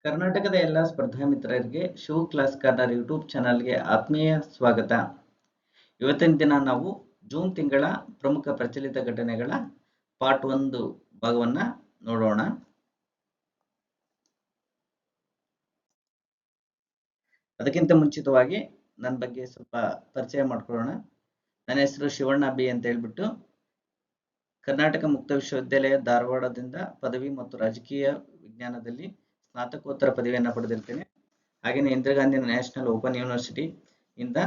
ಕರ್ನಾಟಕದ ಎಲ್ಲ ಸ್ಪರ್ಧಾ ಮಿತ್ರರಿಗೆ ಶಿವ ಕ್ಲಾಸ್ ಕಾರ್ನರ್ ಯೂಟ್ಯೂಬ್ ಚಾನಲ್ಗೆ ಆತ್ಮೀಯ ಸ್ವಾಗತ. ಇವತ್ತಿನ ದಿನ ನಾವು ಜೂನ್ ತಿಂಗಳ ಪ್ರಮುಖ ಪ್ರಚಲಿತ ಘಟನೆಗಳ ಪಾರ್ಟ್ 1 ಭಾಗವನ್ನ ನೋಡೋಣ. ಅದಕ್ಕಿಂತ ಮುಂಚಿತವಾಗಿ ನನ್ನ ಬಗ್ಗೆ ಸ್ವಲ್ಪ ಪರಿಚಯ ಮಾಡ್ಕೊಳ್ಳೋಣ. ನನ್ನ ಹೆಸರು ಶಿವಣ್ಣ ಬಿ ಅಂತ ಹೇಳ್ಬಿಟ್ಟು ಕರ್ನಾಟಕ ಮುಕ್ತ ವಿಶ್ವವಿದ್ಯಾಲಯ ಧಾರವಾಡದಿಂದ ಪದವಿ ಮತ್ತು ರಾಜಕೀಯ ವಿಜ್ಞಾನದಲ್ಲಿ ಸ್ನಾತಕೋತ್ತರ ಪದವಿಯನ್ನು ಪಡೆದಿರ್ತೇನೆ. ಹಾಗೆಯೇ Indira Gandhi national open university ಇಂದ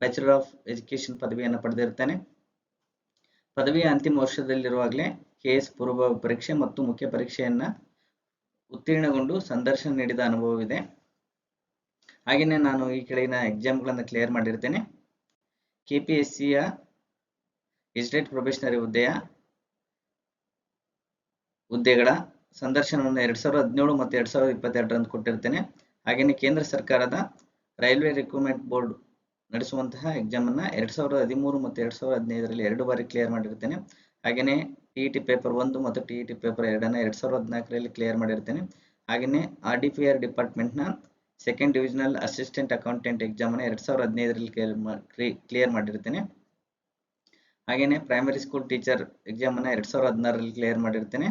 ಬ್ಯಾಚುಲರ್ ಆಫ್ ಎಜುಕೇಶನ್ ಪದವಿಯನ್ನು ಪಡೆದಿರ್ತೇನೆ. ಪದವಿಯ ಅಂತಿಮ ವರ್ಷದಲ್ಲಿರುವಾಗಲೇ KS ಪೂರ್ವಭಾವಿ ಪರೀಕ್ಷೆ ಮತ್ತು ಮುಖ್ಯ ಪರೀಕ್ಷೆಯನ್ನ ಉತ್ತೀರ್ಣಗೊಂಡು ಸಂದರ್ಶನ ನೀಡಿದ ಅನುಭವವಿದೆ. ಹಾಗೆಯೇ ನಾನು ಈ ಕೆಳಗಿನ ಎಕ್ಸಾಮ್ಗಳನ್ನು ಕ್ಲಿಯರ್ ಮಾಡಿರ್ತೇನೆ. KPSCಯ ಗೆಜೆಟೆಡ್ ಪ್ರೊಬೇಷನರಿ ಹುದ್ದೆಗಳ ಸಂದರ್ಶನವನ್ನು 2017 ಮತ್ತು 2022ರಂದು ಕೊಟ್ಟಿರ್ತೇನೆ. ಹಾಗೆಯೇ ಕೇಂದ್ರ ಸರ್ಕಾರದ ರೈಲ್ವೆ ರಿಕ್ರೂಟ್ಮೆಂಟ್ ಬೋರ್ಡ್ ನಡೆಸುವಂತಹ ಎಕ್ಸಾಮ್ ಅನ್ನ 2013 ಮತ್ತು 2015ರಲ್ಲಿ 2 ಬಾರಿ ಕ್ಲಿಯರ್ ಮಾಡಿರ್ತೇನೆ. ಹಾಗೆಯೇ TET ಪೇಪರ್ 1 ಮತ್ತು TET ಪೇಪರ್ 2 2014ರಲ್ಲಿ ಕ್ಲಿಯರ್ ಮಾಡಿರ್ತೇನೆ. ಹಾಗೆಯೇ RDPR ಡಿಪಾರ್ಟ್ಮೆಂಟ್ನ second divisional assistant accountant exam ಅನ್ನು 2015ರಲ್ಲಿ ಕ್ಲಿಯರ್ ಮಾಡಿರ್ತೇನೆ. ಹಾಗೆಯೇ ಪ್ರೈಮರಿ ಸ್ಕೂಲ್ ಟೀಚರ್ ಎಕ್ಸಾಮ್ ಅನ್ನು 2016ರಲ್ಲಿ ಕ್ಲಿಯರ್ ಮಾಡಿರ್ತೇನೆ.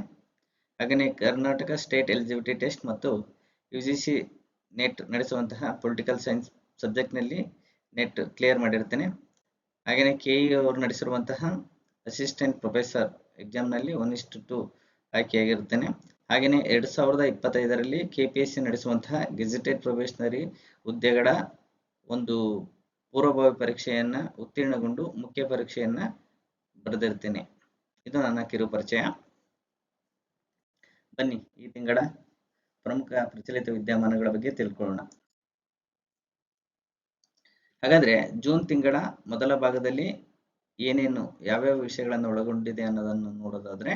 ಹಾಗೆಯೇ ಕರ್ನಾಟಕ ಸ್ಟೇಟ್ ಎಲಿಜಿಬಿಲಿಟಿ ಟೆಸ್ಟ್ ಮತ್ತು UGC ನೆಟ್ ನಡೆಸುವಂತಹ ಪೊಲಿಟಿಕಲ್ ಸೈನ್ಸ್ ಸಬ್ಜೆಕ್ಟ್ನಲ್ಲಿ ನೆಟ್ ಕ್ಲಿಯರ್ ಮಾಡಿರ್ತೇನೆ. ಹಾಗೆಯೇ KE ಅವರು ನಡೆಸಿರುವಂತಹ ಅಸಿಸ್ಟೆಂಟ್ ಪ್ರೊಫೆಸರ್ ಎಕ್ಸಾಮ್ನಲ್ಲಿ 1:2 ಆಯ್ಕೆಯಾಗಿರುತ್ತೇನೆ. ಹಾಗೆಯೇ 2025ರಲ್ಲಿ KPSC ನಡೆಸುವಂತಹ ಗೆಜೆಟೆಡ್ ಪ್ರೊಬೇಷನರಿ ಹುದ್ದೆಗಳ ಒಂದು ಪೂರ್ವಭಾವಿ ಪರೀಕ್ಷೆಯನ್ನ ಉತ್ತೀರ್ಣಗೊಂಡು ಮುಖ್ಯ ಪರೀಕ್ಷೆಯನ್ನ ಬರೆದಿರ್ತೇನೆ. ಇದು ನನ್ನ ಕಿರು ಪರಿಚಯ. ಬನ್ನಿ ಈ ತಿಂಗಳ ಪ್ರಮುಖ ಪ್ರಚಲಿತ ವಿದ್ಯಮಾನಗಳ ಬಗ್ಗೆ ತಿಳ್ಕೊಳ್ಳೋಣ. ಹಾಗಾದ್ರೆ ಜೂನ್ ತಿಂಗಳ ಮೊದಲ ಭಾಗದಲ್ಲಿ ಯಾವ್ಯಾವ ವಿಷಯಗಳನ್ನು ಒಳಗೊಂಡಿದೆ ಅನ್ನೋದನ್ನು ನೋಡೋದಾದ್ರೆ,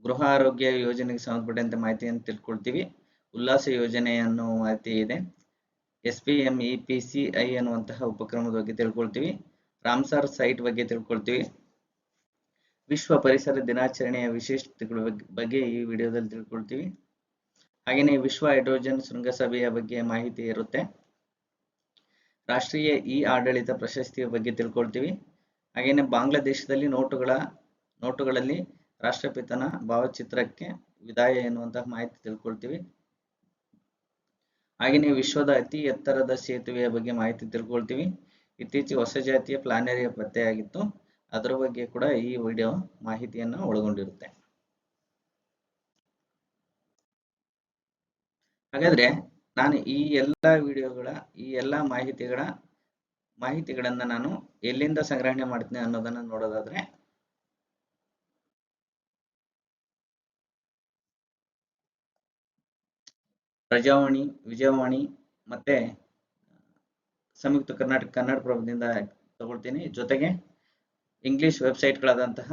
ಗೃಹ ಆರೋಗ್ಯ ಯೋಜನೆಗೆ ಸಂಬಂಧಪಟ್ಟಂತೆ ಮಾಹಿತಿಯನ್ನು ತಿಳ್ಕೊಳ್ತೀವಿ. ಉಲ್ಲಾಸ ಯೋಜನೆ ಅನ್ನೋ ಮಾಹಿತಿ ಇದೆ. SPMEPCI ಅನ್ನುವಂತಹ ಉಪಕ್ರಮದ ಬಗ್ಗೆ ತಿಳ್ಕೊಳ್ತೀವಿ. ರಾಮ್ಸರ್ ಸೈಟ್ ಬಗ್ಗೆ ತಿಳ್ಕೊಳ್ತೀವಿ. ವಿಶ್ವ ಪರಿಸರ ದಿನಾಚರಣೆಯ ವಿಶೇಷತೆಗಳ ಬಗ್ಗೆ ಈ ವಿಡಿಯೋದಲ್ಲಿ ತಿಳ್ಕೊಳ್ತೀವಿ. ಹಾಗೆಯೇ ವಿಶ್ವ ಹೈಡ್ರೋಜನ್ ಶೃಂಗಸಭೆಯ ಬಗ್ಗೆ ಮಾಹಿತಿ ಇರುತ್ತೆ. ರಾಷ್ಟ್ರೀಯ ಆಡಳಿತ ಪ್ರಶಸ್ತಿಯ ಬಗ್ಗೆ ತಿಳ್ಕೊಳ್ತೀವಿ. ಹಾಗೆಯೇ ಬಾಂಗ್ಲಾದೇಶದಲ್ಲಿ ನೋಟುಗಳಲ್ಲಿ ರಾಷ್ಟ್ರಪಿತನ ಭಾವಚಿತ್ರಕ್ಕೆ ವಿದಾಯ ಎನ್ನುವಂತಹ ಮಾಹಿತಿ ತಿಳ್ಕೊಳ್ತೀವಿ. ಹಾಗೆಯೇ ವಿಶ್ವದ ಅತಿ ಎತ್ತರದ ಸೇತುವೆಯ ಬಗ್ಗೆ ಮಾಹಿತಿ ತಿಳ್ಕೊಳ್ತೀವಿ. ಇತ್ತೀಚೆಗೆ ಹೊಸ ಜಾತಿಯ ಪ್ಲಾನೇರಿಯಾ ಪತ್ತೆಯಾಗಿತ್ತು. ಅದರ ಬಗ್ಗೆ ಕೂಡ ಈ ವಿಡಿಯೋ ಮಾಹಿತಿಯನ್ನು ಒಳಗೊಂಡಿರುತ್ತೆ. ಹಾಗಾದ್ರೆ ನಾನು ಈ ಎಲ್ಲ ಮಾಹಿತಿಗಳನ್ನ ನಾನು ಎಲ್ಲಿಂದ ಸಂಗ್ರಹಣೆ ಮಾಡ್ತೀನಿ ಅನ್ನೋದನ್ನ ನೋಡೋದಾದ್ರೆ, ಪ್ರಜಾವಾಣಿ, ವಿಜಯವಾಣಿ ಮತ್ತೆ ಸಂಯುಕ್ತ ಕರ್ನಾಟಕ ಕನ್ನಡಪ್ರಭದಿಂದ ತಗೊಳ್ತೀನಿ. ಜೊತೆಗೆ ಇಂಗ್ಲಿಷ್ ವೆಬ್ಸೈಟ್ಗಳಾದಂತಹ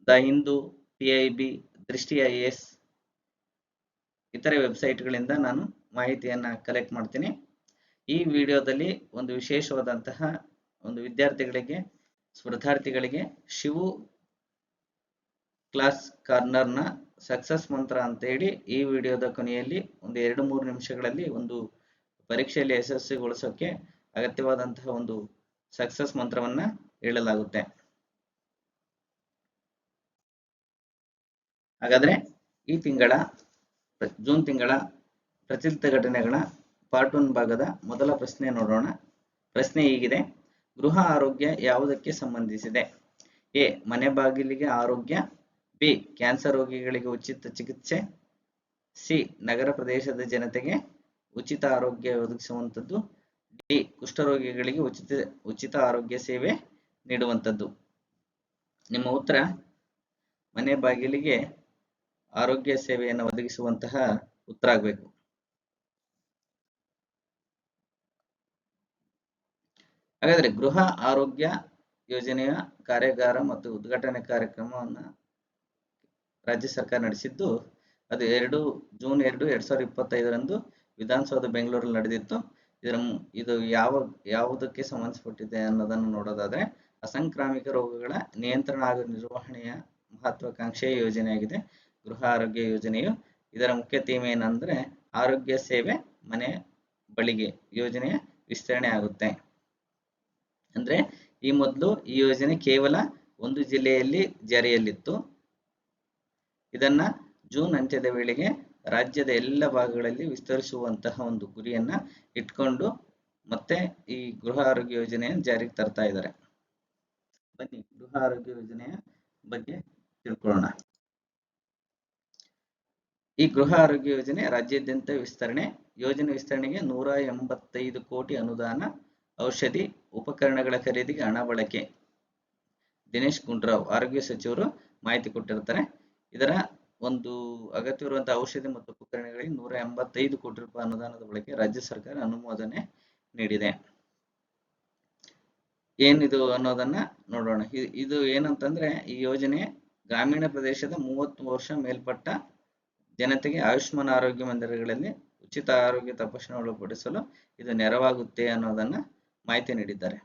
ದ ಹಿಂದೂ, PIB, ದೃಷ್ಟಿ IAS ಇತರೆ ವೆಬ್ಸೈಟ್ಗಳಿಂದ ನಾನು ಮಾಹಿತಿಯನ್ನ ಕಲೆಕ್ಟ್ ಮಾಡ್ತೀನಿ. ಈ ವಿಡಿಯೋದಲ್ಲಿ ಒಂದು ವಿಶೇಷವಾದಂತಹ ಒಂದು ಸ್ಪರ್ಧಾರ್ಥಿಗಳಿಗೆ ಶಿವು ಕ್ಲಾಸ್ ಕಾರ್ನರ್ನ ಸಕ್ಸಸ್ ಮಂತ್ರ ಅಂತ ಹೇಳಿ ಈ ವಿಡಿಯೋದ ಕೊನೆಯಲ್ಲಿ ಒಂದು 2-3 ನಿಮಿಷಗಳಲ್ಲಿ ಒಂದು ಪರೀಕ್ಷೆಯಲ್ಲಿ ಯಶಸ್ವಿಗೊಳಿಸೋಕೆ ಅಗತ್ಯವಾದಂತಹ ಒಂದು ಸಕ್ಸಸ್ ಮಂತ್ರವನ್ನ ಹೇಳಲಾಗುತ್ತೆ. ಹಾಗಾದ್ರೆ ಈ ಜೂನ್ ತಿಂಗಳ ಪ್ರಚಲಿತ ಘಟನೆಗಳ ಪಾರ್ಟ್ 1 ಭಾಗದ ಮೊದಲ ಪ್ರಶ್ನೆ ನೋಡೋಣ. ಪ್ರಶ್ನೆ ಹೀಗಿದೆ: ಗೃಹ ಆರೋಗ್ಯ ಯಾವುದಕ್ಕೆ ಸಂಬಂಧಿಸಿದೆ? A. ಮನೆ ಬಾಗಿಲಿಗೆ ಆರೋಗ್ಯ. B. ಕ್ಯಾನ್ಸರ್ ರೋಗಿಗಳಿಗೆ ಉಚಿತ ಚಿಕಿತ್ಸೆ. C. ನಗರ ಪ್ರದೇಶದ ಜನತೆಗೆ ಉಚಿತ ಆರೋಗ್ಯ ಒದಗಿಸುವಂಥದ್ದು. D. ಕುಷ್ಠರೋಗಿಗಳಿಗೆ ಉಚಿತ ಆರೋಗ್ಯ ಸೇವೆ ನೀಡುವಂಥದ್ದು. ನಿಮ್ಮ ಉತ್ತರ ಮನೆ ಬಾಗಿಲಿಗೆ ಆರೋಗ್ಯ ಸೇವೆಯನ್ನು ಒದಗಿಸುವಂತಹ ಉತ್ತರ ಆಗಬೇಕು. ಹಾಗಾದ್ರೆ ಗೃಹ ಆರೋಗ್ಯ ಯೋಜನೆಯ ಕಾರ್ಯಾಗಾರ ಮತ್ತು ಉದ್ಘಾಟನೆ ಕಾರ್ಯಕ್ರಮವನ್ನು ರಾಜ್ಯ ಸರ್ಕಾರ ನಡೆಸಿದ್ದು ಅದು ಜೂನ್ 2, 2025ರಂದು ವಿಧಾನಸೌಧ ಬೆಂಗಳೂರಲ್ಲಿ ನಡೆದಿತ್ತು. ಇದು ಯಾವುದಕ್ಕೆ ಸಂಬಂಧಪಟ್ಟಿದೆ ಅನ್ನೋದನ್ನು ನೋಡೋದಾದ್ರೆ, ಅಸಾಂಕ್ರಾಮಿಕ ರೋಗಗಳ ನಿಯಂತ್ರಣ ಹಾಗೂ ನಿರ್ವಹಣೆಯ ಮಹತ್ವಾಕಾಂಕ್ಷೆಯ ಯೋಜನೆಯಾಗಿದೆ. ಗೃಹ ಆರೋಗ್ಯ ಯೋಜನೆಯು. ಇದರ ಮುಖ್ಯ ಥೀಮ್ ಏನಂದ್ರೆ ಆರೋಗ್ಯ ಸೇವೆ ಮನೆ ಬಳಿಗೆ ಯೋಜನೆಯ ವಿಸ್ತರಣೆ ಆಗುತ್ತೆ. ಅಂದ್ರೆ ಈ ಮೊದಲು ಈ ಯೋಜನೆ ಕೇವಲ ಒಂದು ಜಿಲ್ಲೆಯಲ್ಲಿ ಜಾರಿಯಲ್ಲಿತ್ತು. ಇದನ್ನ ಜೂನ್ ಅಂತ್ಯದ ವೇಳೆಗೆ ರಾಜ್ಯದ ಎಲ್ಲ ಭಾಗಗಳಲ್ಲಿ ವಿಸ್ತರಿಸುವಂತಹ ಒಂದು ಗುರಿಯನ್ನ ಇಟ್ಕೊಂಡು ಮತ್ತೆ ಈ ಗೃಹ ಆರೋಗ್ಯ ಯೋಜನೆಯನ್ನು ಜಾರಿಗೆ ತರ್ತಾ ಇದ್ದಾರೆ. ಬನ್ನಿ ಗೃಹ ಆರೋಗ್ಯ ಯೋಜನೆಯ ಬಗ್ಗೆ ತಿಳ್ಕೊಳ್ಳೋಣ. ಈ ಗೃಹ ಆರೋಗ್ಯ ಯೋಜನೆ ರಾಜ್ಯಾದ್ಯಂತ ವಿಸ್ತರಣೆ. ಯೋಜನೆ ವಿಸ್ತರಣೆಗೆ 185 ಕೋಟಿ ಅನುದಾನ. ಔಷಧಿ ಉಪಕರಣಗಳ ಖರೀದಿಗೆ ಹಣ ಬಳಕೆ. ದಿನೇಶ್ ಗುಂಡೂರಾವ್ ಆರೋಗ್ಯ ಸಚಿವರು ಮಾಹಿತಿ ಕೊಟ್ಟಿರ್ತಾರೆ. ಇದರ ಒಂದು ಅಗತ್ಯವಿರುವಂತಹ ಔಷಧಿ ಮತ್ತು ಉಪಕರಣಗಳಿಗೆ 185 ಕೋಟಿ ರೂಪಾಯಿ ಅನುದಾನದ ಬಳಕೆ ರಾಜ್ಯ ಸರ್ಕಾರ ಅನುಮೋದನೆ ನೀಡಿದೆ. ಏನಿದು ಅನ್ನೋದನ್ನ ನೋಡೋಣ. ಇದು ಏನಂತಂದ್ರೆ ಈ ಯೋಜನೆ ಗ್ರಾಮೀಣ ಪ್ರದೇಶದ 30 ವರ್ಷ ಮೇಲ್ಪಟ್ಟ ಜನತೆಗೆ ಆಯುಷ್ಮಾನ್ ಆರೋಗ್ಯ ಮಂದಿರಗಳಲ್ಲಿ ಉಚಿತ ಆರೋಗ್ಯ ತಪಾಸಣೆ ಒಳಪಡಿಸಲು ಇದು ನೆರವಾಗುತ್ತೆ ಅನ್ನೋದನ್ನ ಮಾಹಿತಿ ನೀಡಿದ್ದಾರೆ.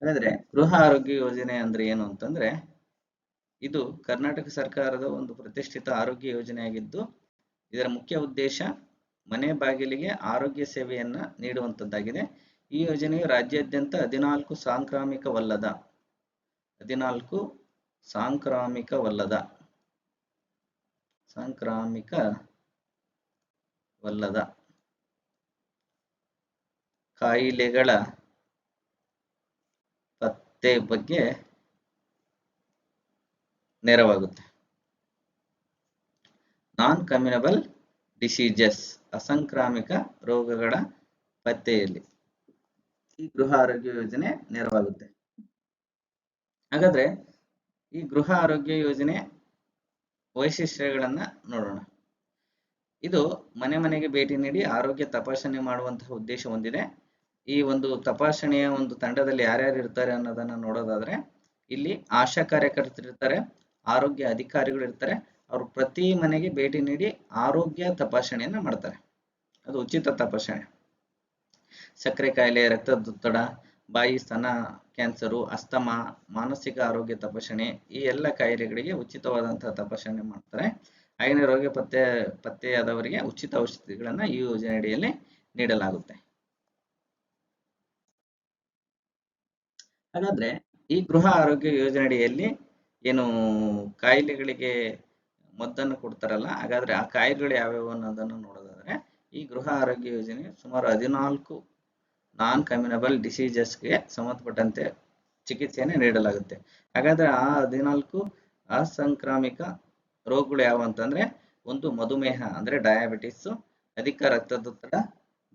ಹಾಗಾದ್ರೆ ಗೃಹ ಆರೋಗ್ಯ ಯೋಜನೆ ಅಂದ್ರೆ ಏನು ಅಂತಂದ್ರೆ ಇದು ಕರ್ನಾಟಕ ಸರ್ಕಾರದ ಒಂದು ಪ್ರತಿಷ್ಠಿತ ಆರೋಗ್ಯ ಯೋಜನೆಯಾಗಿದ್ದು ಇದರ ಮುಖ್ಯ ಉದ್ದೇಶ ಮನೆ ಬಾಗಿಲಿಗೆ ಆರೋಗ್ಯ ಸೇವೆಯನ್ನ ನೀಡುವಂತದ್ದಾಗಿದೆ. ಈ ಯೋಜನೆಯು ರಾಜ್ಯಾದ್ಯಂತ 14 ಸಾಂಕ್ರಾಮಿಕವಲ್ಲದ ಕಾಯಿಲೆಗಳ ಪತ್ತೆ ಬಗ್ಗೆ ನೆರವಾಗುತ್ತೆ. ನಾನ್ ಕಮ್ಯುನಬಲ್ ಡಿಸೀಸಸ್ ಅಸಂಕ್ರಾಮಿಕ ರೋಗಗಳ ಪತ್ತೆಯಲ್ಲಿ ಈ ಗೃಹ ಆರೋಗ್ಯ ಯೋಜನೆ ನೆರವಾಗುತ್ತೆ. ಹಾಗಾದ್ರೆ ಈ ಗೃಹ ಆರೋಗ್ಯ ಯೋಜನೆ ವೈಶಿಷ್ಟ್ಯಗಳನ್ನ ನೋಡೋಣ. ಇದು ಮನೆ ಮನೆಗೆ ಭೇಟಿ ನೀಡಿ ಆರೋಗ್ಯ ತಪಾಸಣೆ ಮಾಡುವಂತಹ ಉದ್ದೇಶ ಹೊಂದಿದೆ. ಈ ಒಂದು ತಪಾಸಣೆಯ ಒಂದು ತಂಡದಲ್ಲಿ ಯಾರ್ಯಾರು ಇರ್ತಾರೆ ಅನ್ನೋದನ್ನ ನೋಡೋದಾದ್ರೆ ಇಲ್ಲಿ ಆಶಾ ಕಾರ್ಯಕರ್ತರು ಇರ್ತಾರೆ, ಆರೋಗ್ಯ ಅಧಿಕಾರಿಗಳು ಇರ್ತಾರೆ. ಅವರು ಪ್ರತಿ ಮನೆಗೆ ಭೇಟಿ ನೀಡಿ ಆರೋಗ್ಯ ತಪಾಸಣೆಯನ್ನ ಮಾಡ್ತಾರೆ. ಅದು ಉಚಿತ ತಪಾಸಣೆ. ಸಕ್ಕರೆ ಕಾಯಿಲೆ, ರಕ್ತದೊತ್ತಡ, ಬಾಯಿ ಸ್ತನ ಕ್ಯಾನ್ಸರು, ಅಸ್ತಮಾ, ಮಾನಸಿಕ ಆರೋಗ್ಯ ತಪಾಸಣೆ ಈ ಎಲ್ಲ ಕಾಯಿಲೆಗಳಿಗೆ ಉಚಿತವಾದಂತಹ ತಪಾಸಣೆ ಮಾಡ್ತಾರೆ. ಹಾಗೆಯೇ ರೋಗ ಪತ್ತೆಯಾದವರಿಗೆ ಉಚಿತ ಔಷಧಿಗಳನ್ನ ಈ ಯೋಜನೆ ಅಡಿಯಲ್ಲಿ ನೀಡಲಾಗುತ್ತೆ. ಹಾಗಾದ್ರೆ ಈ ಗೃಹ ಆರೋಗ್ಯ ಯೋಜನೆ ಅಡಿಯಲ್ಲಿ ಏನು ಕಾಯಿಲೆಗಳಿಗೆ ಮದ್ದನ್ನು ಕೊಡ್ತಾರಲ್ಲ, ಹಾಗಾದ್ರೆ ಆ ಕಾಯಿಲೆಗಳು ಯಾವ್ಯಾವು ಅನ್ನೋದನ್ನು ನೋಡೋದಾದ್ರೆ ಈ ಗೃಹ ಆರೋಗ್ಯ ಯೋಜನೆ ಸುಮಾರು 14 ನಾನ್ ಕಮ್ಯುನಬಲ್ ಡಿಸೀಸಸ್ಗೆ ಸಂಬಂಧಪಟ್ಟಂತೆ ಚಿಕಿತ್ಸೆಯನ್ನು ನೀಡಲಾಗುತ್ತೆ. ಹಾಗಾದ್ರೆ ಆ 14 ಅಸಂಕ್ರಾಮಿಕ ರೋಗಗಳು ಯಾವ ಅಂತಂದ್ರೆ ಒಂದು ಮಧುಮೇಹ ಅಂದ್ರೆ ಡಯಾಬಿಟಿಸ್, ಅಧಿಕ ರಕ್ತದೊತ್ತಡ,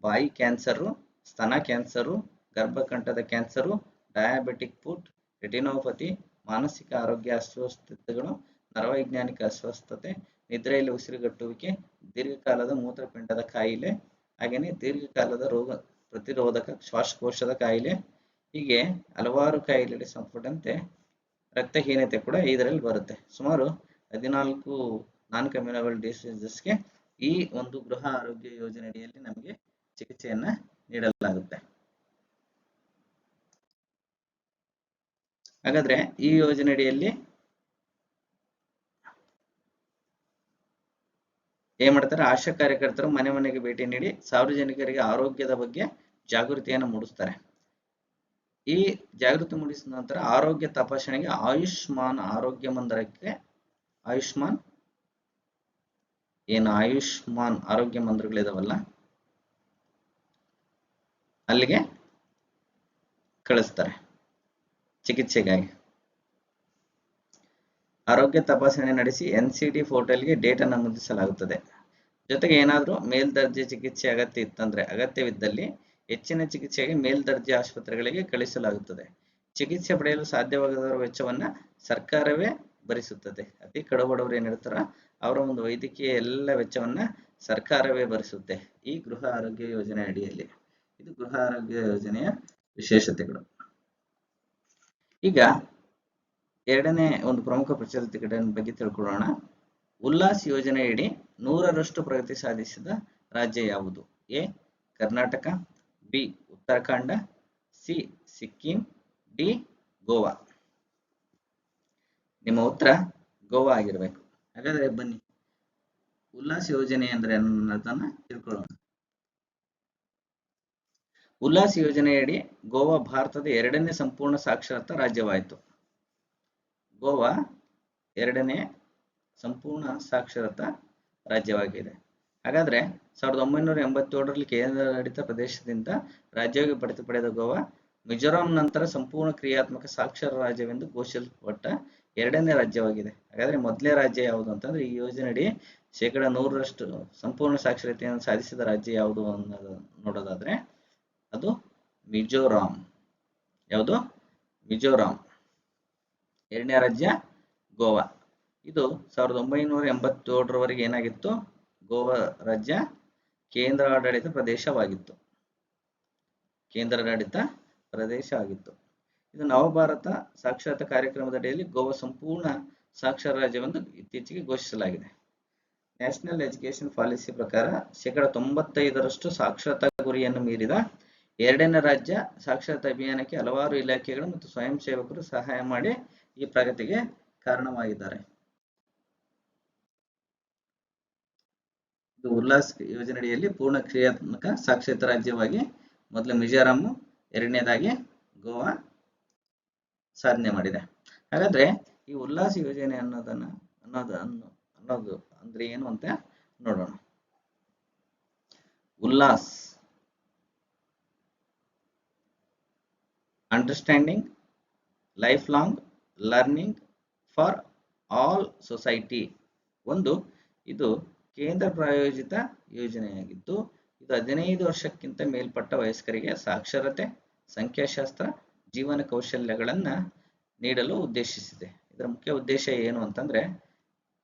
ಬಾಯಿ ಕ್ಯಾನ್ಸರು, ಸ್ತನ ಕ್ಯಾನ್ಸರು, ಗರ್ಭಕಂಠದ ಕ್ಯಾನ್ಸರು, ಡಯಾಬಿಟಿಕ್ ಫುಟ್, ರೆಟಿನೋಪತಿ, ಮಾನಸಿಕ ಆರೋಗ್ಯ ಅಸ್ವಸ್ಥತೆಗಳು, ನರವೈಜ್ಞಾನಿಕ ಅಸ್ವಸ್ಥತೆ, ನಿದ್ರೆಯಲ್ಲಿ ಉಸಿರುಗಟ್ಟುವಿಕೆ, ದೀರ್ಘಕಾಲದ ಮೂತ್ರಪಿಂಡದ ಕಾಯಿಲೆ, ಹಾಗೆಯೇ ದೀರ್ಘಕಾಲದ ರೋಗ ಪ್ರತಿರೋಧಕ ಶ್ವಾಸಕೋಶದ ಕಾಯಿಲೆ, ಹೀಗೆ ಹಲವಾರು ಕಾಯಿಲೆಗಳಿಗೆ ಸಂಬಂಧಪಟ್ಟಂತೆ ರಕ್ತಹೀನತೆ ಕೂಡ ಇದರಲ್ಲಿ ಬರುತ್ತೆ. ಸುಮಾರು 14 ನಾನ್ ಕಮ್ಯುನಬಲ್ ಡಿಸೀಸಸ್ಗೆ ಈ ಒಂದು ಗೃಹ ಆರೋಗ್ಯ ಯೋಜನೆ ಅಡಿಯಲ್ಲಿ ನಮಗೆ ಚಿಕಿತ್ಸೆಯನ್ನ ನೀಡಲಾಗುತ್ತೆ. ಹಾಗಾದ್ರೆ ಈ ಯೋಜನೆ ಅಡಿಯಲ್ಲಿ ಏನ್ ಮಾಡ್ತಾರೆ, ಆಶಾ ಕಾರ್ಯಕರ್ತರು ಮನೆ ಮನೆಗೆ ಭೇಟಿ ನೀಡಿ ಸಾರ್ವಜನಿಕರಿಗೆ ಆರೋಗ್ಯದ ಬಗ್ಗೆ ಜಾಗೃತಿಯನ್ನು ಮೂಡಿಸ್ತಾರೆ. ಈ ಜಾಗೃತಿ ಮೂಡಿಸಿದ ನಂತರ ಆರೋಗ್ಯ ತಪಾಸಣೆಗೆ ಆಯುಷ್ಮಾನ್ ಆರೋಗ್ಯ ಮಂದಿರಕ್ಕೆ ಆಯುಷ್ಮಾನ್ ಆರೋಗ್ಯ ಮಂದಿರಗಳಿದಾವಲ್ಲ ಅಲ್ಲಿಗೆ ಕಳಿಸ್ತಾರೆ ಚಿಕಿತ್ಸೆಗಾಗಿ. ಆರೋಗ್ಯ ತಪಾಸಣೆ ನಡೆಸಿ NCD ಪೋರ್ಟಲ್ಗೆ ಡೇಟಾ ನಮೂದಿಸಲಾಗುತ್ತದೆ. ಜೊತೆಗೆ ಏನಾದರೂ ಮೇಲ್ದರ್ಜೆ ಚಿಕಿತ್ಸೆ ಅಗತ್ಯವಿದ್ದಲ್ಲಿ ಹೆಚ್ಚಿನ ಚಿಕಿತ್ಸೆಗೆ ಮೇಲ್ದರ್ಜೆ ಆಸ್ಪತ್ರೆಗಳಿಗೆ ಕಳಿಸಲಾಗುತ್ತದೆ. ಚಿಕಿತ್ಸೆ ಪಡೆಯಲು ಸಾಧ್ಯವಾಗದವರ ವೆಚ್ಚವನ್ನ ಸರ್ಕಾರವೇ ಭರಿಸುತ್ತದೆ. ಅತಿ ಕಡುಬಡವರು ಏನಿರ್ತಾರ ಅವರ ಒಂದು ವೈದ್ಯಕೀಯ ಎಲ್ಲ ವೆಚ್ಚವನ್ನ ಸರ್ಕಾರವೇ ಭರಿಸುತ್ತೆ ಈ ಗೃಹ ಆರೋಗ್ಯ ಯೋಜನೆ ಅಡಿಯಲ್ಲಿ. ಇದು ಗೃಹ ಆರೋಗ್ಯ ಯೋಜನೆಯ ವಿಶೇಷತೆಗಳು. ಈಗ ಎರಡನೇ ಒಂದು ಪ್ರಮುಖ ಪ್ರಚಲಿತ ಘಟನೆ ಬಗ್ಗೆ ತಿಳ್ಕೊಳ್ಳೋಣ. ಉಲ್ಲಾಸ್ ಯೋಜನೆಯಡಿ 100ರಷ್ಟು ಪ್ರಗತಿ ಸಾಧಿಸಿದ ರಾಜ್ಯ ಯಾವುದು? A Karnataka, B Uttarakhand, C Sikkim, D Goa. ನಿಮ್ಮ ಉತ್ತರ ಗೋವಾ ಆಗಿರ್ಬೇಕು. ಹಾಗಾದ್ರೆ ಬನ್ನಿ, ಉಲ್ಲಾಸ್ ಯೋಜನೆ ಅಂದ್ರೆ ಅನ್ನೋದನ್ನ ತಿಳ್ಕೊಳ್ಳೋಣ. ಉಲ್ಲಾಸ್ ಯೋಜನೆಯಡಿ ಗೋವಾ ಭಾರತದ 2ನೇ ಸಂಪೂರ್ಣ ಸಾಕ್ಷರತಾ ರಾಜ್ಯವಾಯಿತು. ಗೋವಾ 2ನೇ ಸಂಪೂರ್ಣ ಸಾಕ್ಷರತಾ ರಾಜ್ಯವಾಗಿದೆ. ಹಾಗಾದ್ರೆ 1987ರಲ್ಲಿ ಕೇಂದ್ರಾಡಳಿತ ಪ್ರದೇಶದಿಂದ ರಾಜ್ಯವಾಗಿ ಬಡ್ತಿ ಪಡೆದ ಗೋವಾ ಮಿಜೋರಾಂ ನಂತರ ಸಂಪೂರ್ಣ ಕ್ರಿಯಾತ್ಮಕ ಸಾಕ್ಷರ ರಾಜ್ಯವೆಂದು ಘೋಷಿಸಲ್ಪಟ್ಟ 2ನೇ ರಾಜ್ಯವಾಗಿದೆ. ಹಾಗಾದ್ರೆ ಮೊದಲನೇ ರಾಜ್ಯ ಯಾವುದು ಅಂತಂದ್ರೆ ಈ ಯೋಜನೆಯಡಿ 100% ಸಂಪೂರ್ಣ ಸಾಕ್ಷರತೆಯನ್ನು ಸಾಧಿಸಿದ ರಾಜ್ಯ ಯಾವುದು ಅನ್ನೋದು ನೋಡೋದಾದ್ರೆ ಅದು ಮಿಜೋರಾಂ. ಯಾವುದು? ಮಿಜೋರಾಂ. 2ನೇ ರಾಜ್ಯ ಗೋವಾ. ಇದು 1987ರವರೆಗೆ ಏನಾಗಿತ್ತು? ಗೋವಾ ರಾಜ್ಯ ಕೇಂದ್ರಾಡಳಿತ ಪ್ರದೇಶವಾಗಿತ್ತು. ಕೇಂದ್ರಾಡಳಿತ ಪ್ರದೇಶ ಆಗಿತ್ತು. ಇದು ನವಭಾರತ ಸಾಕ್ಷರತಾ ಕಾರ್ಯಕ್ರಮದ ಅಡಿಯಲ್ಲಿ ಗೋವಾ ಸಂಪೂರ್ಣ ಸಾಕ್ಷರ ರಾಜ್ಯವೆಂದು ಇತ್ತೀಚೆಗೆ ಘೋಷಿಸಲಾಗಿದೆ. ನ್ಯಾಷನಲ್ ಎಜುಕೇಶನ್ ಪಾಲಿಸಿ ಪ್ರಕಾರ 95% ಸಾಕ್ಷರತಾ ಗುರಿಯನ್ನು ಮೀರಿದ 2ನೇ ರಾಜ್ಯ ಸಾಕ್ಷರತಾ ಅಭಿಯಾನಕ್ಕೆ ಹಲವಾರು ಇಲಾಖೆಗಳು ಮತ್ತು ಸ್ವಯಂ ಸೇವಕರು ಸಹಾಯ ಮಾಡಿ ಈ ಪ್ರಗತಿಗೆ ಕಾರಣವಾಗಿದ್ದಾರೆ. ಇದು ಉಲ್ಲಾಸ್ ಯೋಜನೆಯಡಿಯಲ್ಲಿ ಪೂರ್ಣ ಕ್ರಿಯಾತ್ಮಕ ಸಾಕ್ಷರತಾ ರಾಜ್ಯವಾಗಿ ಮೊದಲು ಮಿಜೋರಾಂ, 2ನೇದಾಗಿ ಗೋವಾ ಸಾಧನೆ ಮಾಡಿದೆ. ಹಾಗಾದ್ರೆ ಈ ಉಲ್ಲಾಸ್ ಯೋಜನೆ ಅನ್ನೋದು ಅಂದ್ರೆ ಏನು ಅಂತ ನೋಡೋಣ. Ullas understanding life long learning for all society. ಇದು ಕೇಂದ್ರ ಪ್ರಾಯೋಜಿತ ಯೋಜನೆಯಾಗಿದ್ದು ಇದು 15 ವರ್ಷಕ್ಕಿಂತ ಮೇಲ್ಪಟ್ಟ ವಯಸ್ಕರಿಗೆ ಸಾಕ್ಷರತೆ, ಸಂಖ್ಯಾಶಾಸ್ತ್ರ, ಜೀವನ ಕೌಶಲ್ಯಗಳನ್ನ ನೀಡಲು ಉದ್ದೇಶಿಸಿದೆ. ಇದರ ಮುಖ್ಯ ಉದ್ದೇಶ ಏನು ಅಂತಂದ್ರೆ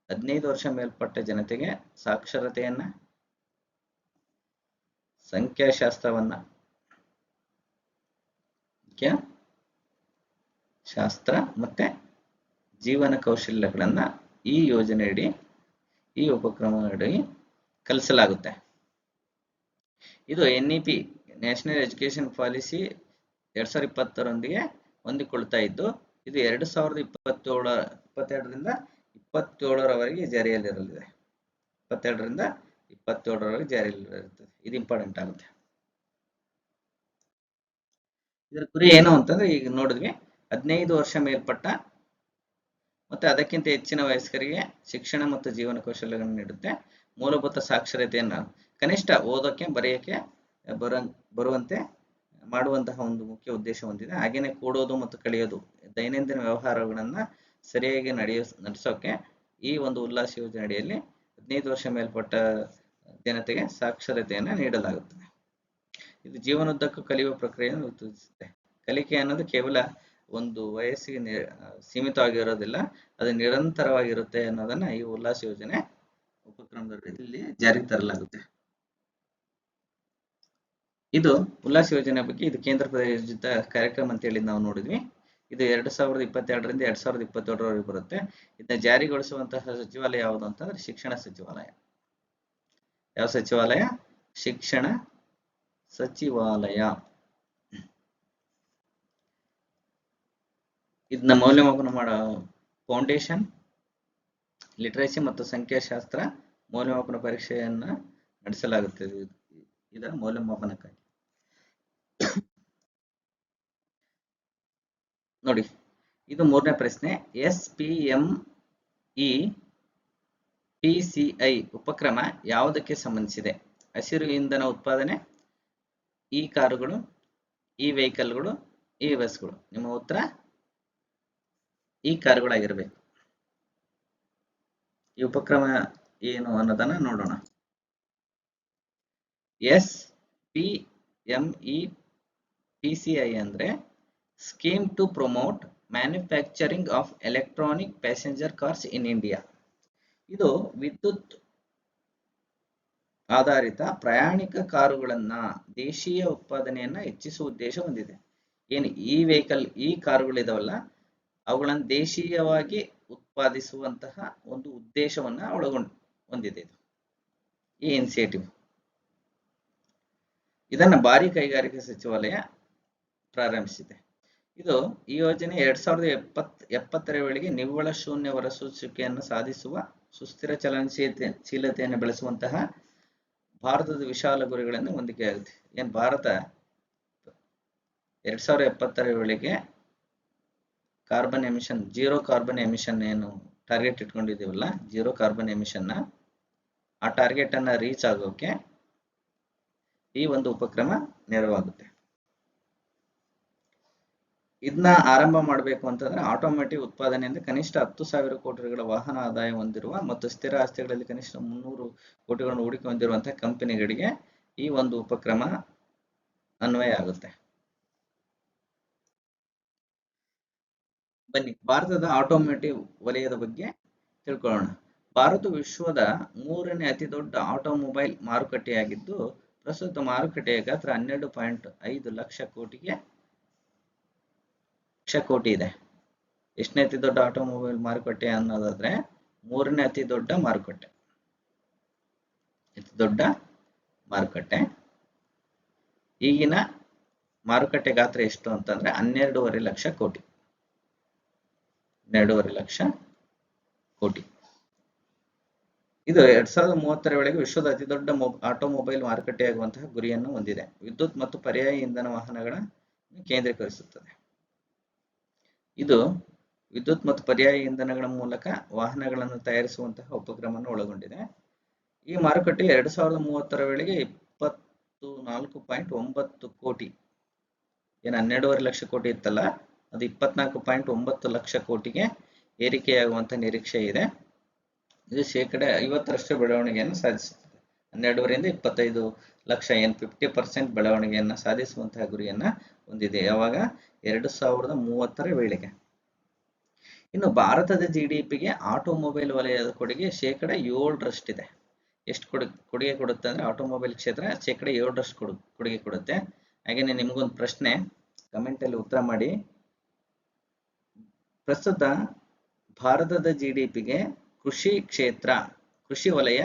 15 ವರ್ಷ ಮೇಲ್ಪಟ್ಟ ಜನತೆಗೆ ಸಾಕ್ಷರತೆಯನ್ನ, ಸಂಖ್ಯಾಶಾಸ್ತ್ರವನ್ನ, ಶಾಸ್ತ್ರ ಮತ್ತೆ ಜೀವನ ಕೌಶಲ್ಯಗಳನ್ನ ಈ ಯೋಜನೆಯಡಿ, ಈ ಉಪಕ್ರಮದಡಿ ಕಲಿಸಲಾಗುತ್ತೆ. ಇದು NEP ನ್ಯಾಷನಲ್ ಎಜುಕೇಶನ್ ಪಾಲಿಸಿ 2020ರೊಂದಿಗೆ ಹೊಂದಿಕೊಳ್ತಾ ಇದ್ದು ಇದು 2022ರಿಂದ 27ರವರೆಗೆ ಜಾರಿಯಲ್ಲಿರಲಿದೆ. 22ರಿಂದ 27ರವರೆಗೆ ಜಾರಿಯಲ್ಲಿರುತ್ತದೆ. ಇದು ಇಂಪಾರ್ಟೆಂಟ್ ಆಗುತ್ತೆ. ಇದರ ಗುರಿ ಏನು ಅಂತಂದ್ರೆ ಈಗ ನೋಡಿದ್ವಿ, 15 ವರ್ಷ ಮೇಲ್ಪಟ್ಟ ಮತ್ತೆ ಅದಕ್ಕಿಂತ ಹೆಚ್ಚಿನ ವಯಸ್ಕರಿಗೆ ಶಿಕ್ಷಣ ಮತ್ತು ಜೀವನ ಕೌಶಲ್ಯಗಳನ್ನು ನೀಡುತ್ತೆ. ಮೂಲಭೂತ ಸಾಕ್ಷರತೆಯನ್ನು ಕನಿಷ್ಠ ಓದೋಕೆ ಬರೆಯೋಕೆ ಬರುವಂತೆ ಮಾಡುವಂತಹ ಒಂದು ಮುಖ್ಯ ಉದ್ದೇಶ ಹೊಂದಿದೆ. ಹಾಗೇನೆ ಕೂಡೋದು ಮತ್ತು ಕಲಿಯೋದು, ದೈನಂದಿನ ವ್ಯವಹಾರಗಳನ್ನ ಸರಿಯಾಗಿ ನಡೆಸೋಕೆ ಈ ಒಂದು ಉಲ್ಲಾಸ ಯೋಜನೆ ಅಡಿಯಲ್ಲಿ 15 ವರ್ಷ ಮೇಲ್ಪಟ್ಟ ಜನತೆಗೆ ಸಾಕ್ಷರತೆಯನ್ನು ನೀಡಲಾಗುತ್ತದೆ. ಇದು ಜೀವನೋದ್ದಕ್ಕೂ ಕಲಿಯುವ ಪ್ರಕ್ರಿಯೆಯನ್ನು ಉತ್ತೇಜಿಸುತ್ತೆ. ಕಲಿಕೆ ಅನ್ನೋದು ಕೇವಲ ಒಂದು ವಯಸ್ಸಿಗೆ ಸೀಮಿತವಾಗಿರೋದಿಲ್ಲ, ಅದು ನಿರಂತರವಾಗಿರುತ್ತೆ ಅನ್ನೋದನ್ನ ಈ ಉಲ್ಲಾಸ ಯೋಜನೆ ಉಪಕ್ರಮದಲ್ಲಿ ಜಾರಿಗೆ ತರಲಾಗುತ್ತೆ. ಇದು ಉಲ್ಲಾಸ ಯೋಜನೆ ಬಗ್ಗೆ ಇದು ಕೇಂದ್ರ ಪ್ರಾಯೋಜಿತ ಕಾರ್ಯಕ್ರಮ ಅಂತ ಹೇಳಿ ನಾವು ನೋಡಿದ್ವಿ. ಇದು 2022ರಿಂದ 2027ರವರೆಗೆ ಬರುತ್ತೆ. ಇದನ್ನ ಜಾರಿಗೊಳಿಸುವಂತಹ ಸಚಿವಾಲಯ ಯಾವುದು ಅಂತಂದ್ರೆ ಶಿಕ್ಷಣ ಸಚಿವಾಲಯ. ಯಾವ ಸಚಿವಾಲಯ? ಶಿಕ್ಷಣ ಸಚಿವಾಲಯ. ಇದನ್ನ ಮೌಲ್ಯಮಾಪನ ಮಾಡೋ ಫೌಂಡೇಶನ್ ಲಿಟರೇಸಿ ಮತ್ತು ಸಂಖ್ಯಾಶಾಸ್ತ್ರ ಮೌಲ್ಯಮಾಪನ ಪರೀಕ್ಷೆಯನ್ನ ನಡೆಸಲಾಗುತ್ತದೆ ಇದರ ಮೌಲ್ಯಮಾಪನಕ್ಕಾಗಿ. ನೋಡಿ, ಇದು 3ನೇ ಪ್ರಶ್ನೆ. SPME PCI ಉಪಕ್ರಮ ಯಾವುದಕ್ಕೆ ಸಂಬಂಧಿಸಿದೆ? ಹಸಿರು ಇಂಧನ ಉತ್ಪಾದನೆ, ಈ ಕಾರುಗಳು, ಈ ವೆಹಿಕಲ್ಗಳು, ಈ ಬಸ್ಗಳು. ನಿಮ್ಮ ಉತ್ತರ ಈ ಕಾರುಗಳಾಗಿರ್ಬೇಕು. ಈ ಉಪಕ್ರಮ ಏನು ಅನ್ನೋದನ್ನ ನೋಡೋಣ. SPME PCI ಅಂದ್ರೆ scheme to promote manufacturing of electronic passenger cars in India. ಇದು ವಿದ್ಯುತ್ ಆಧಾರಿತ ಪ್ರಯಾಣಿಕ ಕಾರುಗಳನ್ನ ದೇಶೀಯ ಉತ್ಪಾದನೆಯನ್ನ ಹೆಚ್ಚಿಸುವ ಉದ್ದೇಶ ಹೊಂದಿದೆ. ಏನು ಈ ವೆಹಿಕಲ್, ಈ ಕಾರುಗಳಿದಾವಲ್ಲ, ಅವುಗಳನ್ನು ದೇಶೀಯವಾಗಿ ಉತ್ಪಾದಿಸುವಂತಹ ಒಂದು ಉದ್ದೇಶವನ್ನ ಹೊಂದಿದೆ ಈ ಇನಿಷಿಯೇಟಿವ್. ಇದನ್ನ ಭಾರಿ ಕೈಗಾರಿಕಾ ಸಚಿವಾಲಯ ಪ್ರಾರಂಭಿಸಿದೆ. ಈ ಯೋಜನೆ 2070ರ ವೇಳೆಗೆ ನಿವ್ವಳ ಶೂನ್ಯ ಹೊರಸೂಸುವಿಕೆಯನ್ನು ಸಾಧಿಸುವ ಸುಸ್ಥಿರ ಚಲನಶೀಲತೆಯನ್ನು ಬೆಳೆಸುವಂತಹ ಭಾರತದ ವಿಶಾಲ ಗುರಿಗಳನ್ನು ಹೊಂದಿಕೆಯಾಗುತ್ತೆ. ಏನ್ ಭಾರತ 2070ರ ವೇಳೆಗೆ carbon emission, zero carbon emission ಏನು ಟಾರ್ಗೆಟ್ ಇಟ್ಕೊಂಡಿದ್ದೀವಲ್ಲ, ಜೀರೋ ಕಾರ್ಬನ್ ಎಮಿಷನ್ ಆ ಟಾರ್ಗೆಟ್ ಅನ್ನ ರೀಚ್ ಆಗೋಕೆ ಈ ಒಂದು ಉಪಕ್ರಮ ನೆರವಾಗುತ್ತೆ. ಇದನ್ನ ಆರಂಭ ಮಾಡಬೇಕು ಅಂತಂದ್ರೆ ಆಟೋಮೇಟಿವ್ ಉತ್ಪಾದನೆಯಿಂದ ಕನಿಷ್ಠ 10,000 ಕೋಟಿಗಳ ವಾಹನ ಆದಾಯ ಹೊಂದಿರುವ ಮತ್ತು ಸ್ಥಿರ ಆಸ್ತಿಗಳಲ್ಲಿ ಕನಿಷ್ಠ 300 ಕೋಟಿಗಳನ್ನು ಹೂಡಿಕೆ ಹೊಂದಿರುವಂತಹ ಕಂಪನಿಗಳಿಗೆ ಈ ಒಂದು ಉಪಕ್ರಮ ಅನ್ವಯ ಆಗುತ್ತೆ. ಬನ್ನಿ ಭಾರತದ ಆಟೋಮೇಟಿವ್ ವಲಯದ ಬಗ್ಗೆ ತಿಳ್ಕೊಳ್ಳೋಣ. ಭಾರತ ವಿಶ್ವದ 3ನೇ ಅತಿ ದೊಡ್ಡ ಆಟೋಮೊಬೈಲ್ ಮಾರುಕಟ್ಟೆಯಾಗಿದ್ದು ಪ್ರಸ್ತುತ ಮಾರುಕಟ್ಟೆಯ ಗಾತ್ರ 12.5 ಲಕ್ಷ ಕೋಟಿ ಇದೆ. ಎಷ್ಟನೇ ಅತಿ ದೊಡ್ಡ ಆಟೋಮೊಬೈಲ್ ಮಾರುಕಟ್ಟೆ ಅನ್ನೋದಾದ್ರೆ 3ನೇ ಅತಿ ದೊಡ್ಡ ಮಾರುಕಟ್ಟೆ. ಈಗಿನ ಮಾರುಕಟ್ಟೆ ಗಾತ್ರ ಎಷ್ಟು ಅಂತಂದ್ರೆ 12.5 ಲಕ್ಷ ಕೋಟಿ. 12.5 ಲಕ್ಷ ಕೋಟಿ. ಇದು 2030ರ ವೇಳೆಗೆ ವಿಶ್ವದ ಅತಿ ದೊಡ್ಡ ಆಟೋಮೊಬೈಲ್ ಮಾರುಕಟ್ಟೆಯಾಗುವಂತಹ ಗುರಿಯನ್ನು ಹೊಂದಿದೆ. ವಿದ್ಯುತ್ ಮತ್ತು ಪರ್ಯಾಯ ಇಂಧನ ವಾಹನಗಳನ್ನು ಕೇಂದ್ರೀಕರಿಸುತ್ತದೆ. ಇದು ವಿದ್ಯುತ್ ಮತ್ತು ಪರ್ಯಾಯ ಇಂಧನಗಳ ಮೂಲಕ ವಾಹನಗಳನ್ನು ತಯಾರಿಸುವಂತಹ ಉಪಕ್ರಮವನ್ನು ಒಳಗೊಂಡಿದೆ. ಈ ಮಾರುಕಟ್ಟೆ 2030ರ ವೇಳೆಗೆ 24.9 ಕೋಟಿ, ಏನು 12.5 ಲಕ್ಷ ಕೋಟಿ ಇತ್ತಲ್ಲ, ಅದು 24.9 ಲಕ್ಷ ಕೋಟಿಗೆ ಏರಿಕೆಯಾಗುವಂತ ನಿರೀಕ್ಷೆ ಇದೆ. ಇದು 50% ಬೆಳವಣಿಗೆಯನ್ನು ಸಾಧಿಸುತ್ತದೆ. 12ರಿಂದ 25 ಲಕ್ಷ, ಏನು 50% ಬೆಳವಣಿಗೆಯನ್ನು ಸಾಧಿಸುವಂತಹ ಗುರಿಯನ್ನ ಹೊಂದಿದೆ. ಯಾವಾಗ? 2030ರ ವೇಳೆಗೆ. ಇನ್ನು ಭಾರತದ ಜಿಡಿಪಿಗೆ ಆಟೋಮೊಬೈಲ್ ವಲಯದ ಕೊಡುಗೆ 7%. ಎಷ್ಟು ಕೊಡುಗೆ ಕೊಡುತ್ತೆ ಅಂದ್ರೆ ಆಟೋಮೊಬೈಲ್ ಕ್ಷೇತ್ರ 7% ಕೊಡುಗೆ ಕೊಡುತ್ತೆ. ಹಾಗೇನೆ ನಿಮಗೊಂದು ಪ್ರಶ್ನೆ, ಕಮೆಂಟ್ ಅಲ್ಲಿ ಉತ್ತರ ಮಾಡಿ. ಪ್ರಸ್ತುತ ಭಾರತದ ಜಿಡಿಪಿಗೆ ಕೃಷಿ ವಲಯ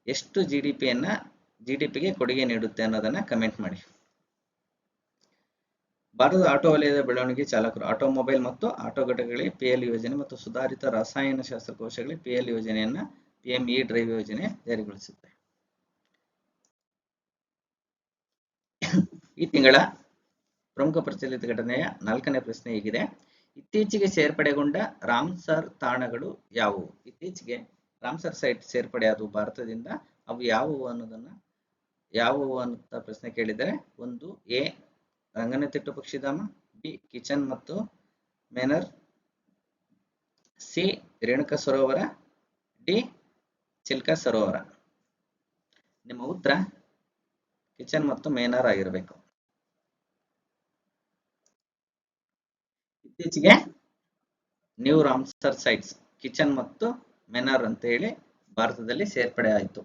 ಎಷ್ಟು ಜಿಡಿಪಿಗೆ ಕೊಡುಗೆ ನೀಡುತ್ತೆ ಅನ್ನೋದನ್ನ ಕಮೆಂಟ್ ಮಾಡಿ. ಭಾರತದ ಆಟೋ ವಲಯದ ಬೆಳವಣಿಗೆ ಚಾಲಕರು ಆಟೋಮೊಬೈಲ್ ಮತ್ತು ಆಟೋ ಘಟಕಗಳಿಗೆ PL ಯೋಜನೆ ಮತ್ತು ಸುಧಾರಿತ ರಸಾಯನಶಾಸ್ತ್ರ ಕೋಶಗಳಿಗೆ PL ಯೋಜನೆಯನ್ನ PME ಡ್ರೈವ್ ಯೋಜನೆ ಜಾರಿಗೊಳಿಸುತ್ತೆ. ಈ ತಿಂಗಳ ಪ್ರಮುಖ ಪ್ರಚಲಿತ ಘಟನೆಯ 4ನೇ ಪ್ರಶ್ನೆ ಹೀಗಿದೆ: ಇತ್ತೀಚೆಗೆ ಸೇರ್ಪಡೆಗೊಂಡ ರಾಮ್ಸರ್ ತಾಣಗಳು ಯಾವುವು? ಇತ್ತೀಚೆಗೆ ರಾಮ್ಸರ್ ಸೈಟ್ ಸೇರ್ಪಡೆ ಆದವು ಭಾರತದಿಂದ. ಅವು ಯಾವುವು ಅಂತ ಪ್ರಶ್ನೆ ಕೇಳಿದರೆ, 1 A ರಂಗನತಿಟ್ಟು ಪಕ್ಷಿಧಾಮ, B ಕಿಚನ್ ಮತ್ತು ಮೇನರ್, C ರೇಣುಕಾ ಸರೋವರ, D ಚಿಲ್ಕಾ ಸರೋವರ. ನಿಮ್ಮ ಉತ್ತರ ಕಿಚನ್ ಮತ್ತು ಮೇನರ್ ಆಗಿರಬೇಕು. ಇತ್ತೀಚೆಗೆ ನ್ಯೂ ರಾಮ್ಸರ್ ಸೈಟ್ಸ್ ಕಿಚನ್ ಮತ್ತು ಮೇನರ್ ಅಂತ ಹೇಳಿ ಭಾರತದಲ್ಲಿ ಸೇರ್ಪಡೆ ಆಯಿತು.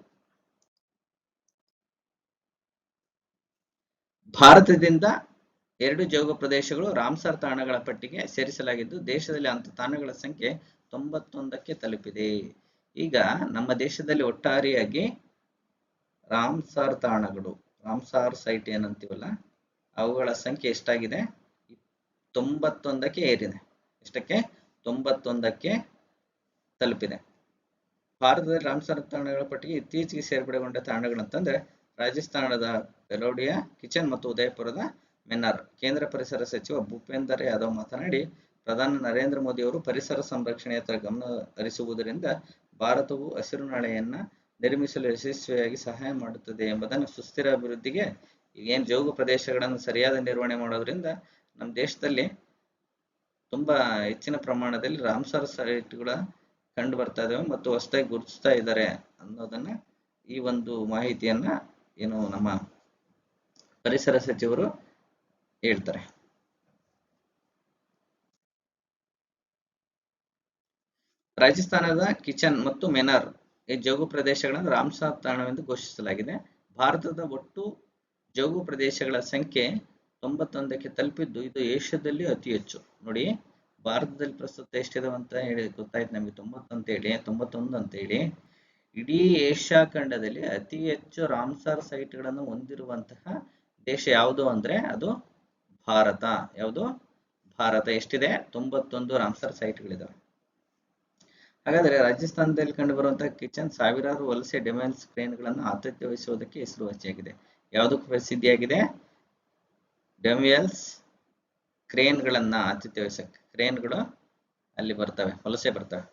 ಭಾರತದಿಂದ 2 ಜೌಗು ಪ್ರದೇಶಗಳು ರಾಮ್ಸರ್ ತಾಣಗಳ ಪಟ್ಟಿಗೆ ಸೇರಿಸಲಾಗಿದ್ದು ದೇಶದಲ್ಲಿ ಅಂತ ತಾಣಗಳ ಸಂಖ್ಯೆ 91ಕ್ಕೆ ತಲುಪಿದೆ. ಈಗ ನಮ್ಮ ದೇಶದಲ್ಲಿ ಒಟ್ಟಾರೆಯಾಗಿ ರಾಮ್ಸರ್ ತಾಣಗಳು, ರಾಮ್ಸರ್ ಸೈಟ್ ಏನಂತೀವಲ್ಲ, ಅವುಗಳ ಸಂಖ್ಯೆ ಎಷ್ಟಾಗಿದೆ? 91ಕ್ಕೆ ಏರಿದೆ. ಎಷ್ಟಕ್ಕೆ? 91ಕ್ಕೆ ತಲುಪಿದೆ. ಭಾರತದಲ್ಲಿ ರಾಮ್ಸರ್ ತಾಣಗಳ ಪಟ್ಟಿಗೆ ಇತ್ತೀಚೆಗೆ ಸೇರ್ಪಡೆಗೊಂಡ ತಾಣಗಳಂತಂದ್ರೆ ರಾಜಸ್ಥಾನದ ಬೆಲೋಡಿಯಾ ಕಿಚನ್ ಮತ್ತು ಉದಯಪುರದ ಮೆನ್ನರ್. ಕೇಂದ್ರ ಪರಿಸರ ಸಚಿವ ಭೂಪೇಂದರ್ ಯಾದವ್ ಮಾತನಾಡಿ, ಪ್ರಧಾನಿ ನರೇಂದ್ರ ಮೋದಿ ಅವರು ಪರಿಸರ ಸಂರಕ್ಷಣೆಯತ್ತ ಗಮನ ಹರಿಸುವುದರಿಂದ ಭಾರತವು ಹಸಿರು ನಾಳೆಯನ್ನ ನಿರ್ಮಿಸಲು ಯಶಸ್ವಿಯಾಗಿ ಸಹಾಯ ಮಾಡುತ್ತದೆ ಎಂಬುದನ್ನು ಸುಸ್ಥಿರ ಅಭಿವೃದ್ಧಿಗೆ ಏನ್ ಜೌಗು ಪ್ರದೇಶಗಳನ್ನು ಸರಿಯಾದ ನಿರ್ವಹಣೆ ಮಾಡೋದ್ರಿಂದ ನಮ್ಮ ದೇಶದಲ್ಲಿ ತುಂಬಾ ಹೆಚ್ಚಿನ ಪ್ರಮಾಣದಲ್ಲಿ ರಾಮ್ಸರ್ ಸೈಟ್ಗಳ ಕಂಡು ಬರ್ತಾ ಇದಾವೆ ಮತ್ತು ಹೊಸದಾಗಿ ಗುರುತಿಸ್ತಾ ಇದ್ದಾರೆ ಅನ್ನೋದನ್ನ ಈ ಒಂದು ಮಾಹಿತಿಯನ್ನ ಏನು ನಮ್ಮ ಪರಿಸರ ಸಚಿವರು ಹೇಳ್ತಾರೆ. ರಾಜಸ್ಥಾನದ ಕಿಚನ್ ಮತ್ತು ಮೆನರ್ ಈ ಜೌಗು ಪ್ರದೇಶಗಳನ್ನು ರಾಮ್ಸರ್ ತಾಣವೆಂದು ಘೋಷಿಸಲಾಗಿದೆ. ಭಾರತದ ಒಟ್ಟು ಜೌಗು ಪ್ರದೇಶಗಳ ಸಂಖ್ಯೆ 91ಕ್ಕೆ ತಲುಪಿದ್ದು ಇದು ಏಷ್ಯಾದಲ್ಲಿ ಅತಿ ಹೆಚ್ಚು. ನೋಡಿ, ಭಾರತದಲ್ಲಿ ಪ್ರಸ್ತುತ ಎಷ್ಟಿದಾವೆ ಅಂತ ಹೇಳಿ ಗೊತ್ತಾಯ್ತು ನಮಗೆ, 91 ಅಂತ ಹೇಳಿ. ಇಡೀ ಏಷ್ಯಾ ಖಂಡದಲ್ಲಿ ಅತಿ ಹೆಚ್ಚು ರಾಮ್ಸರ್ ಸೈಟ್ಗಳನ್ನು ಹೊಂದಿರುವಂತಹ ದೇಶ ಯಾವುದು ಅಂದ್ರೆ ಅದು ಭಾರತ. ಯಾವುದು? ಭಾರತ ಎಷ್ಟಿದೆ? 91 ರಾಮ್ಸರ್ ಸೈಟ್ಗಳಿದಾವೆ. ಹಾಗಾದ್ರೆ ರಾಜಸ್ಥಾನದಲ್ಲಿ ಕಂಡುಬರುವಂತಹ ಕಿಚನ್ ಸಾವಿರಾರು ವಲಸೆ ಡೆಮೆನ್ಸ್ ಕ್ರೇನ್ಗಳನ್ನು ಆತಿಥ್ಯ ವಹಿಸುವುದಕ್ಕೆ ಹೆಸರುವಾಸಿಯಾಗಿದೆ. ಯಾವುದಕ್ಕೆ ಪ್ರಸಿದ್ಧಿಯಾಗಿದೆ? ಡೆಮಿಯಲ್ಸ್ ಕ್ರೇನ್ಗಳನ್ನ ಆತಿಥ್ಯ ವಹಿಸಕ್ಕೆ. ಕ್ರೇನ್ಗಳು ಅಲ್ಲಿ ಬರ್ತವೆ, ವಲಸೆ ಬರ್ತವೆ.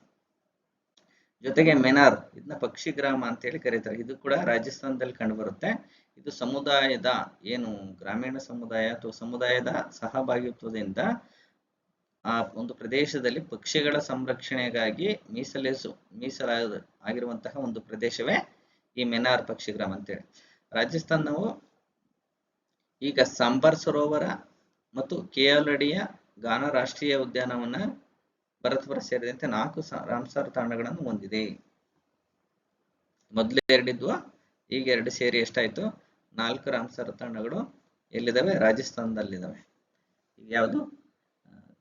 ಜೊತೆಗೆ ಮೆನಾರ್, ಇದನ್ನ ಪಕ್ಷಿ ಗ್ರಾಮ ಅಂತ ಹೇಳಿ ಕರೀತಾರೆ. ಇದು ಕೂಡ ರಾಜಸ್ಥಾನದಲ್ಲಿ ಕಂಡುಬರುತ್ತೆ. ಇದು ಸಮುದಾಯದ ಏನು ಗ್ರಾಮೀಣ ಸಮುದಾಯ ಅಥವಾ ಸಮುದಾಯದ ಸಹಭಾಗಿತ್ವದಿಂದ ಆ ಒಂದು ಪ್ರದೇಶದಲ್ಲಿ ಪಕ್ಷಿಗಳ ಸಂರಕ್ಷಣೆಗಾಗಿ ಆಗಿರುವಂತಹ ಒಂದು ಪ್ರದೇಶವೇ ಈ ಮೆನಾರ್ ಪಕ್ಷಿ ಗ್ರಾಮ ಅಂತೇಳಿ. ರಾಜಸ್ಥಾನವು ಈಗ ಸಾಂಬಾರ್ ಸರೋವರ ಮತ್ತು ಕೇವಲಡಿಯ ಗಾನ ರಾಷ್ಟ್ರೀಯ ಉದ್ಯಾನವನ ಭರತ್ಪುರ ಸೇರಿದಂತೆ 4 ರಾಮ್ಸರ್ ತಾಣಗಳನ್ನು ಹೊಂದಿದೆ. ಮೊದಲೇ 2 ಇದ್ವು, ಈಗ 2 ಸೇರಿ ಎಷ್ಟಾಯ್ತು? 4 ರಾಮ್ಸರ್ ತಾಣಗಳು ಎಲ್ಲಿದ್ದಾವೆ? ರಾಜಸ್ಥಾನದಲ್ಲಿದ್ದಾವೆ. ಈಗ ಯಾವುದು?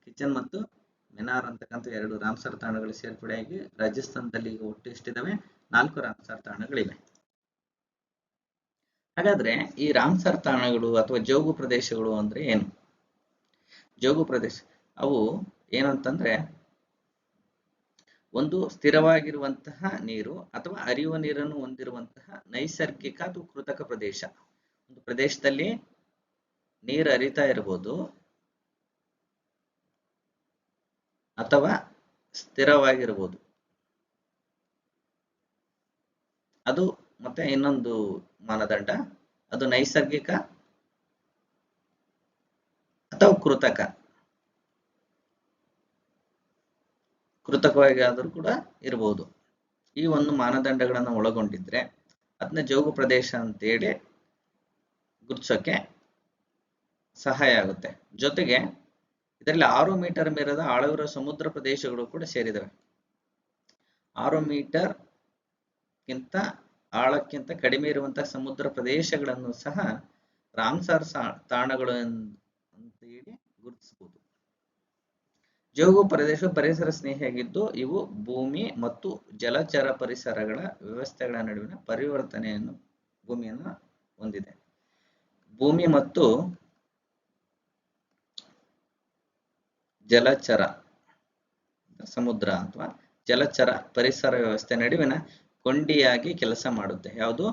ಕಿಚನ್ ಮತ್ತು ಮೆನಾರ್ ಅಂತಕ್ಕಂಥ 2 ರಾಮ್ಸರ್ ತಾಣಗಳು ಸೇರ್ಪಡೆಯಾಗಿ ರಾಜಸ್ಥಾನದಲ್ಲಿ ಈಗ ಒಟ್ಟು ಎಷ್ಟಿದಾವೆ? 4 ರಾಮ್ಸರ್ ತಾಣಗಳಿವೆ. ಹಾಗಾದ್ರೆ ಈ ರಾಮ್ಸರ್ ತಾಣಗಳು ಅಥವಾ ಜೋಗು ಪ್ರದೇಶಗಳು ಅಂದ್ರೆ ಏನು? ಜೋಗು ಪ್ರದೇಶ ಅವು ಏನಂತಂದ್ರೆ ಒಂದು ಸ್ಥಿರವಾಗಿರುವಂತಹ ನೀರು ಅಥವಾ ಹರಿಯುವ ನೀರನ್ನು ಹೊಂದಿರುವಂತಹ ನೈಸರ್ಗಿಕ ಅಥವಾ ಕೃತಕ ಪ್ರದೇಶ. ಒಂದು ಪ್ರದೇಶದಲ್ಲಿ ನೀರು ಹರಿತಾ ಇರಬಹುದು ಅಥವಾ ಸ್ಥಿರವಾಗಿರಬಹುದು. ಅದು ಮತ್ತೆ ಇನ್ನೊಂದು ಮಾನದಂಡ, ಅದು ನೈಸರ್ಗಿಕ ಅಥವಾ ಕೃತಕವಾಗಿ ಆದರೂ ಕೂಡ ಇರಬಹುದು. ಈ ಒಂದು ಮಾನದಂಡಗಳನ್ನು ಒಳಗೊಂಡಿದ್ರೆ ಅದನ್ನ ಜೋಗು ಪ್ರದೇಶ ಅಂತೇಳಿ ಗುರುತಿಸೋಕೆ ಸಹಾಯ ಆಗುತ್ತೆ. ಜೊತೆಗೆ ಇದರಲ್ಲಿ 6 ಮೀಟರ್ ಮೇರದ ಆಳವಿರುವ ಸಮುದ್ರ ಪ್ರದೇಶಗಳು ಕೂಡ ಸೇರಿದವೆ. 6 ಮೀಟರ್ ಗಿಂತ ಆಳಕ್ಕಿಂತ ಕಡಿಮೆ ಇರುವಂತಹ ಸಮುದ್ರ ಪ್ರದೇಶಗಳನ್ನು ಸಹ ರಾಮ್ಸರ್ ತಾಣಗಳು ಅಂತ ಹೇಳಿ ಗುರುತಿಸಬಹುದು. ಜೋಗು ಪ್ರದೇಶ ಪರಿಸರ ಸ್ನೇಹಿಯಾಗಿದ್ದು ಇವು ಭೂಮಿ ಮತ್ತು ಜಲಚರ ಪರಿಸರಗಳ ವ್ಯವಸ್ಥೆಗಳ ನಡುವಿನ ಭೂಮಿಯನ್ನು ಹೊಂದಿದೆ. ಭೂಮಿ ಮತ್ತು ಜಲಚರ, ಸಮುದ್ರ ಅಥವಾ ಜಲಚರ ಪರಿಸರ ವ್ಯವಸ್ಥೆ ನಡುವಿನ ಕೊಂಡಿಯಾಗಿ ಕೆಲಸ ಮಾಡುತ್ತೆ. ಯಾವುದು?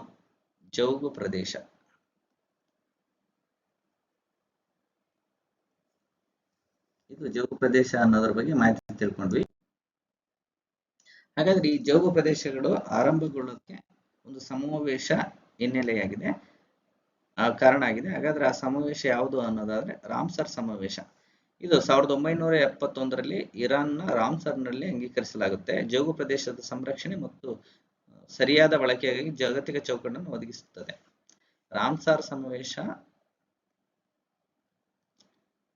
ಜೋಗು ಪ್ರದೇಶ. ಇದು ಜೋಗು ಪ್ರದೇಶ ಅನ್ನೋದ್ರ ಬಗ್ಗೆ ಮಾಹಿತಿ ತಿಳ್ಕೊಂಡ್ವಿ. ಹಾಗಾದ್ರೆ ಈ ಜೋಗು ಪ್ರದೇಶಗಳು ಆರಂಭಗೊಳ್ಳೋಕೆ ಒಂದು ಸಮಾವೇಶ ಹಿನ್ನೆಲೆಯಾಗಿದೆ, ಕಾರಣ ಆಗಿದೆ. ಹಾಗಾದ್ರೆ ಆ ಸಮಾವೇಶ ಯಾವುದು ಅನ್ನೋದಾದ್ರೆ ರಾಮ್ಸರ್ ಸಮಾವೇಶ. ಇದು 1971ರಲ್ಲಿ ಇರಾನ್ನ ರಾಮ್ಸರ್ನಲ್ಲಿ ಅಂಗೀಕರಿಸಲಾಗುತ್ತೆ. ಜೋಗು ಪ್ರದೇಶದ ಸಂರಕ್ಷಣೆ ಮತ್ತು ಸರಿಯಾದ ಬಳಕೆಗಾಗಿ ಜಾಗತಿಕ ಚೌಕಟ್ಟನ್ನು ಒದಗಿಸುತ್ತದೆ. ರಾಮ್ಸರ್ ಸಮಾವೇಶ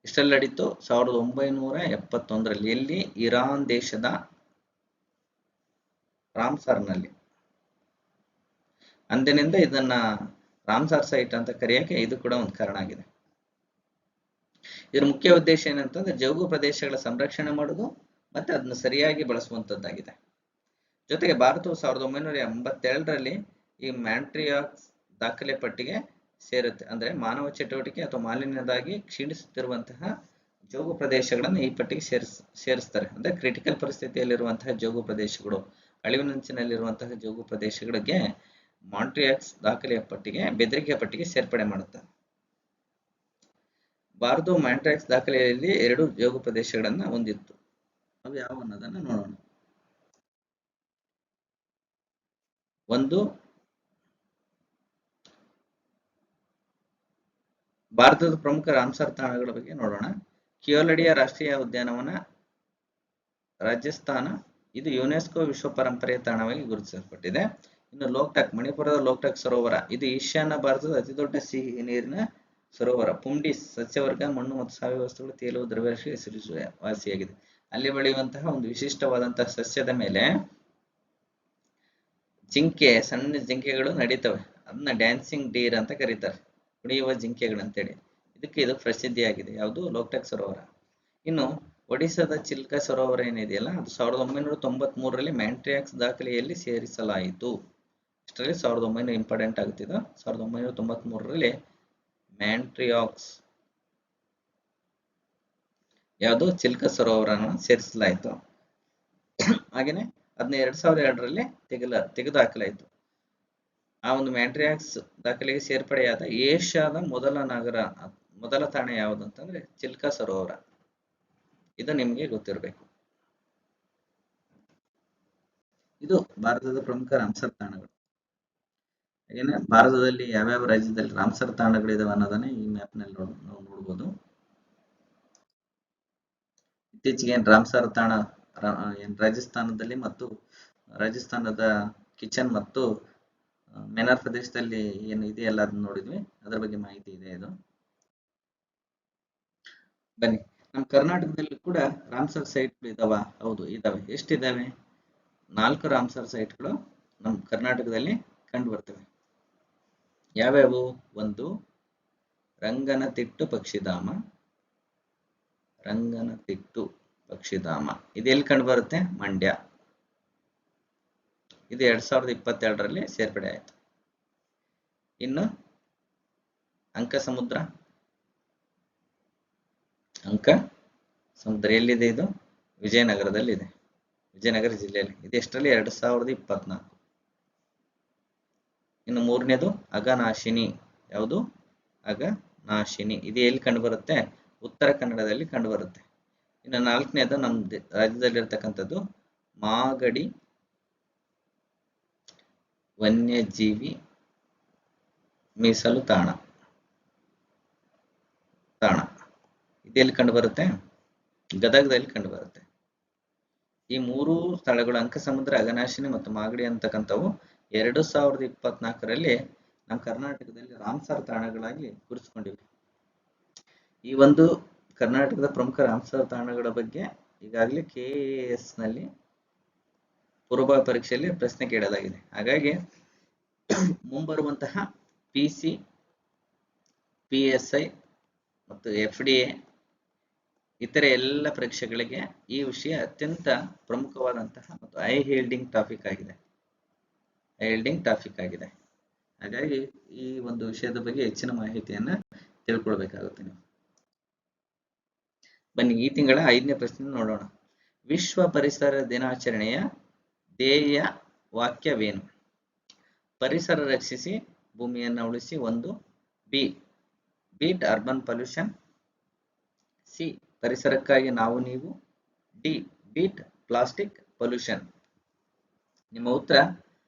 ಎಷ್ಟರಲ್ಲಿ ನಡೀತು? 1971ರಲ್ಲಿ. ಎಲ್ಲಿ? ಇರಾನ್ ದೇಶದ ರಾಮ್ಸರ್ನಲ್ಲಿ. ಅಂದಿನಿಂದ ಇದನ್ನ ರಾಮ್ಸರ್ ಸೈಟ್ ಅಂತ ಕರೆಯಕ್ಕೆ ಇದು ಕೂಡ ಒಂದು ಕಾರಣ ಆಗಿದೆ. ಇದರ ಮುಖ್ಯ ಉದ್ದೇಶ ಏನಂತಂದ್ರೆ ಜೋಗು ಪ್ರದೇಶಗಳ ಸಂರಕ್ಷಣೆ ಮಾಡುವುದು ಮತ್ತೆ ಅದನ್ನು ಸರಿಯಾಗಿ ಬಳಸುವಂತದ್ದಾಗಿದೆ. ಜೊತೆಗೆ ಭಾರತವು 1982ರಲ್ಲಿ ಈ ಮಾಂಟ್ರಿಯಾಲ್ ದಾಖಲೆ ಪಟ್ಟಿಗೆ ಸೇರುತ್ತೆ. ಅಂದ್ರೆ ಮಾನವ ಚಟುವಟಿಕೆ ಅಥವಾ ಮಾಲಿನ್ಯದಾಗಿ ಕ್ಷೀಣಿಸುತ್ತಿರುವಂತಹ ಜೋಗು ಪ್ರದೇಶಗಳನ್ನು ಈ ಪಟ್ಟಿಗೆ ಸೇರಿಸ್ತಾರೆ. ಅಂದ್ರೆ ಕ್ರಿಟಿಕಲ್ ಪರಿಸ್ಥಿತಿಯಲ್ಲಿರುವಂತಹ ಜೋಗು ಪ್ರದೇಶಗಳು, ಅಳಿವಿನಂಚಿನಲ್ಲಿರುವಂತಹ ಜೋಗು ಪ್ರದೇಶಗಳಿಗೆ ಮಾಂಟ್ರಿಯಾಲ್ ದಾಖಲೆಯ ಪಟ್ಟಿಗೆ, ಬೆದರಿಕೆಯ ಪಟ್ಟಿಗೆ ಸೇರ್ಪಡೆ ಮಾಡುತ್ತಾರೆ. ಭಾರತವು ಮಾಂಟ್ರಿಯಾಲ್ ದಾಖಲೆಯಲ್ಲಿ 2 ಜೋಗು ಪ್ರದೇಶಗಳನ್ನ ಹೊಂದಿತ್ತು. ಅವು ಯಾವ ಅನ್ನೋದನ್ನ ನೋಡೋಣ. ಒಂದು ಭಾರತದ ಪ್ರಮುಖ ರಾಮ್ಸರ್ ತಾಣಗಳ ಬಗ್ಗೆ ನೋಡೋಣ. ಕೇವಲಡಿಯ ರಾಷ್ಟ್ರೀಯ ಉದ್ಯಾನವನ, ರಾಜಸ್ಥಾನ. ಇದು ಯುನೆಸ್ಕೋ ವಿಶ್ವ ಪರಂಪರೆಯ ತಾಣವಾಗಿ ಗುರುತಿಸಲ್ಪಟ್ಟಿದೆ. ಇನ್ನು ಲೋಕ್ಟಾಕ್, ಮಣಿಪುರದ ಲೋಕ್ಟಾಕ್ ಸರೋವರ. ಇದು ಈಶಾನ್ಯ ಭಾರತದ ಅತಿದೊಡ್ಡ ಸಿಹಿ ನೀರಿನ ಸರೋವರ. ಪುಂಡಿಸ್ ಸಸ್ಯವರ್ಗ, ಮಣ್ಣು ಮತ್ತು ಸಾವಯವ ವಸ್ತುಗಳು ತೇಲುವ ದ್ರವ್ಯರಾಶಿ ಹೆಸರುವಾಸಿಯಾಗಿದೆ. ಅಲ್ಲಿ ಬೆಳೆಯುವಂತಹ ಒಂದು ವಿಶಿಷ್ಟವಾದಂತಹ ಸಸ್ಯದ ಮೇಲೆ ಸಣ್ಣ ಜಿಂಕೆಗಳು ನಡೀತವೆ. ಅದನ್ನ ಡ್ಯಾನ್ಸಿಂಗ್ ಡೀರ್ ಅಂತ ಕರೀತಾರೆ, ಕುಣಿಯುವ ಜಿಂಕೆಗಳು ಅಂತೇಳಿ. ಇದು ಪ್ರಸಿದ್ಧಿಯಾಗಿದೆ. ಯಾವುದು? ಲೋಕ್ಟಾಕ್ ಸರೋವರ. ಇನ್ನು ಒಡಿಶಾದ ಚಿಲ್ಕ ಸರೋವರ ಏನಿದೆಯಲ್ಲ, ಅದು 1993ರಲ್ಲಿ ಮಾಂಟ್ರಿಯಾಲ್ ದಾಖಲೆಯಲ್ಲಿ ಸೇರಿಸಲಾಯಿತು. ಇಷ್ಟರಲ್ಲಿ 1900 ಇಂಪಾರ್ಟೆಂಟ್ ಆಗುತ್ತಿದ್ದು, 1993ರಲ್ಲಿ ಮಾಂಟ್ರಿಯಾಲ್ ಯಾವುದು ಚಿಲ್ಕ ಸರೋವರನ ಸೇರಿಸಲಾಯಿತು. ಹಾಗೇನೆ ಅದನ್ನ 2002ರಲ್ಲಿ ತೆಗೆದುಹಾಕಲಾಯಿತು. ಆ ಒಂದು ಮ್ಯಾಟ್ರಿಯಾಕ್ಸ್ ದಾಖಲೆಗೆ ಸೇರ್ಪಡೆಯಾದ ಏಷ್ಯಾದ ಮೊದಲ ತಾಣ ಯಾವುದು ಅಂತಂದ್ರೆ ಚಿಲ್ಕ ಸರೋವರ. ಇದು ನಿಮ್ಗೆ ಗೊತ್ತಿರಬೇಕು. ಇದು ಭಾರತದ ಪ್ರಮುಖ ರಾಮ್ಸರ್ ತಾಣಗಳು. ಹಾಗೇನೆ ಭಾರತದಲ್ಲಿ ಯಾವ್ಯಾವ ರಾಜ್ಯದಲ್ಲಿ ರಾಮ್ಸರ್ ತಾಣಗಳಿದಾವೆ ಅನ್ನೋದನ್ನ ಈ ಮ್ಯಾಪ್ ನಲ್ಲಿ ನಾವು ನೋಡಬಹುದು. ಇತ್ತೀಚೆಗೆ ರಾಮ್ಸರ್ ತಾಣ ರಾಜಸ್ಥಾನದಲ್ಲಿ ಮತ್ತು ರಾಜಸ್ಥಾನದ ಕಿಚನ್ ಮತ್ತು ಮೆನಾರ್ ಪ್ರದೇಶದಲ್ಲಿ ಏನು ಇದೆಯಲ್ಲ ಅದನ್ನ ನೋಡಿದ್ವಿ. ಅದರ ಬಗ್ಗೆ ಮಾಹಿತಿ ಇದೆ ಇದು. ಬನ್ನಿ, ನಮ್ಮ ಕರ್ನಾಟಕದಲ್ಲಿ ಕೂಡ ರಾಮ್ಸರ್ ಸೈಟ್ಗಳು ಇದಾವ? ಹೌದು ಇದಾವೆ. ಎಷ್ಟಿದಾವೆ? 4 ರಾಮ್ಸರ್ ಸೈಟ್ಗಳು ನಮ್ಮ ಕರ್ನಾಟಕದಲ್ಲಿ ಕಂಡು ಬರ್ತವೆ. ಯಾವ್ಯಾವು? ಒಂದು ರಂಗನತಿಟ್ಟು ಪಕ್ಷಿಧಾಮ. ಇದು ಎಲ್ಲಿ ಕಂಡು ಬರುತ್ತೆ? ಮಂಡ್ಯ. ಇದು 2022ರಲ್ಲಿ ಸೇರ್ಪಡೆ ಆಯಿತು. ಇನ್ನು ಅಂಕ ಸಮುದ್ರ ಎಲ್ಲಿದೆ? ಇದು ವಿಜಯನಗರದಲ್ಲಿ ಇದೆ, ವಿಜಯನಗರ ಜಿಲ್ಲೆಯಲ್ಲಿ. ಇದು ಎಷ್ಟರಲ್ಲಿ? 2024. ಇನ್ನು ಮೂರನೇದು ಅಘನಾಶಿನಿ. ಯಾವುದು? ಅಘನಾಶಿನಿ. ಇದು ಎಲ್ಲಿ ಕಂಡು ಬರುತ್ತೆ? ಉತ್ತರ ಕನ್ನಡದಲ್ಲಿ ಕಂಡು ಬರುತ್ತೆ. ಇನ್ನು 4ನೇದು ನಮ್ಮ ರಾಜ್ಯದಲ್ಲಿರ್ತಕ್ಕಂಥದ್ದು ಮಾಗಡಿ ವನ್ಯಜೀವಿ ಮೀಸಲು ತಾಣ. ಇದೆಲ್ಲಿ ಕಂಡು ಬರುತ್ತೆ? ಗದಗದಲ್ಲಿ ಕಂಡು ಬರುತ್ತೆ. ಈ 3 ಸ್ಥಳಗಳು ಅಂಕಸಮುದ್ರ, ಅಘನಾಶಿನಿ ಮತ್ತು ಮಾಗಡಿ ಅಂತಕ್ಕಂಥವು 2024ರಲ್ಲಿ ನಮ್ಮ ಕರ್ನಾಟಕದಲ್ಲಿ ರಾಮ್ಸರ್ ತಾಣಗಳಾಗಿ ಗುರುತಿಸಿಕೊಂಡಿವೆ. ಈ ಒಂದು ಕರ್ನಾಟಕದ ಪ್ರಮುಖ ರಾಮ್ಸರ್ ತಾಣಗಳ ಬಗ್ಗೆ ಈಗಾಗಲೇ KAS ನಲ್ಲಿ ಪೂರ್ವಭಾವಿ ಪರೀಕ್ಷೆಯಲ್ಲಿ ಪ್ರಶ್ನೆ ಕೇಳಲಾಗಿದೆ. ಹಾಗಾಗಿ ಮುಂಬರುವಂತಹ PC, PSI ಮತ್ತು FDA ಇತರೆ ಎಲ್ಲ ಪರೀಕ್ಷೆಗಳಿಗೆ ಈ ವಿಷಯ ಅತ್ಯಂತ ಪ್ರಮುಖವಾದಂತಹ ಮತ್ತು ಹೈ ಯೀಲ್ಡಿಂಗ್ ಟಾಪಿಕ್ ಆಗಿದೆ. ಹಾಗಾಗಿ ಈ ಒಂದು ವಿಷಯದ ಬಗ್ಗೆ ಹೆಚ್ಚಿನ ಮಾಹಿತಿಯನ್ನ ತಿಳ್ಕೊಳ್ಬೇಕಾಗುತ್ತೆ ನೀವು. ಬನ್ನಿ, ಈ ತಿಂಗಳ 5ನೇ ಪ್ರಶ್ನೆ ನೋಡೋಣ. ವಿಶ್ವ ಪರಿಸರ ದಿನಾಚರಣೆಯ ಧ್ಯೇಯ ವಾಕ್ಯವೇನು? ಪರಿಸರ ರಕ್ಷಿಸಿ, ಭೂಮಿಯನ್ನು ಉಳಿಸಿ. 1. Beat urban pollution. C. ಪರಿಸರಕ್ಕಾಗಿ ನಾವು ನೀವು. D. Beat plastic pollution. ನಿಮ್ಮ ಉತ್ತರ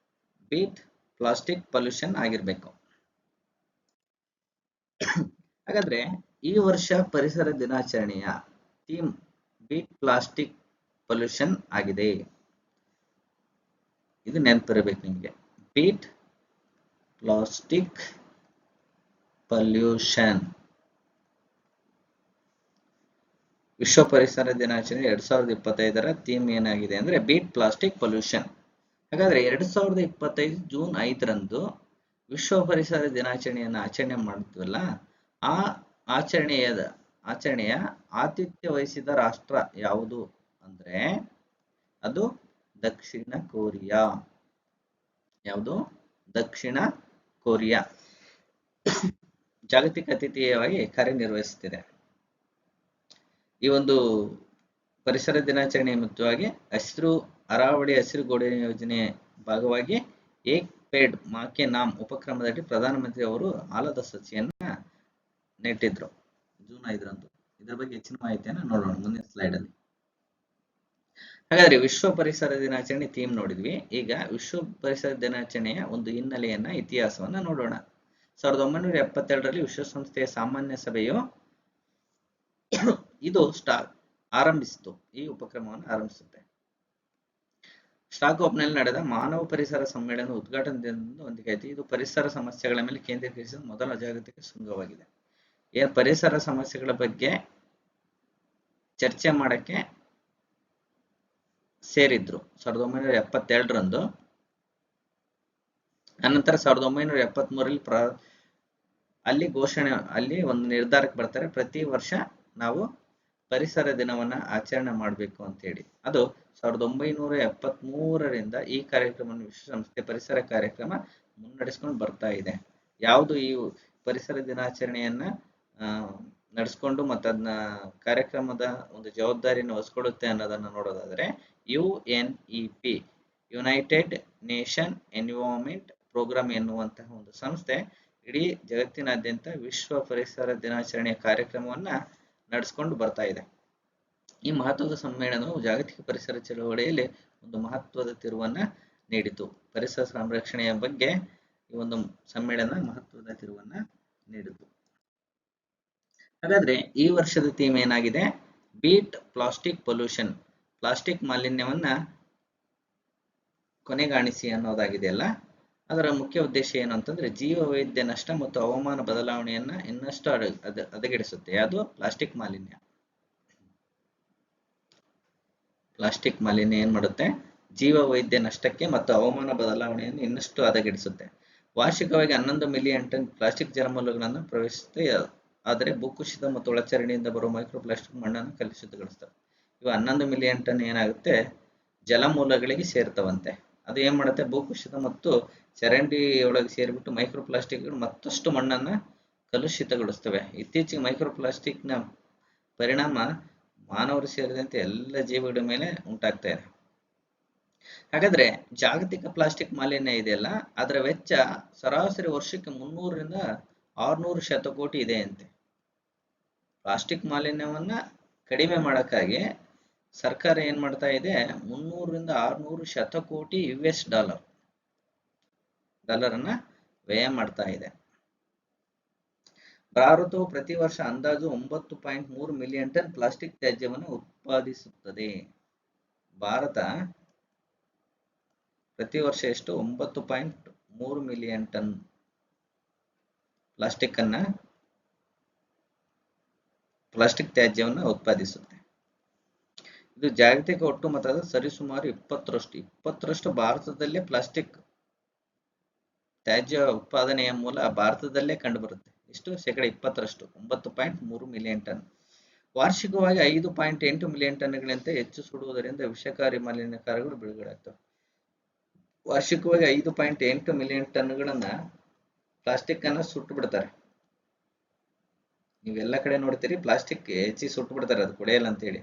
ಬೀಟ್ ಪ್ಲಾಸ್ಟಿಕ್ ಪೊಲ್ಯೂಷನ್ ಆಗಿರ್ಬೇಕು. ಹಾಗಾದ್ರೆ ಈ ವರ್ಷ ಪರಿಸರ ದಿನಾಚರಣೆಯ ಥೀಮ್ ಬೀಟ್ ಪ್ಲಾಸ್ಟಿಕ್ ಪೊಲ್ಯೂಷನ್ ಆಗಿದೆ. ಇದು ನೆನಪಿರಬೇಕು ನಿಮಗೆ. Beat plastic pollution. ವಿಶ್ವ ಪರಿಸರ ದಿನಾಚರಣೆ 2025ರ ಥೀಮ್ ಏನಾಗಿದೆ ಅಂದ್ರೆ ಬೀಟ್ ಪ್ಲಾಸ್ಟಿಕ್ ಪೊಲ್ಯೂಷನ್. ಹಾಗಾದ್ರೆ 2025 ಜೂನ್ 5ರಂದು ವಿಶ್ವ ಪರಿಸರ ದಿನಾಚರಣೆಯನ್ನು ಆಚರಣೆ ಮಾಡ್ತೀವಲ್ಲ, ಆ ಆಚರಣೆಯ ಆತಿಥ್ಯ ವಹಿಸಿದ ರಾಷ್ಟ್ರ ಯಾವುದು ಅಂದ್ರೆ ಅದು ದಕ್ಷಿಣ ಕೊರಿಯಾ. ಯಾವುದು? ದಕ್ಷಿಣ ಕೊರಿಯಾ ಜಾಗತಿಕ ಅತಿಥಿಯಾಗಿ ಕಾರ್ಯನಿರ್ವಹಿಸುತ್ತಿದೆ. ಈ ಒಂದು ಪರಿಸರ ದಿನಾಚರಣೆ ಮುಖ್ಯವಾಗಿ ಅರಾವಳಿ ಹಸಿರು ಗೋಡೆ ಯೋಜನೆ ಭಾಗವಾಗಿ ಏಕ್ ಪೇಡ್ ಮಾ ಕೆ ನಾಮ್ ಉಪಕ್ರಮದಡಿ ಪ್ರಧಾನಮಂತ್ರಿ ಅವರು ಆಲದ ಸಸಿಯನ್ನ ನೆಟ್ಟಿದ್ರು ಜೂನ್ 5ರಂದು. ಇದರ ಬಗ್ಗೆ ಹೆಚ್ಚಿನ ಮಾಹಿತಿಯನ್ನು ನೋಡೋಣ ಮುಂದಿನ ಸ್ಲೈಡ್ ಅಲ್ಲಿ. ಹಾಗಾದ್ರೆ ವಿಶ್ವ ಪರಿಸರ ದಿನಾಚರಣೆ ಥೀಮ್ ನೋಡಿದ್ವಿ. ಈಗ ವಿಶ್ವ ಪರಿಸರ ದಿನಾಚರಣೆಯ ಒಂದು ಹಿನ್ನೆಲೆಯನ್ನ, ಇತಿಹಾಸವನ್ನ ನೋಡೋಣ. 1972ರಲ್ಲಿ ವಿಶ್ವಸಂಸ್ಥೆಯ ಸಾಮಾನ್ಯ ಸಭೆಯು ಇದು ಆರಂಭಿಸಿತು. ಈ ಉಪಕ್ರಮವನ್ನು ಆರಂಭಿಸುತ್ತೆ. ಸ್ಟಾಕ್ಹೋಮ್ನಲ್ಲಿ ನಡೆದ ಮಾನವ ಪರಿಸರ ಸಮ್ಮೇಳನ ಉದ್ಘಾಟನೆಯಿಂದ ಹೊಂದಿಕಾಯಿತು. ಇದು ಪರಿಸರ ಸಮಸ್ಯೆಗಳ ಮೇಲೆ ಕೇಂದ್ರೀಕರಿಸಿದ ಮೊದಲ ಜಾಗತಿಕ ಶೃಂಗವಾಗಿದೆ. ಪರಿಸರ ಸಮಸ್ಯೆಗಳ ಬಗ್ಗೆ ಚರ್ಚೆ ಮಾಡಕ್ಕೆ ಸೇರಿದ್ರು 1972ರಂದು. ಅನಂತರ 1973ರಲ್ಲಿ ಅಲ್ಲಿ ಒಂದು ನಿರ್ಧಾರಕ್ಕೆ ಬರ್ತಾರೆ. ಪ್ರತಿ ವರ್ಷ ನಾವು ಪರಿಸರ ದಿನವನ್ನ ಆಚರಣೆ ಮಾಡಬೇಕು ಅಂತ ಹೇಳಿ. ಅದು 1973ರಿಂದ ಈ ಕಾರ್ಯಕ್ರಮವನ್ನು ವಿಶ್ವಸಂಸ್ಥೆ ಪರಿಸರ ಕಾರ್ಯಕ್ರಮ ಮುನ್ನಡೆಸ್ಕೊಂಡು ಬರ್ತಾ ಇದೆ. ಯಾವುದು ಈ ಪರಿಸರ ದಿನಾಚರಣೆಯನ್ನ ನಡೆಸ್ಕೊಂಡು ಮತ್ತು ಅದನ್ನ ಕಾರ್ಯಕ್ರಮದ ಒಂದು ಜವಾಬ್ದಾರಿಯನ್ನು ವಹಿಸ್ಕೊಳ್ಳುತ್ತೆ ಅನ್ನೋದನ್ನು ನೋಡೋದಾದರೆ UNEP United Nation Environment Programme ಎನ್ನುವಂತಹ ಒಂದು ಸಂಸ್ಥೆ ಇಡೀ ಜಗತ್ತಿನಾದ್ಯಂತ ವಿಶ್ವ ಪರಿಸರ ದಿನಾಚರಣೆಯ ಕಾರ್ಯಕ್ರಮವನ್ನು ನಡೆಸ್ಕೊಂಡು ಬರ್ತಾ ಇದೆ. ಈ ಮಹತ್ವದ ಸಮ್ಮೇಳನವು ಜಾಗತಿಕ ಪರಿಸರ ಚಳವಳಿಯಲ್ಲಿ ಒಂದು ಮಹತ್ವದ ತಿರುವನ್ನು ನೀಡಿತು. ಪರಿಸರ ಸಂರಕ್ಷಣೆಯ ಬಗ್ಗೆ ಈ ಒಂದು ಸಮ್ಮೇಳನ ಮಹತ್ವದ ತಿರುವನ್ನು ನೀಡಿತು. ಹಾಗಾದ್ರೆ ಈ ವರ್ಷದ ಥೀಮ್ ಏನಾಗಿದೆ? ಬೀಟ್ ಪ್ಲಾಸ್ಟಿಕ್ ಪೊಲ್ಯೂಷನ್, ಪ್ಲಾಸ್ಟಿಕ್ ಮಾಲಿನ್ಯವನ್ನ ಕೊನೆಗಾಣಿಸಿ ಅನ್ನೋದಾಗಿದೆಯಲ್ಲ. ಅದರ ಮುಖ್ಯ ಉದ್ದೇಶ ಏನು ಅಂತಂದ್ರೆ ಜೀವ ವೈವಿಧ್ಯ ನಷ್ಟ ಮತ್ತು ಹವಾಮಾನ ಬದಲಾವಣೆಯನ್ನ ಇನ್ನಷ್ಟು ಹದಗೆಡಿಸುತ್ತೆ. ಯಾವುದು? ಪ್ಲಾಸ್ಟಿಕ್ ಮಾಲಿನ್ಯ. ಪ್ಲಾಸ್ಟಿಕ್ ಮಾಲಿನ್ಯ ಏನ್ ಮಾಡುತ್ತೆ? ಜೀವ ವೈವಿಧ್ಯ ನಷ್ಟಕ್ಕೆ ಮತ್ತು ಹವಾಮಾನ ಬದಲಾವಣೆಯನ್ನು ಇನ್ನಷ್ಟು ಹದಗೆಡಿಸುತ್ತೆ. ವಾರ್ಷಿಕವಾಗಿ 11 ಮಿಲಿಯನ್ ಟನ್ ಪ್ಲಾಸ್ಟಿಕ್ ಜಲಮೂಲಗಳನ್ನು ಪ್ರವೇಶಿಸುತ್ತೆ. ಆದರೆ ಭೂಕುಸಿತ ಮತ್ತು ಒಳಚರಂಡಿಯಿಂದ ಬರುವ ಮೈಕ್ರೋ ಪ್ಲಾಸ್ಟಿಕ್ ಮಣ್ಣನ್ನು ಕಲುಷಿತಗೊಳಿಸ್ತವೆ. ಇವು 11 ಮಿಲಿಯನ್ ಟನ್ ಏನಾಗುತ್ತೆ? ಜಲಮೂಲಗಳಿಗೆ ಸೇರ್ತವಂತೆ. ಅದು ಏನ್ ಮಾಡುತ್ತೆ? ಭೂಕುಸಿತ ಮತ್ತು ಚರಂಡಿ ಒಳಗೆ ಸೇರಿಬಿಟ್ಟು ಮೈಕ್ರೋ ಪ್ಲಾಸ್ಟಿಕ್ಗಳು ಮತ್ತಷ್ಟು ಮಣ್ಣನ್ನ ಕಲುಷಿತಗೊಳಿಸ್ತವೆ. ಇತ್ತೀಚೆಗೆ ಮೈಕ್ರೋ ಪ್ಲಾಸ್ಟಿಕ್ನ ಪರಿಣಾಮ ಮಾನವರು ಸೇರಿದಂತೆ ಎಲ್ಲ ಜೀವಿಗಳ ಮೇಲೆ ಉಂಟಾಗ್ತಾ ಇದೆ. ಹಾಗಾದ್ರೆ ಜಾಗತಿಕ ಪ್ಲಾಸ್ಟಿಕ್ ಮಾಲಿನ್ಯ ಇದೆಯಲ್ಲ, ಅದರ ವೆಚ್ಚ ಸರಾಸರಿ ವರ್ಷಕ್ಕೆ 300 ರಿಂದ 600 ಶತಕೋಟಿ ಇದೆ ಅಂತೆ. ಪ್ಲಾಸ್ಟಿಕ್ ಮಾಲಿನ್ಯವನ್ನ ಕಡಿಮೆ ಮಾಡಕ್ಕಾಗಿ ಸರ್ಕಾರ ಏನ್ ಮಾಡ್ತಾ ಇದೆ? 300 ರಿಂದ 600 ಶತಕೋಟಿ US ಡಾಲರ್ ಅನ್ನ ವ್ಯಯ ಮಾಡ್ತಾ ಇದೆ. ಭಾರತವು ಪ್ರತಿ ವರ್ಷ ಅಂದಾಜು 9.3 ಮಿಲಿಯನ್ ಟನ್ ಪ್ಲಾಸ್ಟಿಕ್ ತ್ಯಾಜ್ಯವನ್ನು ಉತ್ಪಾದಿಸುತ್ತದೆ. ಭಾರತ ಪ್ರತಿ ವರ್ಷ ಎಷ್ಟು? 9.3 ಮಿಲಿಯನ್ ಟನ್ ಪ್ಲಾಸ್ಟಿಕ್ ತ್ಯಾಜ್ಯವನ್ನು ಉತ್ಪಾದಿಸುತ್ತೆ. ಇದು ಜಾಗತಿಕ ಒಟ್ಟು ಮೊತ್ತದ ಸರಿಸುಮಾರು 20% ಭಾರತದಲ್ಲೇ ಪ್ಲಾಸ್ಟಿಕ್ ತ್ಯಾಜ್ಯ ಉತ್ಪಾದನೆಯ ಮೂಲ ಭಾರತದಲ್ಲೇ ಕಂಡುಬರುತ್ತೆ. ಎಷ್ಟು? 20%, 9.3 ಮಿಲಿಯನ್ ಟನ್. ವಾರ್ಷಿಕವಾಗಿ 5.8 ಮಿಲಿಯನ್ ಟನ್ಗಳಿಂದ ಹೆಚ್ಚು ಸುಡುವುದರಿಂದ ವಿಷಕಾರಿ ಮಾಲಿನ್ಯಕಾರಗಳು ಬಿಡುಗಡೆಯಾಗ್ತವೆ. ವಾರ್ಷಿಕವಾಗಿ 5.8 ಮಿಲಿಯನ್ ಟನ್ಗಳನ್ನ ಪ್ಲಾಸ್ಟಿಕ್ ಅನ್ನ ಸುಟ್ಟು ಬಿಡ್ತಾರೆ. ನೀವೆಲ್ಲ ಕಡೆ ನೋಡ್ತೀರಿ, ಪ್ಲಾಸ್ಟಿಕ್ ಹೆಚ್ಚಿ ಸುಟ್ಟು ಬಿಡ್ತಾರೆ, ಅದು ಕುಡಿಯಲ್ಲ ಅಂತೇಳಿ.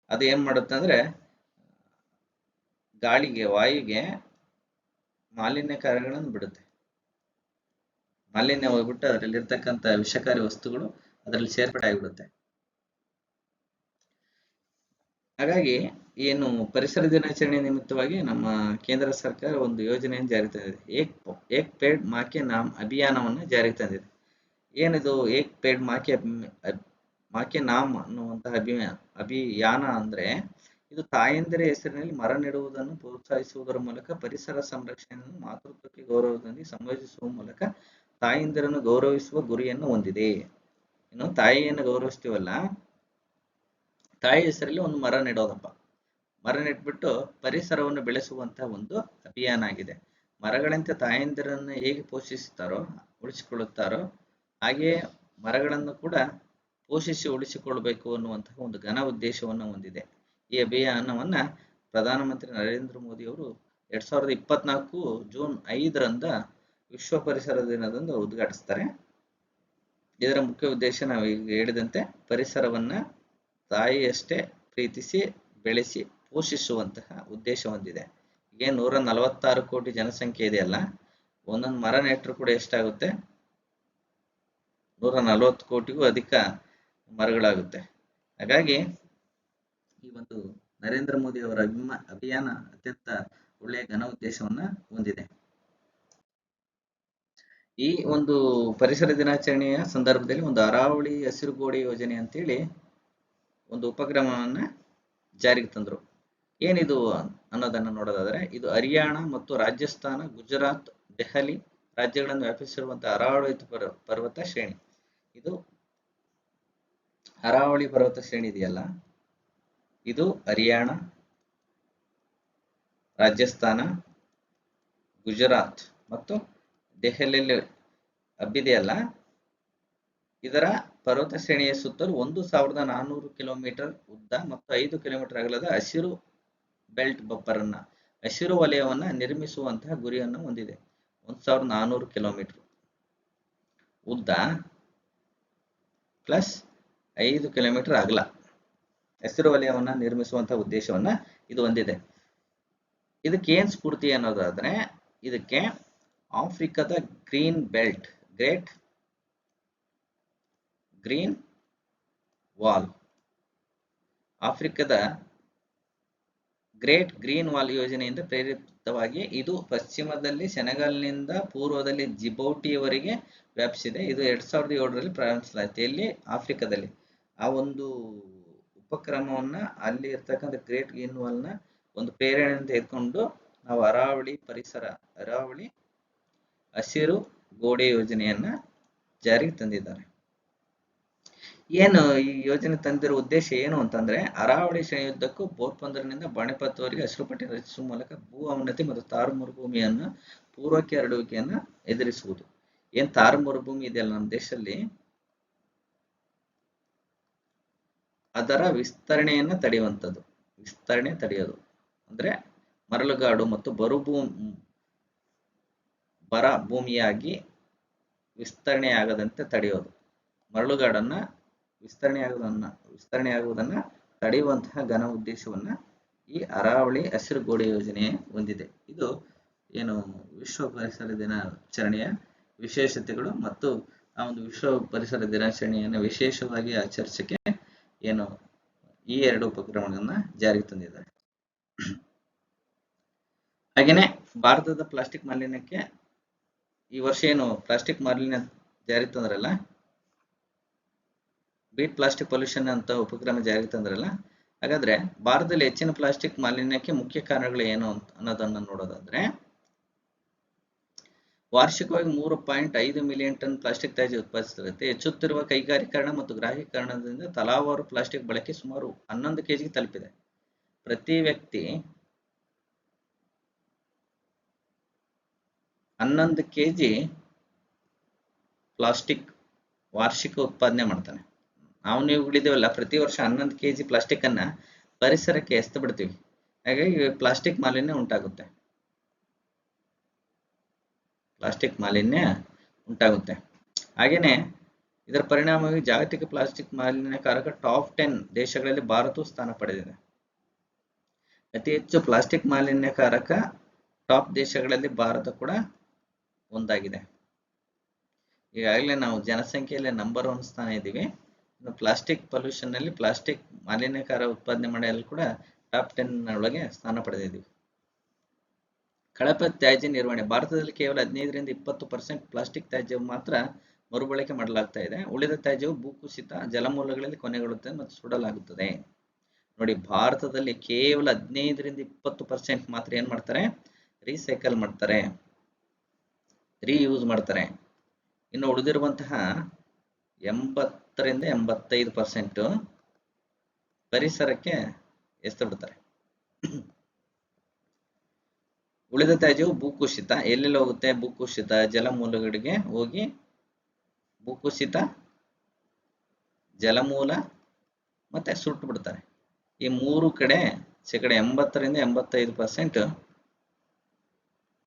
ಅದು ಏನ್ ಮಾಡುತ್ತೆ ಅಂದ್ರೆ ಗಾಳಿಗೆ, ವಾಯುಗೆ ಮಾಲಿನ್ಯಕಾರಗಳನ್ನು ಬಿಡುತ್ತೆ. ಮಾಲಿನ್ಯ ಹೋಗ್ಬಿಟ್ಟು ಅದರಲ್ಲಿ ಇರ್ತಕ್ಕಂಥ ವಿಷಕಾರಿ ವಸ್ತುಗಳು ಅದರಲ್ಲಿ ಸೇರ್ಪಡೆ ಆಗಿಬಿಡುತ್ತೆ. ಹಾಗಾಗಿ ಏನು ಪರಿಸರ ದಿನಾಚರಣೆ ನಿಮಿತ್ತವಾಗಿ ನಮ್ಮ ಕೇಂದ್ರ ಸರ್ಕಾರ ಒಂದು ಯೋಜನೆಯನ್ನು ಜಾರಿಗೆ ತಂದಿದೆ. ಏಕ್ ಪೇಡ್ ಮಾ ಕೆ ನಾಮ್ ಅಭಿಯಾನವನ್ನು ಜಾರಿಗೆ ತಂದಿದೆ. ಏನಿದು ಏಕ್ ಪೇಡ್ ಮಾ ಕೆ ನಾಮ್ ಅನ್ನುವಂತಹ ಅಭಿಯಾನ ಅಂದ್ರೆ ಇದು ತಾಯಂದಿರ ಹೆಸರಿನಲ್ಲಿ ಮರ ನೆಡುವುದನ್ನು ಪ್ರೋತ್ಸಾಹಿಸುವುದರ ಮೂಲಕ ಪರಿಸರ ಸಂರಕ್ಷಣೆಯನ್ನು ಮಾತೃತ್ವಕ್ಕೆ ಗೌರವದೊಂದಿಗೆ ಸಂಯೋಜಿಸುವ ಮೂಲಕ ತಾಯಂದಿರನ್ನು ಗೌರವಿಸುವ ಗುರಿಯನ್ನು ಹೊಂದಿದೆ. ಇನ್ನು ತಾಯಿಯನ್ನು ಗೌರವಿಸ್ತೀವಲ್ಲ, ತಾಯಿ ಹೆಸರಲ್ಲಿ ಒಂದು ಮರ ನೆಡೋದಪ್ಪ. ಮರ ನೆಟ್ಬಿಟ್ಟು ಪರಿಸರವನ್ನು ಬೆಳೆಸುವಂತಹ ಒಂದು ಅಭಿಯಾನ ಆಗಿದೆ. ಮರಗಳಂತೆ ತಾಯಂದಿರನ್ನು ಹೇಗೆ ಪೋಷಿಸುತ್ತಾರೋ, ಉಳಿಸಿಕೊಳ್ಳುತ್ತಾರೋ, ಹಾಗೆಯೇ ಮರಗಳನ್ನು ಕೂಡ ಪೋಷಿಸಿ ಉಳಿಸಿಕೊಳ್ಳಬೇಕು ಅನ್ನುವಂತಹ ಒಂದು ಘನ ಉದ್ದೇಶವನ್ನು ಹೊಂದಿದೆ. ಈ ಅಭಿಯಾನವನ್ನ ಪ್ರಧಾನಮಂತ್ರಿ ನರೇಂದ್ರ ಮೋದಿ ಅವರು 2024 ಜೂನ್ 5ರಂದ ವಿಶ್ವ ಪರಿಸರ ದಿನದಂದು ಉದ್ಘಾಟಿಸ್ತಾರೆ. ಇದರ ಮುಖ್ಯ ಉದ್ದೇಶ ನಾವು ಈಗ ಹೇಳಿದಂತೆ ಪರಿಸರವನ್ನ ತಾಯಿಯಷ್ಟೇ ಪ್ರೀತಿಸಿ ಬೆಳೆಸಿ ಪೋಷಿಸುವಂತಹ ಉದ್ದೇಶ ಹೊಂದಿದೆ. ಈಗ 146 ಕೋಟಿ ಜನಸಂಖ್ಯೆ ಇದೆಯಲ್ಲ, ಒಂದೊಂದು ಮರ ನೆಟ್ಟರು ಕೂಡ ಎಷ್ಟಾಗುತ್ತೆ? 140 ಕೋಟಿಗೂ ಅಧಿಕ ಮರಗಳಾಗುತ್ತೆ. ಹಾಗಾಗಿ ಈ ಒಂದು ನರೇಂದ್ರ ಮೋದಿ ಅವರ ಅಭಿಯಾನ ಅತ್ಯಂತ ಒಳ್ಳೆಯ ಘನ ಉದ್ದೇಶವನ್ನ ಹೊಂದಿದೆ. ಈ ಒಂದು ಪರಿಸರ ದಿನಾಚರಣೆಯ ಸಂದರ್ಭದಲ್ಲಿ ಒಂದು ಅರಾವಳಿ ಹಸಿರುಗೋಡೆ ಯೋಜನೆ ಅಂತೇಳಿ ಒಂದು ಉಪಕ್ರಮವನ್ನ ಜಾರಿಗೆ ತಂದರು. ಏನಿದು ಅನ್ನೋದನ್ನು ನೋಡೋದಾದ್ರೆ, ಇದು ಹರಿಯಾಣ ಮತ್ತು ರಾಜಸ್ಥಾನ, ಗುಜರಾತ್, ದೆಹಲಿ ರಾಜ್ಯಗಳನ್ನು ವ್ಯಾಪಿಸಿರುವಂತಹ ಅರಾವಳಿ ಪರ್ವತ ಶ್ರೇಣಿ. ಇದು ಅರಾವಳಿ ಪರ್ವತ ಶ್ರೇಣಿ ಇದೆಯಲ್ಲ, ಇದು ಹರಿಯಾಣ, ರಾಜಸ್ಥಾನ, ಗುಜರಾತ್ ಮತ್ತು ದೆಹಲಿಯಲ್ಲಿ ಹಬ್ಬಿದೆಯಲ್ಲ, ಇದರ ಪರ್ವತ ಶ್ರೇಣಿಯ ಸುತ್ತಲೂ 1400 ಕಿಲೋಮೀಟರ್ ಉದ್ದ ಮತ್ತು 5 ಕಿಲೋಮೀಟರ್ ಅಗಲದ ಹಸಿರು ಬೆಲ್ಟ್ ಹಸಿರು ವಲಯವನ್ನ ನಿರ್ಮಿಸುವಂತಹ ಗುರಿಯನ್ನು ಹೊಂದಿದೆ. 1400 ಕಿಲೋಮೀಟರ್ ಉದ್ದ ಪ್ಲಸ್ 5 ಕಿಲೋಮೀಟರ್ ಅಗಲ ಹಸಿರು ವಲಯವನ್ನ ನಿರ್ಮಿಸುವಂತಹ ಉದ್ದೇಶವನ್ನ ಇದು ಹೊಂದಿದೆ. ಇದಕ್ಕೆ ಏನ್ ಸ್ಫೂರ್ತಿ ಅನ್ನೋದಾದ್ರೆ, ಇದಕ್ಕೆ ಆಫ್ರಿಕಾದ green belt, great green wall, ಆಫ್ರಿಕಾದ ಗ್ರೇಟ್ ಗ್ರೀನ್ ವಾಲ್ ಯೋಜನೆಯಿಂದ ಪ್ರೇರಿತವಾಗಿ ಇದು ಪಶ್ಚಿಮದಲ್ಲಿ ಸೆನೆಗಾಲ್ನಿಂದ ಪೂರ್ವದಲ್ಲಿ ಜಿಬೌಟಿಯವರೆಗೆ ವ್ಯಾಪಿಸಿದೆ. ಇದು 2007ರಲ್ಲಿ ಪ್ರಾರಂಭಿಸಲಾಯಿತು. ಎಲ್ಲಿ? ಆಫ್ರಿಕಾದಲ್ಲಿ. ಆ ಒಂದು ಉಪಕ್ರಮವನ್ನ ಅಲ್ಲಿ ಇರ್ತಕ್ಕಂಥ ಗ್ರೇಟ್ ಗ್ರೀನ್ ವಾಲ್ ನ ಒಂದು ಪ್ರೇರಣೆಯನ್ನು ತೆಗೆದುಕೊಂಡು ನಾವು ಅರಾವಳಿ ಹಸಿರು ಗೋಡೆ ಯೋಜನೆಯನ್ನ ಜಾರಿಗೆ ತಂದಿದ್ದಾರೆ. ಏನು ಈ ಯೋಜನೆ ತಂದಿರೋ ಉದ್ದೇಶ ಏನು ಅಂತಂದ್ರೆ, ಅರಾವಳಿ ಶ್ರೇಣಿಯುದ್ದಕ್ಕೂ ಬೋರ್ಬಂದರಿನಿಂದ ಬಾಣೆಪತ್ತುವರೆಗೆ ಹಸಿರು ಪಟ್ಟಿ ರಚಿಸುವ ಮೂಲಕ ಭೂ ಅವನತಿ ಮತ್ತು ತಾರು ಮರುಭೂಮಿಯನ್ನ ಪೂರ್ವಕ್ಕೆ ಹರಡುವಿಕೆಯನ್ನ ಎದುರಿಸುವುದು. ಏನ್ ತಾರು ಮರುಭೂಮಿ ಇದೆಯಲ್ಲ ನಮ್ಮ ದೇಶದಲ್ಲಿ, ಅದರ ವಿಸ್ತರಣೆಯನ್ನ ತಡೆಯುವಂಥದ್ದು. ವಿಸ್ತರಣೆ ತಡೆಯೋದು ಅಂದ್ರೆ ಮರಳುಗಾಡು ಮತ್ತು ಬರ ಭೂಮಿಯಾಗಿ ವಿಸ್ತರಣೆಯಾಗದಂತೆ ತಡೆಯೋದು. ಮರಳುಗಾಡನ್ನ ವಿಸ್ತರಣೆ ಆಗುವುದನ್ನ ತಡೆಯುವಂತಹ ಘನ ಉದ್ದೇಶವನ್ನ ಈ ಅರಾವಳಿ ಹಸಿರು ಗೋಡೆ ಯೋಜನೆ ಹೊಂದಿದೆ. ಇದು ಏನು ವಿಶ್ವ ಪರಿಸರ ದಿನಾಚರಣೆಯ ವಿಶೇಷತೆಗಳು ಮತ್ತು ಆ ಒಂದು ವಿಶ್ವ ಪರಿಸರ ದಿನಾಚರಣೆಯನ್ನು ವಿಶೇಷವಾಗಿ ಆಚರಿಸಕ್ಕೆ ಏನು ಈ 2 ಉಪಕ್ರಮಗಳನ್ನ ಜಾರಿಗೆ ತಂದಿದ್ದಾರೆ. ಹಾಗೇನೆ ಭಾರತದ ಪ್ಲಾಸ್ಟಿಕ್ ಮಾಲಿನ್ಯಕ್ಕೆ ಈ ವರ್ಷ ಏನು ಪ್ಲಾಸ್ಟಿಕ್ ಮಾಲಿನ್ಯ ಜಾರಿ ತಂದ್ರಲ್ಲ, ಬೀಟ್ ಪ್ಲಾಸ್ಟಿಕ್ ಪೊಲ್ಯೂಷನ್ ಅಂತ ಉಪಕ್ರಮ ಜಾರಿಗೆ ತಂದ್ರಲ್ಲ, ಹಾಗಾದ್ರೆ ಭಾರತದಲ್ಲಿ ಹೆಚ್ಚಿನ ಪ್ಲಾಸ್ಟಿಕ್ ಮಾಲಿನ್ಯಕ್ಕೆ ಮುಖ್ಯ ಕಾರಣಗಳು ಏನು ಅನ್ನೋದನ್ನ ನೋಡೋದಾದ್ರೆ, ವಾರ್ಷಿಕವಾಗಿ 3.5 ಮಿಲಿಯನ್ ಟನ್ ಪ್ಲಾಸ್ಟಿಕ್ ತ್ಯಾಜ್ಯ ಉತ್ಪಾದಿಸಲಾಗುತ್ತೆ. ಹೆಚ್ಚುತ್ತಿರುವ ಕೈಗಾರೀಕರಣ ಮತ್ತು ಗ್ರಾಹಕೀಕರಣದಿಂದ ತಲಾವಾರು ಪ್ಲಾಸ್ಟಿಕ್ ಬಳಕೆ ಸುಮಾರು 11 ಕೆಜಿಗೆ ತಲುಪಿದೆ. ಪ್ರತಿ ವ್ಯಕ್ತಿ 11 ಕೆಜಿ ಪ್ಲಾಸ್ಟಿಕ್ ವಾರ್ಷಿಕ ಉತ್ಪಾದನೆ ಮಾಡ್ತಾನೆ. ನೀವುಗಳಿದೇವಲ್ಲ, ಪ್ರತಿ ವರ್ಷ 11 ಕೆಜಿ ಪ್ಲಾಸ್ಟಿಕ್ ಅನ್ನ ಪರಿಸರಕ್ಕೆ ಎಸ್ದು ಬಿಡ್ತೀವಿ. ಹಾಗಾಗಿ ಪ್ಲಾಸ್ಟಿಕ್ ಮಾಲಿನ್ಯ ಉಂಟಾಗುತ್ತೆ. ಹಾಗೇನೆ ಇದರ ಪರಿಣಾಮವಾಗಿ ಜಾಗತಿಕ ಪ್ಲಾಸ್ಟಿಕ್ ಮಾಲಿನ್ಯಕಾರಕ ಟಾಪ್ 10 ದೇಶಗಳಲ್ಲಿ ಭಾರತವು ಸ್ಥಾನ ಪಡೆದಿದೆ. ಅತಿ ಹೆಚ್ಚು ಪ್ಲಾಸ್ಟಿಕ್ ಮಾಲಿನ್ಯಕಾರಕ ಟಾಪ್ ದೇಶಗಳಲ್ಲಿ ಭಾರತ ಕೂಡ ಒಂದಾಗಿದೆ. ಈಗಾಗಲೇ ನಾವು ಜನಸಂಖ್ಯೆಯಲ್ಲಿ ನಂಬರ್ 1 ಸ್ಥಾನ ಇದ್ದೀವಿ. ಇನ್ನು ಪ್ಲಾಸ್ಟಿಕ್ ಪೊಲ್ಯೂಷನ್ ನಲ್ಲಿ ಪ್ಲಾಸ್ಟಿಕ್ ಮಾಲಿನ್ಯಕಾರ ಉತ್ಪಾದನೆ ಮಾಡಲು ಕೂಡ ಟಾಪ್ 10 ಒಳಗೆ ಸ್ಥಾನ ಪಡೆದಿದ್ದೀವಿ. ಕಳಪೆ ತ್ಯಾಜ್ಯ ನಿರ್ವಹಣೆ. ಭಾರತದಲ್ಲಿ ಕೇವಲ 15ರಿಂದ 20% ಪ್ಲಾಸ್ಟಿಕ್ ತ್ಯಾಜ್ಯ ಮಾತ್ರ ಮರುಬಳಕೆ ಮಾಡಲಾಗ್ತಾ ಇದೆ. ಉಳಿದ ತ್ಯಾಜ್ಯವು ಭೂಕುಸಿತ, ಜಲಮೂಲಗಳಲ್ಲಿ ಕೊನೆಗೊಳ್ಳುತ್ತದೆ ಮತ್ತು ಸುಡಲಾಗುತ್ತದೆ. ನೋಡಿ, ಭಾರತದಲ್ಲಿ ಕೇವಲ 15ರಿಂದ 20% ಮಾತ್ರ ಏನ್ ಮಾಡ್ತಾರೆ? ರೀಸೈಕಲ್ ಮಾಡ್ತಾರೆ, ರೀಯೂಸ್ ಮಾಡ್ತಾರೆ. ಇನ್ನು ಉಳಿದಿರುವಂತಹ 80ರಿಂದ 85% ಪರಿಸರಕ್ಕೆ ಎಸ್ದು ಬಿಡ್ತಾರೆ. ಉಳಿದ ತ್ಯಾಜ್ಯವು ಭೂಕುಸಿತ, ಎಲ್ಲೆಲ್ಲಿ ಹೋಗುತ್ತೆ? ಭೂಕುಸಿತ, ಜಲಮೂಲಗಳಿಗೆ ಹೋಗಿ ಭೂಕುಸಿತ, ಜಲಮೂಲ ಮತ್ತೆ ಸುಟ್ಟು ಬಿಡ್ತಾರೆ. ಈ 3 ಕಡೆ 80ರಿಂದ 85%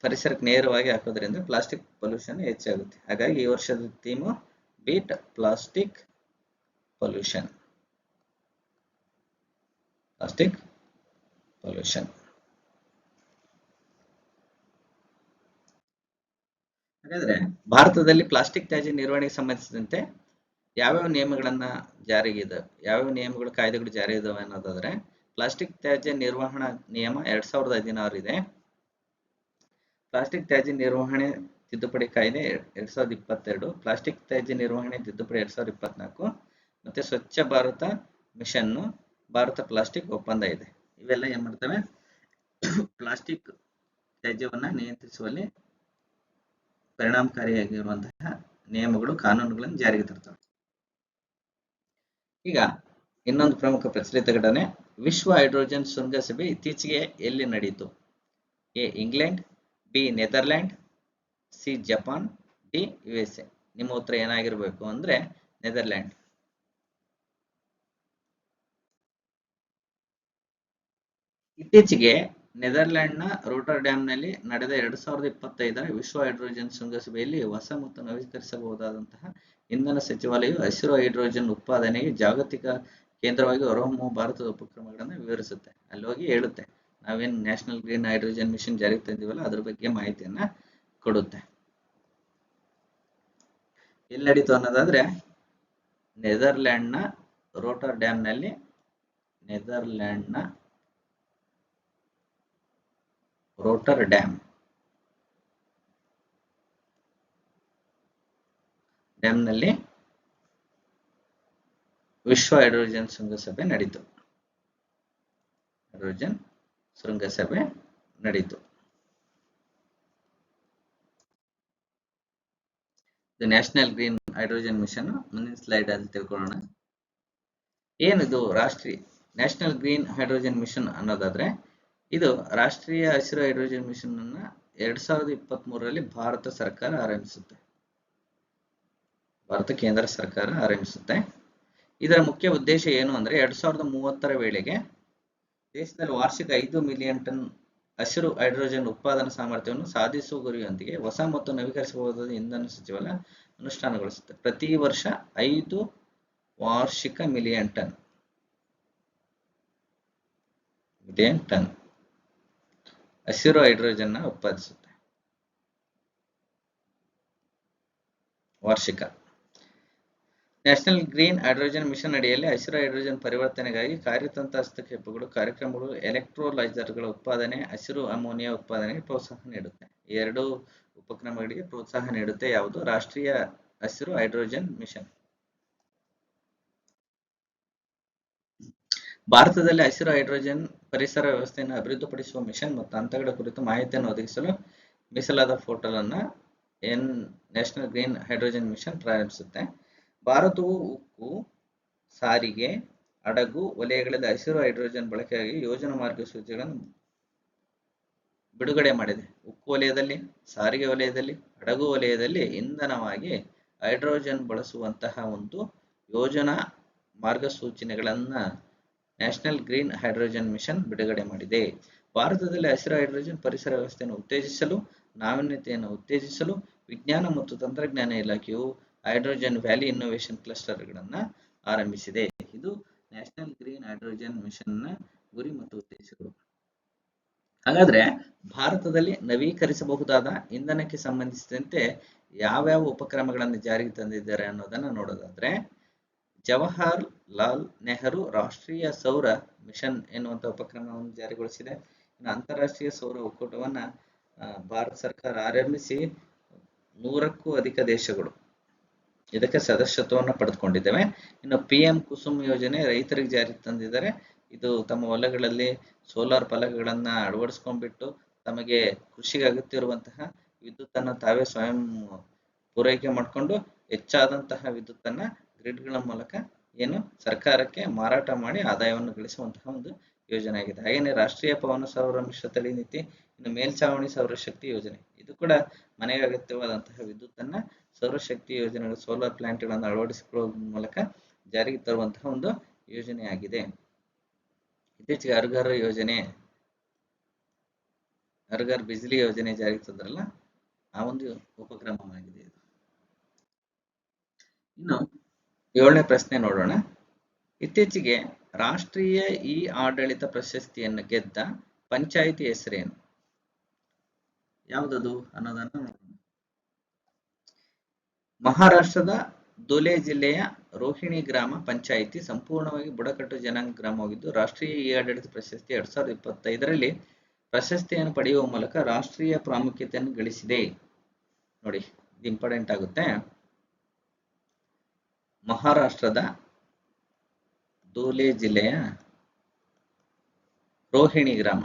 ಪರಿಸರಕ್ಕೆ ನೇರವಾಗಿ ಹಾಕೋದ್ರಿಂದ ಪ್ಲಾಸ್ಟಿಕ್ ಪೊಲ್ಯೂಷನ್ ಹೆಚ್ಚಾಗುತ್ತೆ. ಹಾಗಾಗಿ ಈ ವರ್ಷದ ಥೀಮು ಬೀಟ್ ಪ್ಲಾಸ್ಟಿಕ್ ಪೊಲ್ಯೂಷನ್. ಹಾಗಾದ್ರೆ ಭಾರತದಲ್ಲಿ ಪ್ಲಾಸ್ಟಿಕ್ ತ್ಯಾಜ್ಯ ನಿರ್ವಹಣೆಗೆ ಸಂಬಂಧಿಸಿದಂತೆ ಯಾವ್ಯಾವ ನಿಯಮಗಳನ್ನ ಯಾವ್ಯಾವ ನಿಯಮಗಳು, ಕಾಯ್ದೆಗಳು ಜಾರಿ ಇದಾವೆ ಅನ್ನೋದಾದ್ರೆ, ಪ್ಲಾಸ್ಟಿಕ್ ತ್ಯಾಜ್ಯ ನಿರ್ವಹಣಾ ನಿಯಮ 2016 ಇದೆ. ಪ್ಲಾಸ್ಟಿಕ್ ತ್ಯಾಜ್ಯ ನಿರ್ವಹಣೆ ತಿದ್ದುಪಡಿ ಕಾಯ್ದೆ 2022, ಪ್ಲಾಸ್ಟಿಕ್ ತ್ಯಾಜ್ಯ ನಿರ್ವಹಣೆ ತಿದ್ದುಪಡಿ 2024 ಮತ್ತೆ ಸ್ವಚ್ಛ ಭಾರತ ಮಿಷನ್, ಭಾರತ ಪ್ಲಾಸ್ಟಿಕ್ ಒಪ್ಪಂದ ಇದೆ. ಇವೆಲ್ಲ ಏನ್ ಮಾಡ್ತವೆ? ಪ್ಲಾಸ್ಟಿಕ್ ತ್ಯಾಜ್ಯವನ್ನ ನಿಯಂತ್ರಿಸುವಲ್ಲಿ ಪರಿಣಾಮಕಾರಿಯಾಗಿರುವಂತಹ ನಿಯಮಗಳು, ಕಾನೂನುಗಳನ್ನು ಜಾರಿಗೆ ತರ್ತವೆ. ಈಗ ಇನ್ನೊಂದು ಪ್ರಮುಖ ಪ್ರಚಲಿತ ಘಟನೆ, ವಿಶ್ವ ಹೈಡ್ರೋಜನ್ ಶೃಂಗಸಭೆ ಇತ್ತೀಚೆಗೆ ಎಲ್ಲಿ ನಡೆಯಿತು? A England, B Netherland, C Japan, D USA. ನಿಮ್ಮ ಉತ್ತರ ಏನಾಗಿರ್ಬೇಕು ಅಂದ್ರೆ ನೆದರ್ಲ್ಯಾಂಡ್. ಇತ್ತೀಚೆಗೆ ನೆದರ್ಲ್ಯಾಂಡ್ನ ರೋಟರ್ಡ್ಯಾಮ್ನಲ್ಲಿ ನಡೆದ 2025ರ ವಿಶ್ವ ಹೈಡ್ರೋಜನ್ ಶೃಂಗಸಭೆಯಲ್ಲಿ ಹೊಸ ಮತ್ತು ನವೀಕರಿಸಬಹುದಾದಂತಹ ಇಂಧನ ಸಚಿವಾಲಯವು ಹಸಿರು ಹೈಡ್ರೋಜನ್ ಉತ್ಪಾದನೆಗೆ ಜಾಗತಿಕ ಕೇಂದ್ರವಾಗಿ ಹೊರಹೊಮ್ಮುವ ಭಾರತದ ಉಪಕ್ರಮಗಳನ್ನು ವಿವರಿಸುತ್ತೆ. ಅಲ್ಲಿ ಹೋಗಿ ಹೇಳುತ್ತೆ, ನಾವೇನು ನ್ಯಾಷನಲ್ ಗ್ರೀನ್ ಹೈಡ್ರೋಜನ್ ಮಿಷನ್ ಜಾರಿಗೆ ತಂದಿವಲ್ಲ ಅದ್ರ ಬಗ್ಗೆ ಮಾಹಿತಿಯನ್ನ ಕೊಡುತ್ತೆ. ಎಲ್ಲಿ ನಡೀತು ಅನ್ನೋದಾದ್ರೆ ನೆದರ್ಲ್ಯಾಂಡ್ನ ರೋಟರ್ಡ್ಯಾಮ್ನಲ್ಲಿ ನೆದರ್ಲ್ಯಾಂಡ್ನ ಡ್ಯಾಮ್ನಲ್ಲಿ ವಿಶ್ವ ಹೈಡ್ರೋಜನ್ ಶೃಂಗಸಭೆ ನಡೀತು. ಇದು ನ್ಯಾಷನಲ್ ಗ್ರೀನ್ ಹೈಡ್ರೋಜನ್ ಮಿಷನ್. ಮುಂದಿನ ಸ್ಲೈಡ್ ಅಲ್ಲಿ ತಿಳ್ಕೊಳ್ಳೋಣ. ಏನಿದು ನ್ಯಾಷನಲ್ ಗ್ರೀನ್ ಹೈಡ್ರೋಜನ್ ಮಿಷನ್ ಅನ್ನೋದಾದ್ರೆ ಇದು ರಾಷ್ಟ್ರೀಯ ಹಸಿರು ಹೈಡ್ರೋಜನ್ ಮಿಷನ್ ಅನ್ನ 2023ರಲ್ಲಿ ಭಾರತ ಕೇಂದ್ರ ಸರ್ಕಾರ ಆರಂಭಿಸುತ್ತೆ. ಇದರ ಮುಖ್ಯ ಉದ್ದೇಶ ಏನು ಅಂದ್ರೆ 2030ರ ವೇಳೆಗೆ ದೇಶದಲ್ಲಿ ವಾರ್ಷಿಕ 5 ಮಿಲಿಯನ್ ಟನ್ ಹಸಿರು ಹೈಡ್ರೋಜನ್ ಉತ್ಪಾದನಾ ಸಾಮರ್ಥ್ಯವನ್ನು ಸಾಧಿಸುವ ಗುರಿಯೊಂದಿಗೆ ಹೊಸ ಮತ್ತು ನವೀಕರಿಸಬಹುದಾದ ಇಂಧನ ಸಚಿವಾಲಯ ಅನುಷ್ಠಾನಗೊಳಿಸುತ್ತೆ. ಪ್ರತಿ ವರ್ಷ 5 ವಾರ್ಷಿಕ ಮಿಲಿಯನ್ ಟನ್ ಹಸಿರು ಹೈಡ್ರೋಜನ್ ಉತ್ಪಾದಿಸುತ್ತೆ ವಾರ್ಷಿಕ. ನ್ಯಾಷನಲ್ ಗ್ರೀನ್ ಹೈಡ್ರೋಜನ್ ಮಿಷನ್ ಅಡಿಯಲ್ಲಿ ಹಸಿರು ಹೈಡ್ರೋಜನ್ ಪರಿವರ್ತನೆಗಾಗಿ ಕಾರ್ಯತಂತ್ರ ಹಸ್ತಕ್ಷೇಪಗಳು, ಕಾರ್ಯಕ್ರಮಗಳು, ಎಲೆಕ್ಟ್ರೋಲೈಸರ್ಗಳ ಉತ್ಪಾದನೆ, ಹಸಿರು ಅಮೋನಿಯಾ ಉತ್ಪಾದನೆಗೆ ಪ್ರೋತ್ಸಾಹ ನೀಡುತ್ತೆ. ಈ ಎರಡು ಉಪಕ್ರಮಗಳಿಗೆ ಪ್ರೋತ್ಸಾಹ ನೀಡುತ್ತೆ ಯಾವುದು? ರಾಷ್ಟ್ರೀಯ ಹಸಿರು ಹೈಡ್ರೋಜನ್ ಮಿಷನ್. ಭಾರತದಲ್ಲಿ ಹಸಿರು ಹೈಡ್ರೋಜನ್ ಪರಿಸರ ವ್ಯವಸ್ಥೆಯನ್ನು ಅಭಿವೃದ್ಧಿಪಡಿಸುವ ಮಿಷನ್ ಮತ್ತು ಹಂತಗಳ ಕುರಿತು ಮಾಹಿತಿಯನ್ನು ಒದಗಿಸಲು ಮೀಸಲಾದ ಪೋರ್ಟಲ್ ಅನ್ನ ನ್ಯಾಷನಲ್ ಗ್ರೀನ್ ಹೈಡ್ರೋಜನ್ ಮಿಷನ್ ಪ್ರಾರಂಭಿಸುತ್ತೆ. ಭಾರತವು ಉಕ್ಕು, ಸಾರಿಗೆ, ಹಡಗು ವಲಯಗಳಲ್ಲಿ ಹಸಿರು ಹೈಡ್ರೋಜನ್ ಬಳಕೆಗಾಗಿ ಯೋಜನಾ ಮಾರ್ಗಸೂಚಿಗಳನ್ನು ಬಿಡುಗಡೆ ಮಾಡಿದೆ. ಉಕ್ಕು ವಲಯದಲ್ಲಿ, ಸಾರಿಗೆ ವಲಯದಲ್ಲಿ, ಹಡಗು ವಲಯದಲ್ಲಿ ಇಂಧನವಾಗಿ ಹೈಡ್ರೋಜನ್ ಬಳಸುವಂತಹ ಒಂದು ಯೋಜನಾ ಮಾರ್ಗಸೂಚಿಗಳನ್ನ ನ್ಯಾಷನಲ್ ಗ್ರೀನ್ ಹೈಡ್ರೋಜನ್ ಮಿಷನ್ ಬಿಡುಗಡೆ ಮಾಡಿದೆ. ಭಾರತದಲ್ಲಿ ಹಸಿರು ಹೈಡ್ರೋಜನ್ ಪರಿಸರ ವ್ಯವಸ್ಥೆಯನ್ನು ಉತ್ತೇಜಿಸಲು, ನಾವೀನ್ಯತೆಯನ್ನು ಉತ್ತೇಜಿಸಲು ವಿಜ್ಞಾನ ಮತ್ತು ತಂತ್ರಜ್ಞಾನ ಇಲಾಖೆಯು ಹೈಡ್ರೋಜನ್ ವ್ಯಾಲಿ ಇನ್ನೋವೇಷನ್ ಕ್ಲಸ್ಟರ್ಗಳನ್ನು ಆರಂಭಿಸಿದೆ. ಇದು ನ್ಯಾಷನಲ್ ಗ್ರೀನ್ ಹೈಡ್ರೋಜನ್ ಮಿಷನ್ ನ ಗುರಿ ಮತ್ತು ಉದ್ದೇಶಗಳು. ಹಾಗಾದ್ರೆ ಭಾರತದಲ್ಲಿ ನವೀಕರಿಸಬಹುದಾದ ಇಂಧನಕ್ಕೆ ಸಂಬಂಧಿಸಿದಂತೆ ಯಾವ್ಯಾವ ಉಪಕ್ರಮಗಳನ್ನು ಜಾರಿಗೆ ತಂದಿದ್ದಾರೆ ಅನ್ನೋದನ್ನ ನೋಡೋದಾದ್ರೆ, ಜವಾಹರ್ ಲಾಲ್ ನೆಹರು ರಾಷ್ಟ್ರೀಯ ಸೌರ ಮಿಷನ್ ಎನ್ನುವಂತಹ ಉಪಕ್ರಮವನ್ನು ಜಾರಿಗೊಳಿಸಿದೆ. ಇನ್ನು ಅಂತಾರಾಷ್ಟ್ರೀಯ ಸೌರ ಒಕ್ಕೂಟವನ್ನ ಭಾರತ ಸರ್ಕಾರ ಆರಂಭಿಸಿ 100ಕ್ಕೂ ಅಧಿಕ ದೇಶಗಳು ಇದಕ್ಕೆ ಸದಸ್ಯತ್ವವನ್ನು ಪಡೆದುಕೊಂಡಿದ್ದೇವೆ. ಇನ್ನು PM ಕುಸುಮ್ ಯೋಜನೆ ರೈತರಿಗೆ ಜಾರಿಗೆ ತಂದಿದ್ದಾರೆ. ಇದು ತಮ್ಮ ಹೊಲಗಳಲ್ಲಿ ಸೋಲಾರ್ ಫಲಕಗಳನ್ನ ಅಳವಡಿಸ್ಕೊಂಡ್ಬಿಟ್ಟು ತಮಗೆ ಕೃಷಿಗೆ ಅಗತ್ಯವಿರುವಂತಹ ವಿದ್ಯುತ್ತನ್ನು ತಾವೇ ಸ್ವಯಂ ಪೂರೈಕೆ ಮಾಡಿಕೊಂಡು ಹೆಚ್ಚಾದಂತಹ ವಿದ್ಯುತ್ತನ್ನ ಗ್ರಿಡ್ಗಳ ಮೂಲಕ ಏನು ಸರ್ಕಾರಕ್ಕೆ ಮಾರಾಟ ಮಾಡಿ ಆದಾಯವನ್ನು ಗಳಿಸುವಂತಹ ಒಂದು ಯೋಜನೆ ಆಗಿದೆ. ಹಾಗೆಯೇ ರಾಷ್ಟ್ರೀಯ ಪವನ ಸೌರ ಮಿಶ್ರತಳಿ ನೀತಿ, ಇನ್ನು ಮೇಲ್ಛಾವಣಿ ಸೌರಶಕ್ತಿ ಯೋಜನೆ, ಇದು ಕೂಡ ಮನೆಗೆ ಅಗತ್ಯವಾದಂತಹ ವಿದ್ಯುತ್ತನ್ನ ಸೌರಶಕ್ತಿ ಯೋಜನೆಗಳು, ಸೋಲಾರ್ ಪ್ಲಾಂಟ್ಗಳನ್ನು ಅಳವಡಿಸಿಕೊಳ್ಳುವ ಮೂಲಕ ಜಾರಿಗೆ ತರುವಂತಹ ಒಂದು ಯೋಜನೆ ಆಗಿದೆ. ಇತ್ತೀಚೆಗೆ ಹರ್ ಘರ್ ಬಿಜ್ಲಿ ಯೋಜನೆ ಜಾರಿಗೆ ತಂದ್ರಲ್ಲ, ಆ ಒಂದು ಉಪಕ್ರಮವಾಗಿದೆ ಇದು. ಇನ್ನು 7ನೇ ಪ್ರಶ್ನೆ ನೋಡೋಣ. ಇತ್ತೀಚೆಗೆ ರಾಷ್ಟ್ರೀಯ ಆಡಳಿತ ಪ್ರಶಸ್ತಿಯನ್ನು ಗೆದ್ದ ಪಂಚಾಯಿತಿ ಹೆಸರೇನು? ಯಾವುದದು ಅನ್ನೋದನ್ನು ನೋಡೋಣ. ಮಹಾರಾಷ್ಟ್ರದ ಧುಲೆ ಜಿಲ್ಲೆಯ ರೋಹಿಣಿ ಗ್ರಾಮ ಪಂಚಾಯಿತಿ ಸಂಪೂರ್ಣವಾಗಿ ಬುಡಕಟ್ಟು ಜನಾಂಗ ಗ್ರಾಮವಾಗಿದ್ದು, ರಾಷ್ಟ್ರೀಯ ಆಡಳಿತ ಪ್ರಶಸ್ತಿ 2025ರಲ್ಲಿ ಪ್ರಶಸ್ತಿಯನ್ನು ಪಡೆಯುವ ಮೂಲಕ ರಾಷ್ಟ್ರೀಯ ಪ್ರಾಮುಖ್ಯತೆಯನ್ನು ಗಳಿಸಿದೆ. ನೋಡಿ, ಇದು ಇಂಪಾರ್ಟೆಂಟ್ ಆಗುತ್ತೆ. ಮಹಾರಾಷ್ಟ್ರದ ಧುಲೆ ಜಿಲ್ಲೆಯ ರೋಹಿಣಿ ಗ್ರಾಮ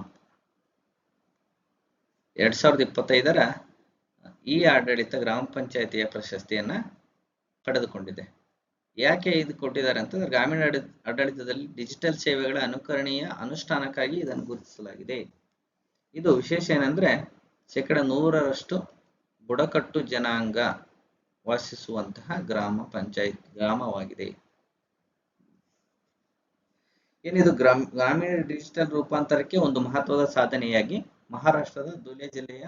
2025ರ ಆಡಳಿತ ಗ್ರಾಮ ಪಂಚಾಯಿತಿಯ ಪ್ರಶಸ್ತಿಯನ್ನ ಪಡೆದುಕೊಂಡಿದೆ. ಯಾಕೆ ಇದು ಕೊಟ್ಟಿದ್ದಾರೆ ಅಂತಂದ್ರೆ, ಗ್ರಾಮೀಣ ಆಡಳಿತದಲ್ಲಿ ಡಿಜಿಟಲ್ ಸೇವೆಗಳ ಅನುಕರಣೀಯ ಅನುಷ್ಠಾನಕ್ಕಾಗಿ ಇದನ್ನು ಗುರುತಿಸಲಾಗಿದೆ. ಇದು ವಿಶೇಷ ಏನಂದ್ರೆ 100% ಬುಡಕಟ್ಟು ಜನಾಂಗ ವಾಸಿಸುವಂತಹ ಗ್ರಾಮವಾಗಿದೆ. ಏನಿದು ಗ್ರಾಮೀಣ ಡಿಜಿಟಲ್ ರೂಪಾಂತರಕ್ಕೆ ಒಂದು ಮಹತ್ವದ ಸಾಧನೆಯಾಗಿ ಮಹಾರಾಷ್ಟ್ರದ ಧುಲೆ ಜಿಲ್ಲೆಯ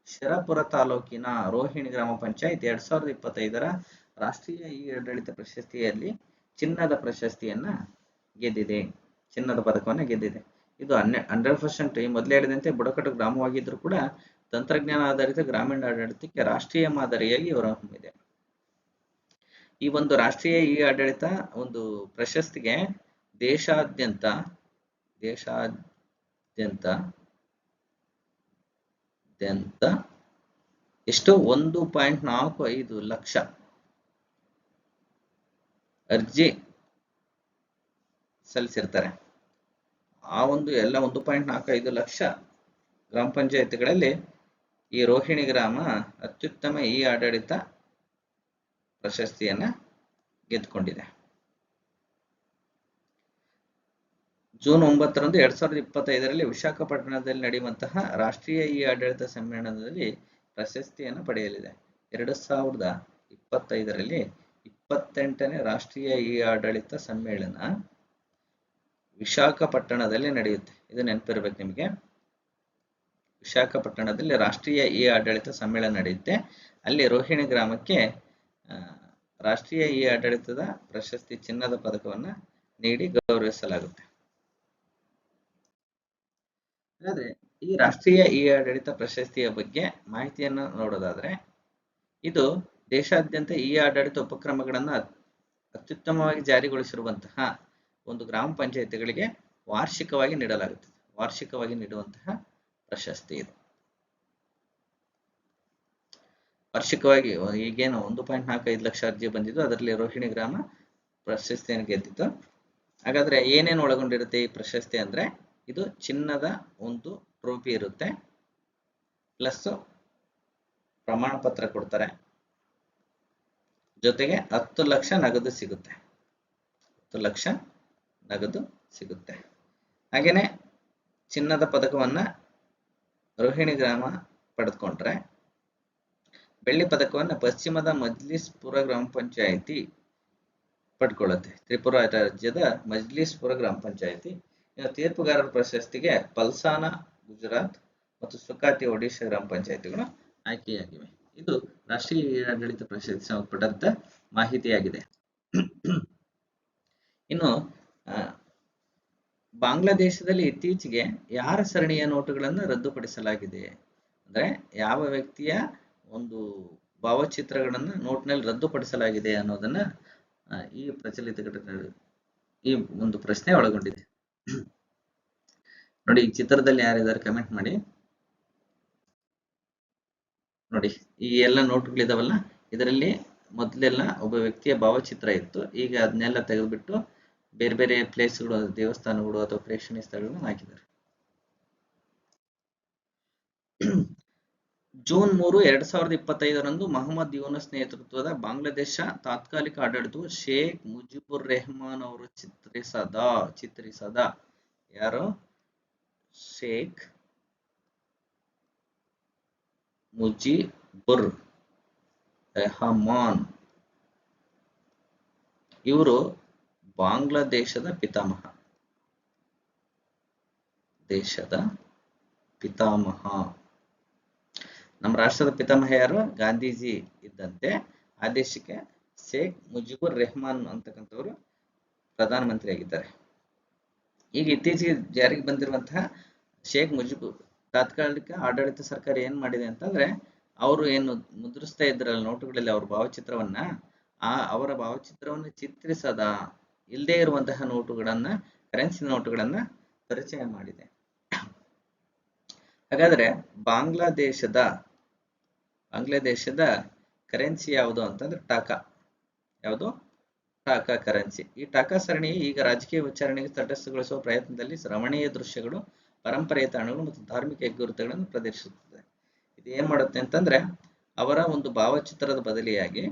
ಶಿರಾಪುರ ತಾಲೂಕಿನ ರೋಹಿಣಿ ಗ್ರಾಮ ಪಂಚಾಯತ್ 2025ರ ರಾಷ್ಟ್ರೀಯ ಆಡಳಿತ ಪ್ರಶಸ್ತಿಯಲ್ಲಿ ಚಿನ್ನದ ಪ್ರಶಸ್ತಿಯನ್ನ ಗೆದ್ದಿದೆ. ಚಿನ್ನದ ಪದಕವನ್ನು ಗೆದ್ದಿದೆ. ಇದು 100% ಈ ಮೊದಲೇ ಹೇಳಿದಂತೆ ಬುಡಕಟ್ಟು ಗ್ರಾಮವಾಗಿದ್ದರೂ ಕೂಡ ತಂತ್ರಜ್ಞಾನ ಆಧಾರಿತ ಗ್ರಾಮೀಣ ಆಡಳಿತಕ್ಕೆ ರಾಷ್ಟ್ರೀಯ ಮಾದರಿಯಾಗಿ ಹೊರಹೊಮ್ಮಿದೆ. ಈ ಒಂದು ರಾಷ್ಟ್ರೀಯ ಆಡಳಿತ ಒಂದು ಪ್ರಶಸ್ತಿಗೆ ದೇಶಾದ್ಯಂತ ಎಷ್ಟು 1.45 ಲಕ್ಷ ಅರ್ಜಿ ಸಲ್ಲಿಸಿರ್ತಾರೆ. ಆ ಒಂದು ಎಲ್ಲ 1.45 ಲಕ್ಷ ಗ್ರಾಮ ಪಂಚಾಯತ್ಗಳಲ್ಲಿ ಈ ರೋಹಿಣಿ ಗ್ರಾಮ ಅತ್ಯುತ್ತಮ ಆಡಳಿತ ಪ್ರಶಸ್ತಿಯನ್ನ ಗೆದ್ದುಕೊಂಡಿದೆ. ಜೂನ್ 9ರಂದು 2025ರಲ್ಲಿ ವಿಶಾಖಪಟ್ಟಣದಲ್ಲಿ ನಡೆಯುವಂತಹ ರಾಷ್ಟ್ರೀಯ ಆಡಳಿತ ಸಮ್ಮೇಳನದಲ್ಲಿ ಪ್ರಶಸ್ತಿಯನ್ನು ಪಡೆಯಲಿದೆ. 2025ರಲ್ಲಿ 28ನೇ ರಾಷ್ಟ್ರೀಯ ಆಡಳಿತ ಸಮ್ಮೇಳನ ವಿಶಾಖಪಟ್ಟಣದಲ್ಲಿ ನಡೆಯುತ್ತೆ. ಇದು ನೆನಪಿರ್ಬೇಕು ನಿಮಗೆ. ವಿಶಾಖಪಟ್ಟಣದಲ್ಲಿ ರಾಷ್ಟ್ರೀಯ ಆಡಳಿತ ಸಮ್ಮೇಳನ ನಡೆಯುತ್ತೆ. ಅಲ್ಲಿ ರೋಹಿಣಿ ಗ್ರಾಮಕ್ಕೆ ರಾಷ್ಟ್ರೀಯ ಆಡಳಿತದ ಪ್ರಶಸ್ತಿ ಚಿನ್ನದ ಪದಕವನ್ನ ನೀಡಿ ಗೌರವಿಸಲಾಗುತ್ತೆ. ಹಾಗಾದ್ರೆ ಈ ರಾಷ್ಟ್ರೀಯ ಆಡಳಿತ ಪ್ರಶಸ್ತಿಯ ಬಗ್ಗೆ ಮಾಹಿತಿಯನ್ನು ನೋಡೋದಾದ್ರೆ, ಇದು ದೇಶಾದ್ಯಂತ ಆಡಳಿತ ಉಪಕ್ರಮಗಳನ್ನು ಅತ್ಯುತ್ತಮವಾಗಿ ಜಾರಿಗೊಳಿಸಿರುವಂತಹ ಒಂದು ಗ್ರಾಮ ಪಂಚಾಯತಿಗಳಿಗೆ ವಾರ್ಷಿಕವಾಗಿ ನೀಡಲಾಗುತ್ತದೆ. ವಾರ್ಷಿಕವಾಗಿ ನೀಡುವಂತಹ ಪ್ರಶಸ್ತಿ ಇದು. ವಾರ್ಷಿಕವಾಗಿ ಈಗೇನು 1.45 ಲಕ್ಷ ಅರ್ಜಿ ಬಂದಿದ್ದು, ಅದರಲ್ಲಿ ರೋಹಿಣಿ ಗ್ರಾಮ ಪ್ರಶಸ್ತಿಯನ್ನು ಗೆದ್ದಿತ್ತು. ಹಾಗಾದ್ರೆ ಏನೇನು ಒಳಗೊಂಡಿರುತ್ತೆ ಈ ಪ್ರಶಸ್ತಿ ಅಂದ್ರೆ, ಇದು ಚಿನ್ನದ ಒಂದು ಟ್ರೋಫಿ ಇರುತ್ತೆ, ಪ್ಲಸ್ ಪ್ರಮಾಣ ಪತ್ರ ಕೊಡ್ತಾರೆ, ಜೊತೆಗೆ 10 ಲಕ್ಷ ನಗದು ಸಿಗುತ್ತೆ. 10 ಲಕ್ಷ ನಗದು ಸಿಗುತ್ತೆ. ಹಾಗೇನೆ ಚಿನ್ನದ ಪದಕವನ್ನ ರೋಹಿಣಿ ಗ್ರಾಮ ಪಡೆದುಕೊಂಡ್ರೆ, ಬೆಳ್ಳಿ ಪದಕವನ್ನ ಪಶ್ಚಿಮದ ಮಜ್ಲಿಸ್ಪುರ ಗ್ರಾಮ ಪಂಚಾಯಿತಿ ಪಡ್ಕೊಳ್ಳುತ್ತೆ. ತ್ರಿಪುರಾ ರಾಜ್ಯದ ಮಜ್ಲಿಸ್ಪುರ ಗ್ರಾಮ ಪಂಚಾಯಿತಿ. ತೀರ್ಪುಗಾರರ ಪ್ರಶಸ್ತಿಗೆ ಪಲ್ಸಾನ ಗುಜರಾತ್ ಮತ್ತು ಸುಕಾತಿ ಒಡಿಶಾ ಗ್ರಾಮ ಪಂಚಾಯಿತಿಗಳು ಆಯ್ಕೆಯಾಗಿವೆ. ಇದು ರಾಷ್ಟ್ರೀಯ ಆಡಳಿತ ಪ್ರಶಸ್ತಿ ಸಂಬಂಧಪಟ್ಟಂತ ಮಾಹಿತಿಯಾಗಿದೆ. ಇನ್ನು ಬಾಂಗ್ಲಾದೇಶದಲ್ಲಿ ಇತ್ತೀಚೆಗೆ ಯಾರ ಸರಣಿಯ ನೋಟುಗಳನ್ನು ರದ್ದುಪಡಿಸಲಾಗಿದೆ ಅಂದ್ರೆ, ಯಾವ ವ್ಯಕ್ತಿಯ ಒಂದು ಭಾವಚಿತ್ರಗಳನ್ನ ನೋಟ್ನಲ್ಲಿ ರದ್ದುಪಡಿಸಲಾಗಿದೆ ಅನ್ನೋದನ್ನ ಈ ಪ್ರಚಲಿತ ಘಟನೆ ಈ ಒಂದು ಪ್ರಶ್ನೆ ಒಳಗೊಂಡಿದೆ. ನೋಡಿ, ಈ ಚಿತ್ರದಲ್ಲಿ ಯಾರಿದ್ದಾರೆ ಕಮೆಂಟ್ ಮಾಡಿ. ನೋಡಿ, ಈ ಎಲ್ಲ ನೋಟುಗಳಿದಾವಲ್ಲ, ಇದರಲ್ಲಿ ಮೊದಲೆಲ್ಲ ಒಬ್ಬ ವ್ಯಕ್ತಿಯ ಭಾವಚಿತ್ರ ಇತ್ತು. ಈಗ ಅದನ್ನೆಲ್ಲ ತೆಗೆದುಬಿಟ್ಟು ಬೇರೆ ಬೇರೆ ಪ್ಲೇಸ್ಗಳು, ದೇವಸ್ಥಾನಗಳು ಅಥವಾ ಪ್ರೇಕ್ಷಣೀಯ ಸ್ಥಳಗಳನ್ನು ಹಾಕಿದ್ದಾರೆ. ಜೂನ್ 3, 2025ರಂದು ಮೊಹಮ್ಮದ್ ಯೂನಸ್ ನೇತೃತ್ವದ ಬಾಂಗ್ಲಾದೇಶ ತಾತ್ಕಾಲಿಕ ಆಡಳಿತವು ಶೇಖ್ ಮುಜಿಬುರ್ ರೆಹಮಾನ್ ಅವರು ಚಿತ್ರಿಸದ ಯಾರು ಶೇಖ್ ಮುಜಿಬುರ್ ರೆಹಮಾನ್ ಇವರು ಬಾಂಗ್ಲಾದೇಶದ ಪಿತಾಮಹ. ನಮ್ಮ ರಾಷ್ಟ್ರದ ಪಿತಾಮಹ ಯಾರು? ಗಾಂಧೀಜಿ ಇದ್ದಂತೆ ಆ ದೇಶಕ್ಕೆ ಶೇಖ್ ಮುಜಿಬುರ್ ರೆಹಮಾನ್ ಅಂತಕ್ಕಂಥವರು ಪ್ರಧಾನಮಂತ್ರಿ ಆಗಿದ್ದಾರೆ. ಈಗ ಇತ್ತೀಚೆಗೆ ಜಾರಿಗೆ ಬಂದಿರುವಂತಹ ಶೇಖ್ ಮುಜಿಬುರ್ ತಾತ್ಕಾಲಿಕ ಆಡಳಿತ ಸರ್ಕಾರ ಏನ್ ಮಾಡಿದೆ ಅಂತಂದ್ರೆ, ಅವರು ಏನು ಮುದ್ರಿಸ್ತಾ ಇದ್ರಲ್ಲ ನೋಟುಗಳಲ್ಲಿ ಅವ್ರ ಭಾವಚಿತ್ರವನ್ನ, ಅವರ ಭಾವಚಿತ್ರವನ್ನು ಚಿತ್ರಿಸದ ಇಲ್ಲದೆ ಇರುವಂತಹ ನೋಟುಗಳನ್ನ, ಕರೆನ್ಸಿ ನೋಟುಗಳನ್ನ ಪರಿಚಯ ಮಾಡಿದೆ. ಹಾಗಾದ್ರೆ ಬಾಂಗ್ಲಾದೇಶದ ಕರೆನ್ಸಿ ಯಾವುದು ಅಂತಂದ್ರೆ ಟಾಕಾ. ಯಾವುದು? ಟಾಕಾ ಕರೆನ್ಸಿ. ಈ ಟಾಕಾ ಸರಣಿ ಈಗ ರಾಜಕೀಯ ವಿಚಾರಣೆಗೆ ತಟಸ್ಥಗೊಳಿಸುವ ಪ್ರಯತ್ನದಲ್ಲಿ ರಮಣೀಯ ದೃಶ್ಯಗಳು, ಪರಂಪರೆಯ ತಾಣಗಳು ಮತ್ತು ಧಾರ್ಮಿಕ ಹೆಗ್ಗುರುತುಗಳನ್ನು ಪ್ರದರ್ಶಿಸುತ್ತದೆ. ಇದು ಏನ್ ಮಾಡುತ್ತೆ ಅಂತಂದ್ರೆ, ಅವರ ಒಂದು ಭಾವಚಿತ್ರದ ಬದಲಿಯಾಗಿ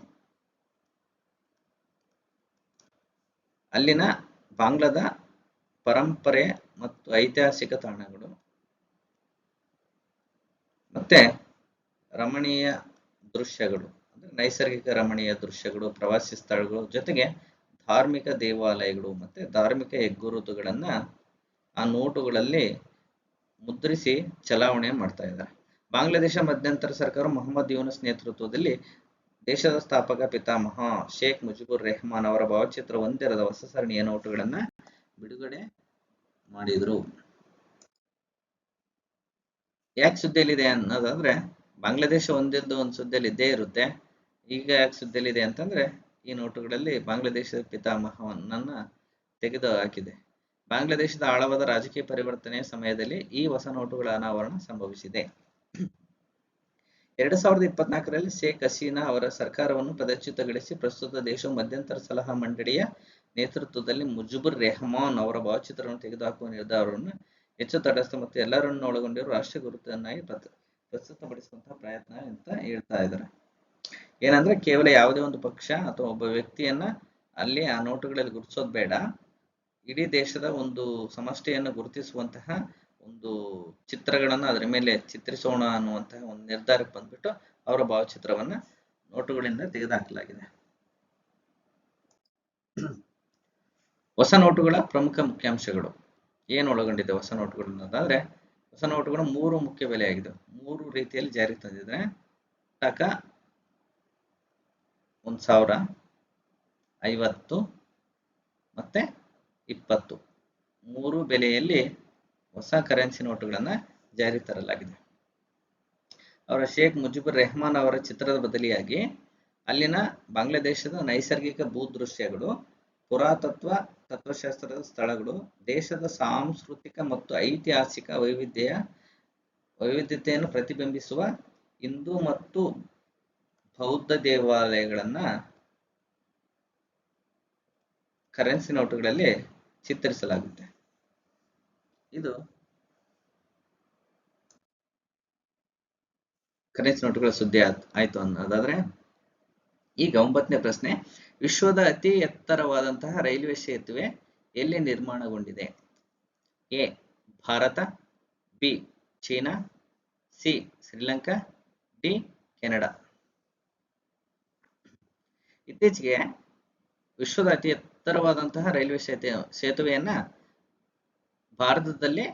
ಅಲ್ಲಿನ ಬಾಂಗ್ಲಾದ ಪರಂಪರೆ ಮತ್ತು ಐತಿಹಾಸಿಕ ತಾಣಗಳು ಮತ್ತೆ ರಮಣೀಯ ದೃಶ್ಯಗಳು, ಅಂದ್ರೆ ನೈಸರ್ಗಿಕ ರಮಣೀಯ ದೃಶ್ಯಗಳು, ಪ್ರವಾಸಿ ಸ್ಥಳಗಳು, ಜೊತೆಗೆ ಧಾರ್ಮಿಕ ದೇವಾಲಯಗಳು ಮತ್ತೆ ಧಾರ್ಮಿಕ ಹೆಗ್ಗುರುತುಗಳನ್ನ ಆ ನೋಟುಗಳಲ್ಲಿ ಮುದ್ರಿಸಿ ಚಲಾವಣೆ ಮಾಡ್ತಾ ಇದ್ದಾರೆ. ಬಾಂಗ್ಲಾದೇಶ ಮಧ್ಯಂತರ ಸರ್ಕಾರ ಮೊಹಮ್ಮದ್ ಯೂನುಸ್ ನೇತೃತ್ವದಲ್ಲಿ ದೇಶದ ಸ್ಥಾಪಕ ಪಿತಾಮಹ ಶೇಖ್ ಮುಜಿಬುರ್ ರೆಹಮಾನ್ ಅವರ ಭಾವಚಿತ್ರ ಹೊಂದಿರದ ಹೊಸ ಸರಣಿಯ ನೋಟುಗಳನ್ನ ಬಿಡುಗಡೆ ಮಾಡಿದ್ರು. ಯಾಕೆ ಸುದ್ದಿಯಲ್ಲಿದೆ ಅನ್ನೋದಾದ್ರೆ, ಬಾಂಗ್ಲಾದೇಶ ಒಂದಿದ್ದು ಒಂದು ಸುದ್ದಿಯಲ್ಲಿ ಇದ್ದೇ ಇರುತ್ತೆ. ಈಗ ಯಾಕೆ ಸುದ್ದಿಯಲ್ಲಿದೆ ಅಂತಂದ್ರೆ, ಈ ನೋಟುಗಳಲ್ಲಿ ಬಾಂಗ್ಲಾದೇಶದ ಪಿತಾಮಹನನ್ನ ತೆಗೆದು ಹಾಕಿದೆ. ಬಾಂಗ್ಲಾದೇಶದ ಆಳವಾದ ರಾಜಕೀಯ ಪರಿವರ್ತನೆಯ ಸಮಯದಲ್ಲಿ ಈ ಹೊಸ ನೋಟುಗಳ ಅನಾವರಣ ಸಂಭವಿಸಿದೆ. 2024ರಲ್ಲಿ ಶೇಖ್ ಹಸೀನಾ ಅವರ ಸರ್ಕಾರವನ್ನು ಪದಚ್ಯುತಗೊಳಿಸಿ ಪ್ರಸ್ತುತ ದೇಶವು ಮಧ್ಯಂತರ ಸಲಹಾ ಮಂಡಳಿಯ ನೇತೃತ್ವದಲ್ಲಿ ಮುಜಿಬುರ್ ರೆಹಮಾನ್ ಅವರ ಭಾವಚಿತ್ರವನ್ನು ತೆಗೆದುಹಾಕುವ ನಿರ್ಧಾರವನ್ನು ಹೆಚ್ಚು ತಟಸ್ಥ ಮತ್ತು ಎಲ್ಲರನ್ನು ಒಳಗೊಂಡಿರುವ ರಾಷ್ಟ್ರೀಯ ಗುರುತನ್ನಾಗಿ ಪ್ರಸ್ತುತಪಡಿಸುವಂತಹ ಪ್ರಯತ್ನ ಅಂತ ಹೇಳ್ತಾ ಇದ್ದಾರೆ. ಏನಂದ್ರೆ ಕೇವಲ ಯಾವುದೇ ಒಂದು ಪಕ್ಷ ಅಥವಾ ಒಬ್ಬ ವ್ಯಕ್ತಿಯನ್ನ ಅಲ್ಲಿ ಆ ನೋಟುಗಳಲ್ಲಿ ಗುರುತಿಸೋದು ಬೇಡ, ಇಡೀ ದೇಶದ ಒಂದು ಸಮಷ್ಟಿಯನ್ನು ಗುರುತಿಸುವಂತಹ ಒಂದು ಚಿತ್ರಗಳನ್ನ ಅದರ ಮೇಲೆ ಚಿತ್ರಿಸೋಣ ಅನ್ನುವಂತಹ ಒಂದು ನಿರ್ಧಾರಕ್ಕೆ ಬಂದ್ಬಿಟ್ಟು ಅವರ ಭಾವಚಿತ್ರವನ್ನ ನೋಟುಗಳಿಂದ ತೆಗೆದುಹಾಕಲಾಗಿದೆ. ಹೊಸ ನೋಟುಗಳ ಪ್ರಮುಖ ಮುಖ್ಯಾಂಶಗಳು ಏನು ಒಳಗೊಂಡಿದೆ ಹೊಸ ನೋಟುಗಳು ಅನ್ನೋದಾದ್ರೆ, ಹೊಸ ನೋಟುಗಳು 3 ಮುಖ್ಯ ಬೆಲೆಯಾಗಿದೆ. 3 ರೀತಿಯಲ್ಲಿ ಜಾರಿಗೆ ತಂದಿದ್ದಾರೆ. ಟಕ 1000, 50 ಮತ್ತೆ 20 3 ಬೆಲೆಯಲ್ಲಿ ಹೊಸ ಕರೆನ್ಸಿ ನೋಟುಗಳನ್ನ ಜಾರಿ ತರಲಾಗಿದೆ. ಅವರ ಶೇಖ್ ಮುಜಿಬುರ್ ರೆಹಮಾನ್ ಅವರ ಚಿತ್ರದ ಬದಲಿಯಾಗಿ ಅಲ್ಲಿನ ಬಾಂಗ್ಲಾದೇಶದ ನೈಸರ್ಗಿಕ ಭೂದೃಶ್ಯಗಳು, ಪುರಾತತ್ವ ತತ್ವಶಾಸ್ತ್ರದ ಸ್ಥಳಗಳು, ದೇಶದ ಸಾಂಸ್ಕೃತಿಕ ಮತ್ತು ಐತಿಹಾಸಿಕ ವೈವಿಧ್ಯತೆಯನ್ನು ಪ್ರತಿಬಿಂಬಿಸುವ ಹಿಂದೂ ಮತ್ತು ಬೌದ್ಧ ದೇವಾಲಯಗಳನ್ನ ಕರೆನ್ಸಿ ನೋಟುಗಳಲ್ಲಿ ಚಿತ್ರಿಸಲಾಗುತ್ತೆ. ಇದು ಕರೆನ್ಸಿ ನೋಟುಗಳ ಸುದ್ದಿ ಆಯ್ತು ಅನ್ನೋದಾದ್ರೆ, ಈಗ 9ನೇ ಪ್ರಶ್ನೆ, ವಿಶ್ವದ ಅತಿ ಎತ್ತರವಾದಂತಹ ರೈಲ್ವೆ ಸೇತುವೆ ಎಲ್ಲಿ ನಿರ್ಮಾಣಗೊಂಡಿದೆ? A Bharat, B China, C Sri Lanka, D Canada. ಇತ್ತೀಚೆಗೆ ವಿಶ್ವದ ಅತಿ ಎತ್ತರವಾದಂತಹ ರೈಲ್ವೆ ಸೇತುವೆಯನ್ನ ಭಾರತದಲ್ಲಿ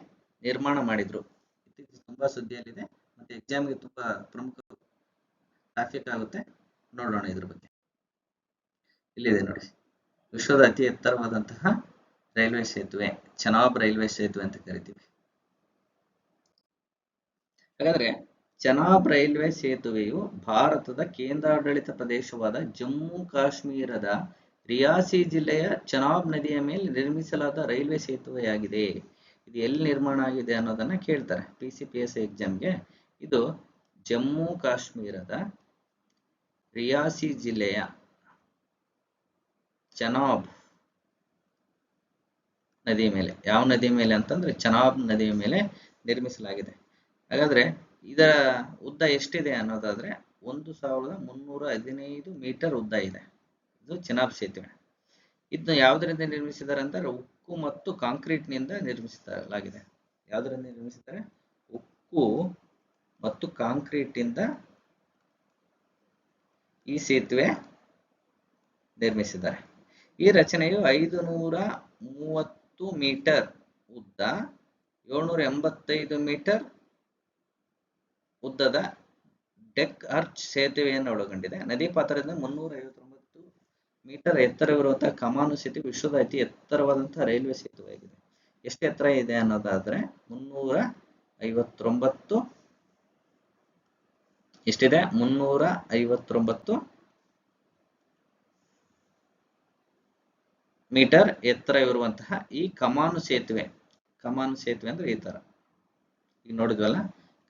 ನಿರ್ಮಾಣ ಮಾಡಿದ್ರು. ಇತ್ತೀಚೆಗೆ ತುಂಬಾ ಸುದ್ದಿಯಲ್ಲಿದೆ ಮತ್ತೆ ಎಕ್ಸಾಮ್ಗೆ ತುಂಬಾ ಪ್ರಮುಖ ಟಾಪಿಕ್ ಆಗುತ್ತೆ. ನೋಡೋಣ ಇದ್ರ ಬಗ್ಗೆ. ಇಲ್ಲಿದೆ ನೋಡಿ, ವಿಶ್ವದ ಅತಿ ಎತ್ತರವಾದಂತಹ ರೈಲ್ವೆ ಸೇತುವೆ ಚೆನಾಬ್ ರೈಲ್ವೆ ಸೇತುವೆ ಅಂತ ಕರಿತೀವಿ. ಹಾಗಾದ್ರೆ ಚೆನಾಬ್ ರೈಲ್ವೆ ಸೇತುವೆಯು ಭಾರತದ ಕೇಂದ್ರಾಡಳಿತ ಪ್ರದೇಶವಾದ ಜಮ್ಮು ಕಾಶ್ಮೀರದ ರಿಯಾಸಿ ಜಿಲ್ಲೆಯ ಚೆನಾಬ್ ನದಿಯ ಮೇಲೆ ನಿರ್ಮಿಸಲಾದ ರೈಲ್ವೆ ಸೇತುವೆಯಾಗಿದೆ. ಇದು ಎಲ್ಲಿ ನಿರ್ಮಾಣ ಆಗಿದೆ ಅನ್ನೋದನ್ನ ಕೇಳ್ತಾರೆ PCPS ಎಕ್ಸಾಮ್ಗೆ. ಇದು ಜಮ್ಮು ಕಾಶ್ಮೀರದ ರಿಯಾಸಿ ಜಿಲ್ಲೆಯ ಚೆನಾಬ್ ನದಿ ಮೇಲೆ, ಯಾವ ನದಿ ಮೇಲೆ ಅಂತಂದ್ರೆ ಚೆನಾಬ್ ನದಿಯ ಮೇಲೆ ನಿರ್ಮಿಸಲಾಗಿದೆ. ಹಾಗಾದ್ರೆ ಇದರ ಉದ್ದ ಎಷ್ಟಿದೆ ಅನ್ನೋದಾದ್ರೆ 1315 ಮೀಟರ್ ಉದ್ದ ಇದೆ. ಇದು ಚೆನಾಬ್ ಸೇತುವೆ. ಇದನ್ನ ಯಾವುದರಿಂದ ನಿರ್ಮಿಸಿದ್ದಾರೆ ಅಂದ್ರೆ ಉಕ್ಕು ಮತ್ತು ಕಾಂಕ್ರೀಟ್ ನಿಂದ ನಿರ್ಮಿಸಲಾಗಿದೆ. ಯಾವುದರಿಂದ ನಿರ್ಮಿಸಿದ್ದಾರೆ? ಉಕ್ಕು ಮತ್ತು ಕಾಂಕ್ರೀಟ್ ಇಂದ ಈ ಸೇತುವೆ ನಿರ್ಮಿಸಿದ್ದಾರೆ. ಈ ರಚನೆಯು 530 ಮೀಟರ್ ಉದ್ದ, 785 ಮೀಟರ್ ಉದ್ದದ ಡೆಕ್ ಅರ್ಚ್ ಸೇತುವೆಯನ್ನು ಒಳಗೊಂಡಿದೆ. ನದಿ ಪಾತ್ರದಿಂದ 359 ಮೀಟರ್ ಎತ್ತರವಿರುವಂತಹ ಕಮಾನು ಸೇತುವೆ ವಿಶ್ವದ ಅತಿ ಎತ್ತರವಾದಂತಹ ರೈಲ್ವೆ ಸೇತುವೆಯಾಗಿದೆ. ಎಷ್ಟು ಎತ್ತರ ಇದೆ ಅನ್ನೋದಾದ್ರೆ 359 ಎಷ್ಟಿದೆ? 359 ಮೀಟರ್ ಎತ್ತರವಿರುವಂತಹ ಈ ಕಮಾನು ಸೇತುವೆ ಅಂದ್ರೆ ಈ ತರ, ಈಗ ನೋಡಿದ್ವಲ್ಲ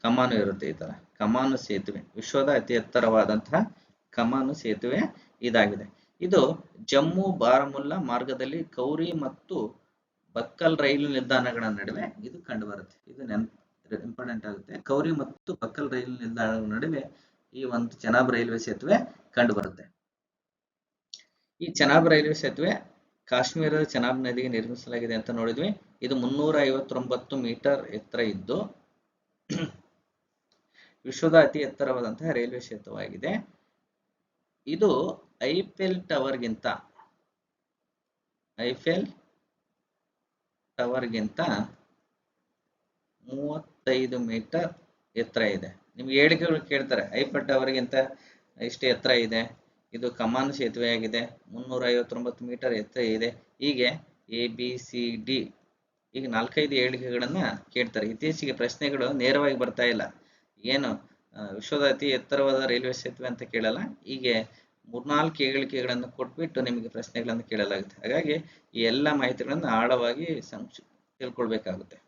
ಕಮಾನು ಇರುತ್ತೆ, ಈ ತರ ಕಮಾನು ಸೇತುವೆ ವಿಶ್ವದ ಅತಿ ಎತ್ತರವಾದಂತಹ ಕಮಾನು ಸೇತುವೆ ಇದಾಗಿದೆ. ಇದು ಜಮ್ಮು ಬಾರಾಮುಲ್ಲಾ ಮಾರ್ಗದಲ್ಲಿ ಕೌರಿ ಮತ್ತು ಬಕ್ಕಲ್ ರೈಲು ನಿಲ್ದಾಣಗಳ ನಡುವೆ ಇದು ಕಂಡು ಬರುತ್ತೆ. ಇದು ಇಂಪಾರ್ಟೆಂಟ್ ಆಗುತ್ತೆ. ಕೌರಿ ಮತ್ತು ಬಕ್ಕಲ್ ರೈಲು ನಿಲ್ದಾಣಗಳ ನಡುವೆ ಈ ಒಂದು ಚೆನಾಬ್ ರೈಲ್ವೆ ಸೇತುವೆ ಕಂಡು ಬರುತ್ತೆ. ಈ ಚೆನಾಬ್ ರೈಲ್ವೆ ಸೇತುವೆ ಕಾಶ್ಮೀರದ ಚೆನಾಬ್ ನದಿಗೆ ನಿರ್ಮಿಸಲಾಗಿದೆ ಅಂತ ನೋಡಿದ್ವಿ. ಇದು 359 ಮೀಟರ್ ಎತ್ತರ ಇದ್ದು ವಿಶ್ವದ ಅತಿ ಎತ್ತರವಾದಂತಹ ರೈಲ್ವೆ ಸೇತುವೆಯಾಗಿದೆ. ಇದು ಐಫೆಲ್ ಟವರ್ಗಿಂತ ಐಫೆಲ್ ಟವರ್ಗಿಂತ 35 ಮೀಟರ್ ಎತ್ತರ ಇದೆ. ನಿಮ್ಗೆ ಹೇಳಿಕೆಗಳು ಕೇಳ್ತಾರೆ, ಐಫೆಲ್ ಟವರ್ಗಿಂತ ಇಷ್ಟು ಎತ್ತರ ಇದೆ, ಇದು ಕಮಾನ್ ಸೇತುವೆ ಆಗಿದೆ, 359 ಮೀಟರ್ ಎತ್ತರ ಇದೆ. ಹೀಗೆ ABCD ಈಗ 4-5 ಹೇಳಿಕೆಗಳನ್ನ ಕೇಳ್ತಾರೆ. ಇತ್ತೀಚೆಗೆ ಪ್ರಶ್ನೆಗಳು ನೇರವಾಗಿ ಬರ್ತಾ ಇಲ್ಲ. ಏನು ವಿಶ್ವದ ಅತಿ ಎತ್ತರವಾದ ರೈಲ್ವೆ ಸೇತುವೆ ಅಂತ ಕೇಳಲ್ಲ, ಹೀಗೆ 3-4 ಹೇಳಿಕೆಗಳನ್ನು ಕೊಟ್ಬಿಟ್ಟು ನಿಮಗೆ ಪ್ರಶ್ನೆಗಳನ್ನು ಕೇಳಲಾಗುತ್ತೆ. ಹಾಗಾಗಿ ಈ ಎಲ್ಲ ಮಾಹಿತಿಗಳನ್ನು ಆಳವಾಗಿ ತಿಳ್ಕೊಳ್ಬೇಕಾಗುತ್ತೆ.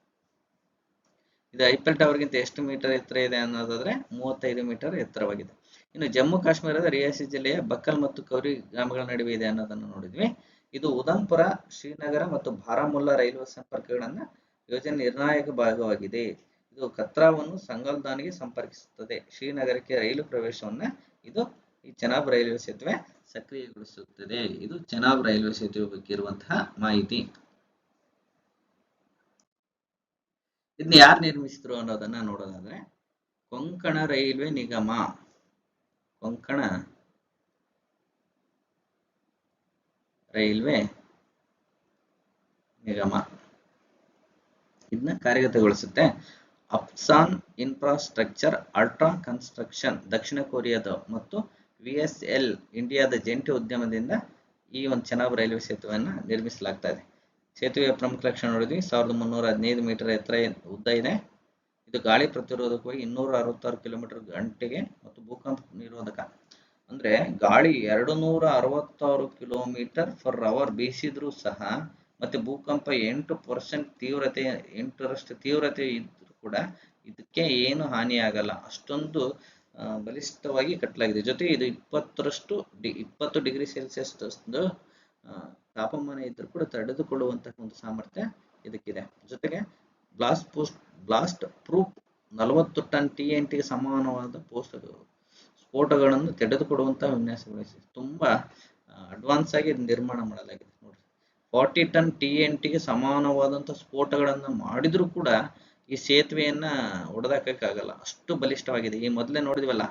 ಇದು ಐಫೆಲ್ ಟವರ್ಗಿಂತ ಎಷ್ಟು ಮೀಟರ್ ಎತ್ತರ ಇದೆ ಅನ್ನೋದಾದ್ರೆ 35 ಮೀಟರ್ ಎತ್ತರವಾಗಿದೆ. ಇನ್ನು ಜಮ್ಮು ಕಾಶ್ಮೀರದ ರಿಯಾಸಿ ಜಿಲ್ಲೆಯ ಬಕ್ಕಲ್ ಮತ್ತು ಕೌರಿ ಗ್ರಾಮಗಳ ನಡುವೆ ಇದೆ ಅನ್ನೋದನ್ನು ನೋಡಿದ್ವಿ. ಇದು ಉಧಂಪುರ, ಶ್ರೀನಗರ ಮತ್ತು ಬಾರಾಮುಲ್ಲಾ ರೈಲ್ವೆ ಸಂಪರ್ಕಗಳನ್ನ ಯೋಜನೆ ನಿರ್ಣಾಯಕ ಭಾಗವಾಗಿದೆ. ಇದು ಕತ್ರಾವನ್ನು ಸಂಗಲ್ದಾನ್ಗೆ ಸಂಪರ್ಕಿಸುತ್ತದೆ. ಶ್ರೀನಗರಕ್ಕೆ ರೈಲು ಪ್ರವೇಶವನ್ನ ಈ ಚೆನಾಬ್ ರೈಲ್ವೆ ಸೇತುವೆ ಸಕ್ರಿಯಗೊಳಿಸುತ್ತದೆ. ಇದು ಚೆನಾಬ್ ರೈಲ್ವೆ ಸೇತುವೆ ಬಗ್ಗೆ ಇರುವಂತಹ ಮಾಹಿತಿ. ಇದನ್ನ ಯಾರು ನಿರ್ಮಿಸಿದ್ರು ಅನ್ನೋದನ್ನ ನೋಡೋದಾದ್ರೆ ಕೊಂಕಣ ರೈಲ್ವೆ ನಿಗಮ. ಕೊಂಕಣ ರೈಲ್ವೆ ನಿಗಮ ಇದನ್ನ ಕಾರ್ಯಗತಗೊಳಿಸುತ್ತೆ. ಅಪ್ಸಾನ್ ಇನ್ಫ್ರಾಸ್ಟ್ರಕ್ಚರ್ ಅಲ್ಟ್ರಾ ಕನ್ಸ್ಟ್ರಕ್ಷನ್ ದಕ್ಷಿಣ ಕೊರಿಯಾದ ಮತ್ತು VSL ಇಂಡಿಯಾದ ಜಂಟಿ ಉದ್ಯಮದಿಂದ ಈ ಒಂದು ಚೆನಾಬ್ ರೈಲ್ವೆ ಸೇತುವೆಯನ್ನು ನಿರ್ಮಿಸಲಾಗ್ತಾ ಇದೆ. ಸೇತುವೆಯ ಪ್ರಮುಖ ಲಕ್ಷಣ ನೋಡಿದ್ವಿ. 1315 ಮೀಟರ್ ಎತ್ತರ ಉದ್ದ ಇದೆ. ಇದು ಗಾಳಿ ಪ್ರತಿರೋಧಕವಾಗಿ 266 ಕಿಲೋಮೀಟರ್ ಗಂಟೆಗೆ ಮತ್ತು ಭೂಕಂಪ ನಿರೋಧಕ. ಅಂದ್ರೆ ಗಾಳಿ 266 ಕಿಲೋಮೀಟರ್ ಫರ್ ಅವರ್ ಬೀಸಿದ್ರೂ ಸಹ ಮತ್ತೆ ಭೂಕಂಪ 8% ತೀವ್ರತೆ 8ರಷ್ಟು ತೀವ್ರತೆ ಇದ್ರೂ ಕೂಡ ಇದಕ್ಕೆ ಏನು ಹಾನಿ ಆಗಲ್ಲ. ಅಷ್ಟೊಂದು ಬಲಿಷ್ಠವಾಗಿ ಕಟ್ಟಲಾಗಿದೆ. ಜೊತೆಗೆ ಇದು 20 ಡಿಗ್ರಿ ಸೆಲ್ಸಿಯಸ್ ತಾಪಮಾನ ಇದ್ರೂ ಕೂಡ ತಡೆದುಕೊಳ್ಳುವಂತಹ ಒಂದು ಸಾಮರ್ಥ್ಯ ಇದಕ್ಕಿದೆ. ಜೊತೆಗೆ ಬ್ಲಾಸ್ಟ್ ಪ್ರೂಫ್ 40 ಟನ್ TNT ಸಮಾನವಾದ ಸ್ಫೋಟಗಳನ್ನು ತಡೆದುಕೊಡುವಂತಹ ವಿನ್ಯಾಸಗೊಳಿಸಿದೆ. ತುಂಬಾ ಅಡ್ವಾನ್ಸ್ ಆಗಿ ನಿರ್ಮಾಣ ಮಾಡಲಾಗಿದೆ ನೋಡ್ರಿ. 40 ಟನ್ TNT ಸಮಾನವಾದಂತಹ ಸ್ಫೋಟಗಳನ್ನ ಮಾಡಿದ್ರೂ ಕೂಡ ಈ ಸೇತುವೆಯನ್ನ ಒಡೆದಾಕಕ್ಕಾಗಲ್ಲ, ಅಷ್ಟು ಬಲಿಷ್ಠವಾಗಿದೆ. ಈ ಮೊದಲೇ ನೋಡಿದ್ವಲ್ಲ,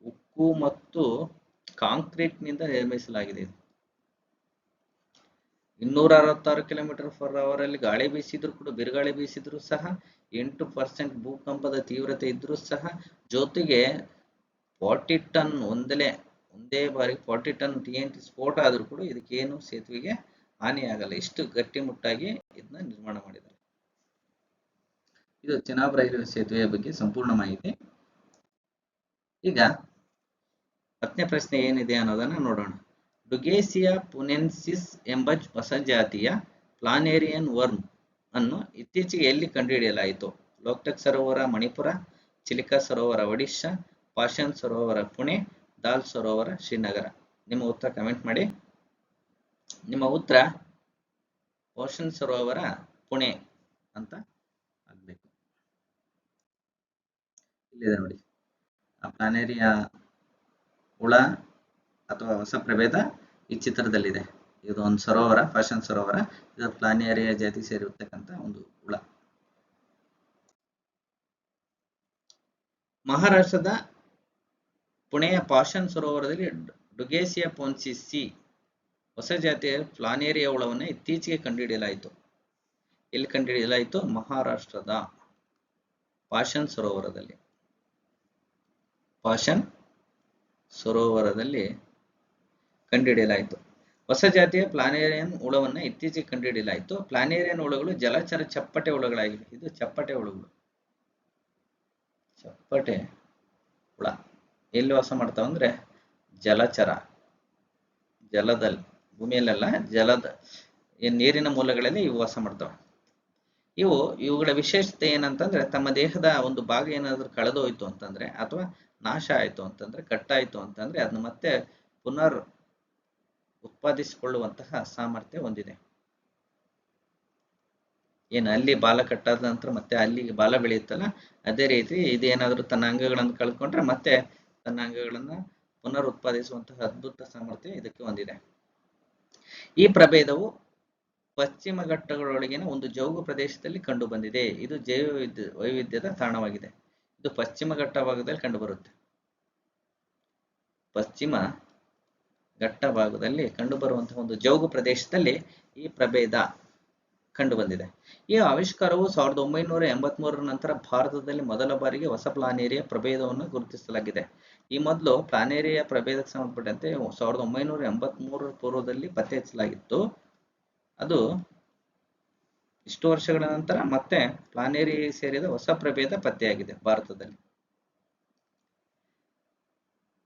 ಉಕ್ಕು ಮತ್ತು ಕಾಂಕ್ರೀಟ್ ನಿಂದ ನಿರ್ಮಿಸಲಾಗಿದೆ. 266 ಕಿಲೋಮೀಟರ್ ಫರ್ ಅವರ್ ಅಲ್ಲಿ ಗಾಳಿ ಬೀಸಿದ್ರು ಕೂಡ, ಬಿರುಗಾಳಿ ಬೀಸಿದ್ರು ಸಹ, 8% ಭೂಕಂಪದ ತೀವ್ರತೆ ಇದ್ರೂ ಸಹ, ಜೊತೆಗೆ 40 ಟನ್ ಒಂದೇ ಬಾರಿ 40 ಟನ್ TNT ಸ್ಫೋಟ ಆದ್ರೂ ಕೂಡ ಇದಕ್ಕೇನು ಸೇತುವೆಗೆ ಹಾನಿ ಆಗಲ್ಲ. ಇಷ್ಟು ಗಟ್ಟಿಮುಟ್ಟಾಗಿ ಇದನ್ನ ನಿರ್ಮಾಣ ಮಾಡಿದ್ದಾರೆ. ಇದು ಚೆನಾಬ್ ರೈಲ್ವೆ ಸೇತುವೆಯ ಬಗ್ಗೆ ಸಂಪೂರ್ಣ ಮಾಹಿತಿ. ಈಗ 10ನೇ ಪ್ರಶ್ನೆ ಏನಿದೆ ಅನ್ನೋದನ್ನ ನೋಡೋಣ. ಡುಗೇಸಿಯಾ ಪುನೆನ್ಸಿಸ್ ಎಂಬ ಹೊಸ ಜಾತಿಯ ಪ್ಲಾನೇರಿಯನ್ ವರ್ಮ್ ಅನ್ನು ಇತ್ತೀಚೆಗೆ ಎಲ್ಲಿ ಕಂಡುಹಿಡಿಯಲಾಯಿತು? ಲೋಕ್ಟಕ್ ಸರೋವರ ಮಣಿಪುರ, ಚಿಲಿಕಾ ಸರೋವರ ಒಡಿಶಾ, ಪಾಷಾನ್ ಸರೋವರ ಪುಣೆ, ದಾಲ್ ಸರೋವರ ಶ್ರೀನಗರ. ನಿಮ್ಮ ಉತ್ತರ ಕಮೆಂಟ್ ಮಾಡಿ. ನಿಮ್ಮ ಉತ್ತರ ಪಾಷಾನ್ ಸರೋವರ ಪುಣೆ ಅಂತ ಆಗ್ಬೇಕು. ಇಲ್ಲಿದೆ ನೋಡಿ, ಆ ಪ್ಲಾನೇರಿಯಾ ಹುಳ ಅಥವಾ ಹೊಸ ಪ್ರಭೇದ ಈ ಚಿತ್ರದಲ್ಲಿದೆ. ಇದು ಒಂದು ಸರೋವರ, ಪಾಷಾನ್ ಸರೋವರ. ಇದು ಪ್ಲಾನೇರಿಯಾ ಜಾತಿ ಸೇರಿರ್ತಕ್ಕಂಥ ಒಂದು ಹುಳ. ಮಹಾರಾಷ್ಟ್ರದ ಪುಣೆಯ ಪಾಷಾನ್ ಸರೋವರದಲ್ಲಿ ಡುಗೇಸಿಯಾ ಪೊನ್ಸಿಸಿ ಹೊಸ ಜಾತಿಯ ಪ್ಲಾನೇರಿಯಾ ಹುಳವನ್ನು ಇತ್ತೀಚೆಗೆ ಕಂಡುಹಿಡಿಯಲಾಯಿತು. ಎಲ್ಲಿ ಕಂಡುಹಿಡಿಯಲಾಯಿತು? ಮಹಾರಾಷ್ಟ್ರದ ಪಾಷಾನ್ ಸರೋವರದಲ್ಲಿ. ಪಾಷಾನ್ ಸರೋವರದಲ್ಲಿ ಕಂಡುಹಿಡಿಯಲಾಯಿತು. ಹೊಸ ಜಾತಿಯ ಪ್ಲಾನೇರಿಯನ್ ಹುಳವನ್ನು ಇತ್ತೀಚೆಗೆ ಕಂಡುಹಿಡಿಯಲಾಯಿತು. ಪ್ಲಾನೇರಿಯನ್ ಹುಳಗಳು ಜಲಚರ ಚಪ್ಪಟೆ ಹುಳಗಳಾಗಿವೆ. ಇದು ಚಪ್ಪಟೆ ಹುಳುಗಳು. ಚಪ್ಪಟೆ ಹುಳ ಎಲ್ಲಿ ವಾಸ ಮಾಡ್ತಾವ ಅಂದ್ರೆ ಜಲಚರ, ಜಲದಲ್ಲಿ, ಭೂಮಿಯಲ್ಲೆಲ್ಲ ನೀರಿನ ಮೂಲಗಳಲ್ಲಿ ಇವು ವಾಸ ಮಾಡ್ತವೆ. ಇವುಗಳ ವಿಶೇಷತೆ ಏನಂತಂದ್ರೆ, ತಮ್ಮ ದೇಹದ ಒಂದು ಭಾಗ ಏನಾದ್ರೂ ಕಳೆದೋಯ್ತು ಅಂತಂದ್ರೆ ಅಥವಾ ನಾಶ ಆಯ್ತು ಅಂತಂದ್ರೆ, ಕಟ್ಟಾಯ್ತು ಅಂತಂದ್ರೆ ಅದನ್ನ ಮತ್ತೆ ಪುನರ್ ಉತ್ಪಾದಿಸಿಕೊಳ್ಳುವಂತಹ ಸಾಮರ್ಥ್ಯ ಹೊಂದಿದೆ. ಏನು ಅಲ್ಲಿ ಬಾಲ ಕಟ್ಟಾದ ನಂತರ ಮತ್ತೆ ಅಲ್ಲಿಗೆ ಬಾಲ ಬೆಳೆಯುತ್ತಲ್ಲ, ಅದೇ ರೀತಿ ಇದೇನಾದ್ರೂ ತನ್ನ ಅಂಗಗಳನ್ನು ಕಳ್ಕೊಂಡ್ರೆ ಮತ್ತೆ ತನ್ನ ಅಂಗಗಳನ್ನ ಪುನರ್ ಉತ್ಪಾದಿಸುವಂತಹ ಅದ್ಭುತ ಸಾಮರ್ಥ್ಯ ಇದಕ್ಕೆ ಹೊಂದಿದೆ. ಈ ಪ್ರಭೇದವು ಪಶ್ಚಿಮ ಘಟ್ಟಗಳೊಳಗಿನ ಒಂದು ಜೌಗು ಪ್ರದೇಶದಲ್ಲಿ ಕಂಡು ಬಂದಿದೆ. ಇದು ಜೈವ ವೈವಿಧ್ಯದ ತಾಣವಾಗಿದೆ. ಇದು ಪಶ್ಚಿಮ ಘಟ್ಟ ಭಾಗದಲ್ಲಿ ಕಂಡುಬರುತ್ತೆ. ಪಶ್ಚಿಮ ಘಟ್ಟ ಭಾಗದಲ್ಲಿ ಕಂಡುಬರುವಂತಹ ಒಂದು ಜೌಗು ಪ್ರದೇಶದಲ್ಲಿ ಈ ಪ್ರಭೇದ ಕಂಡು ಬಂದಿದೆ. ಈ ಆವಿಷ್ಕಾರವು 1983ರ ನಂತರ ಭಾರತದಲ್ಲಿ ಮೊದಲ ಬಾರಿಗೆ ಹೊಸ ಪ್ಲಾನೇರಿಯಾ ಪ್ರಭೇದವನ್ನು ಗುರುತಿಸಲಾಗಿದೆ. ಈ ಮೊದಲು ಪ್ಲಾನೇರಿಯಾ ಪ್ರಭೇದಕ್ಕೆ ಸಂಬಂಧಪಟ್ಟಂತೆ 1983ರ ಪೂರ್ವದಲ್ಲಿ ಪತ್ತೆ ಹಚ್ಚಲಾಗಿತ್ತು. ಅದು ಇಷ್ಟು ವರ್ಷಗಳ ನಂತರ ಮತ್ತೆ ಪ್ಲಾನೇರಿಯಾ ಸೇರಿದ ಹೊಸ ಪ್ರಭೇದ ಪತ್ತೆಯಾಗಿದೆ ಭಾರತದಲ್ಲಿ.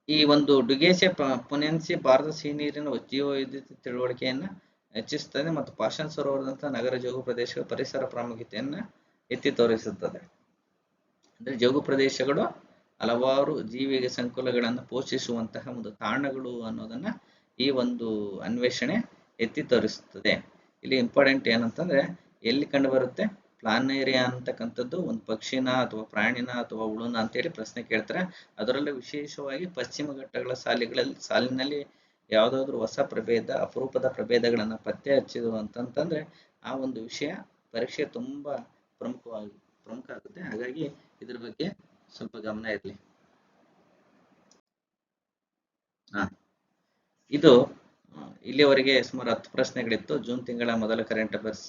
ಈ ಒಂದು ಡುಗೇಸಿಯಾ ಪೊನೆನ್ಸಿ ಭಾರತ ಸಿಹಿನೀರಿನ ಜೀವವೈವಿಧ್ಯತೆ ತಿಳುವಳಿಕೆಯನ್ನು ಹೆಚ್ಚಿಸುತ್ತದೆ ಮತ್ತು ಪಾಷಾಣ ಸರೋವರದಂತಹ ನಗರ ಜೌಗು ಪ್ರದೇಶಗಳ ಪರಿಸರ ಪ್ರಾಮುಖ್ಯತೆಯನ್ನು ಎತ್ತಿ ತೋರಿಸುತ್ತದೆ. ಅಂದ್ರೆ ಜೌಗು ಪ್ರದೇಶಗಳು ಹಲವಾರು ಜೀವಿ ಸಂಕುಲಗಳನ್ನು ಪೋಷಿಸುವಂತಹ ಒಂದು ತಾಣಗಳು ಅನ್ನೋದನ್ನ ಈ ಒಂದು ಅನ್ವೇಷಣೆ ಎತ್ತಿ ತೋರಿಸುತ್ತದೆ. ಇಲ್ಲಿ ಇಂಪಾರ್ಟೆಂಟ್ ಏನಂತಂದ್ರೆ ಎಲ್ಲಿ ಕಂಡು ಬರುತ್ತೆ, ಪ್ಲಾನೇರಿಯಾ ಅಂತಕ್ಕಂಥದ್ದು ಒಂದು ಪಕ್ಷಿನ ಅಥವಾ ಪ್ರಾಣಿನ ಅಥವಾ ಹುಳುನ ಅಂತೇಳಿ ಪ್ರಶ್ನೆ ಕೇಳ್ತಾರೆ. ಅದರಲ್ಲೂ ವಿಶೇಷವಾಗಿ ಪಶ್ಚಿಮ ಘಟ್ಟಗಳ ಸಾಲಿನಲ್ಲಿ ಯಾವುದಾದ್ರೂ ಹೊಸ ಪ್ರಭೇದ, ಅಪರೂಪದ ಪ್ರಭೇದಗಳನ್ನ ಪತ್ತೆ ಹಚ್ಚಿದ್ರು ಅಂತಂತಂದ್ರೆ ಆ ಒಂದು ವಿಷಯ ಪರೀಕ್ಷೆ ತುಂಬಾ ಪ್ರಮುಖ ಆಗುತ್ತೆ. ಹಾಗಾಗಿ ಇದ್ರ ಬಗ್ಗೆ ಸ್ವಲ್ಪ ಗಮನ ಇರಲಿ. ಇದು ಇಲ್ಲಿವರೆಗೆ ಸುಮಾರು 10 ಪ್ರಶ್ನೆಗಳಿತ್ತು. ಜೂನ್ ತಿಂಗಳ ಮೊದಲ ಕರೆಂಟ್ ಅಫೇರ್ಸ್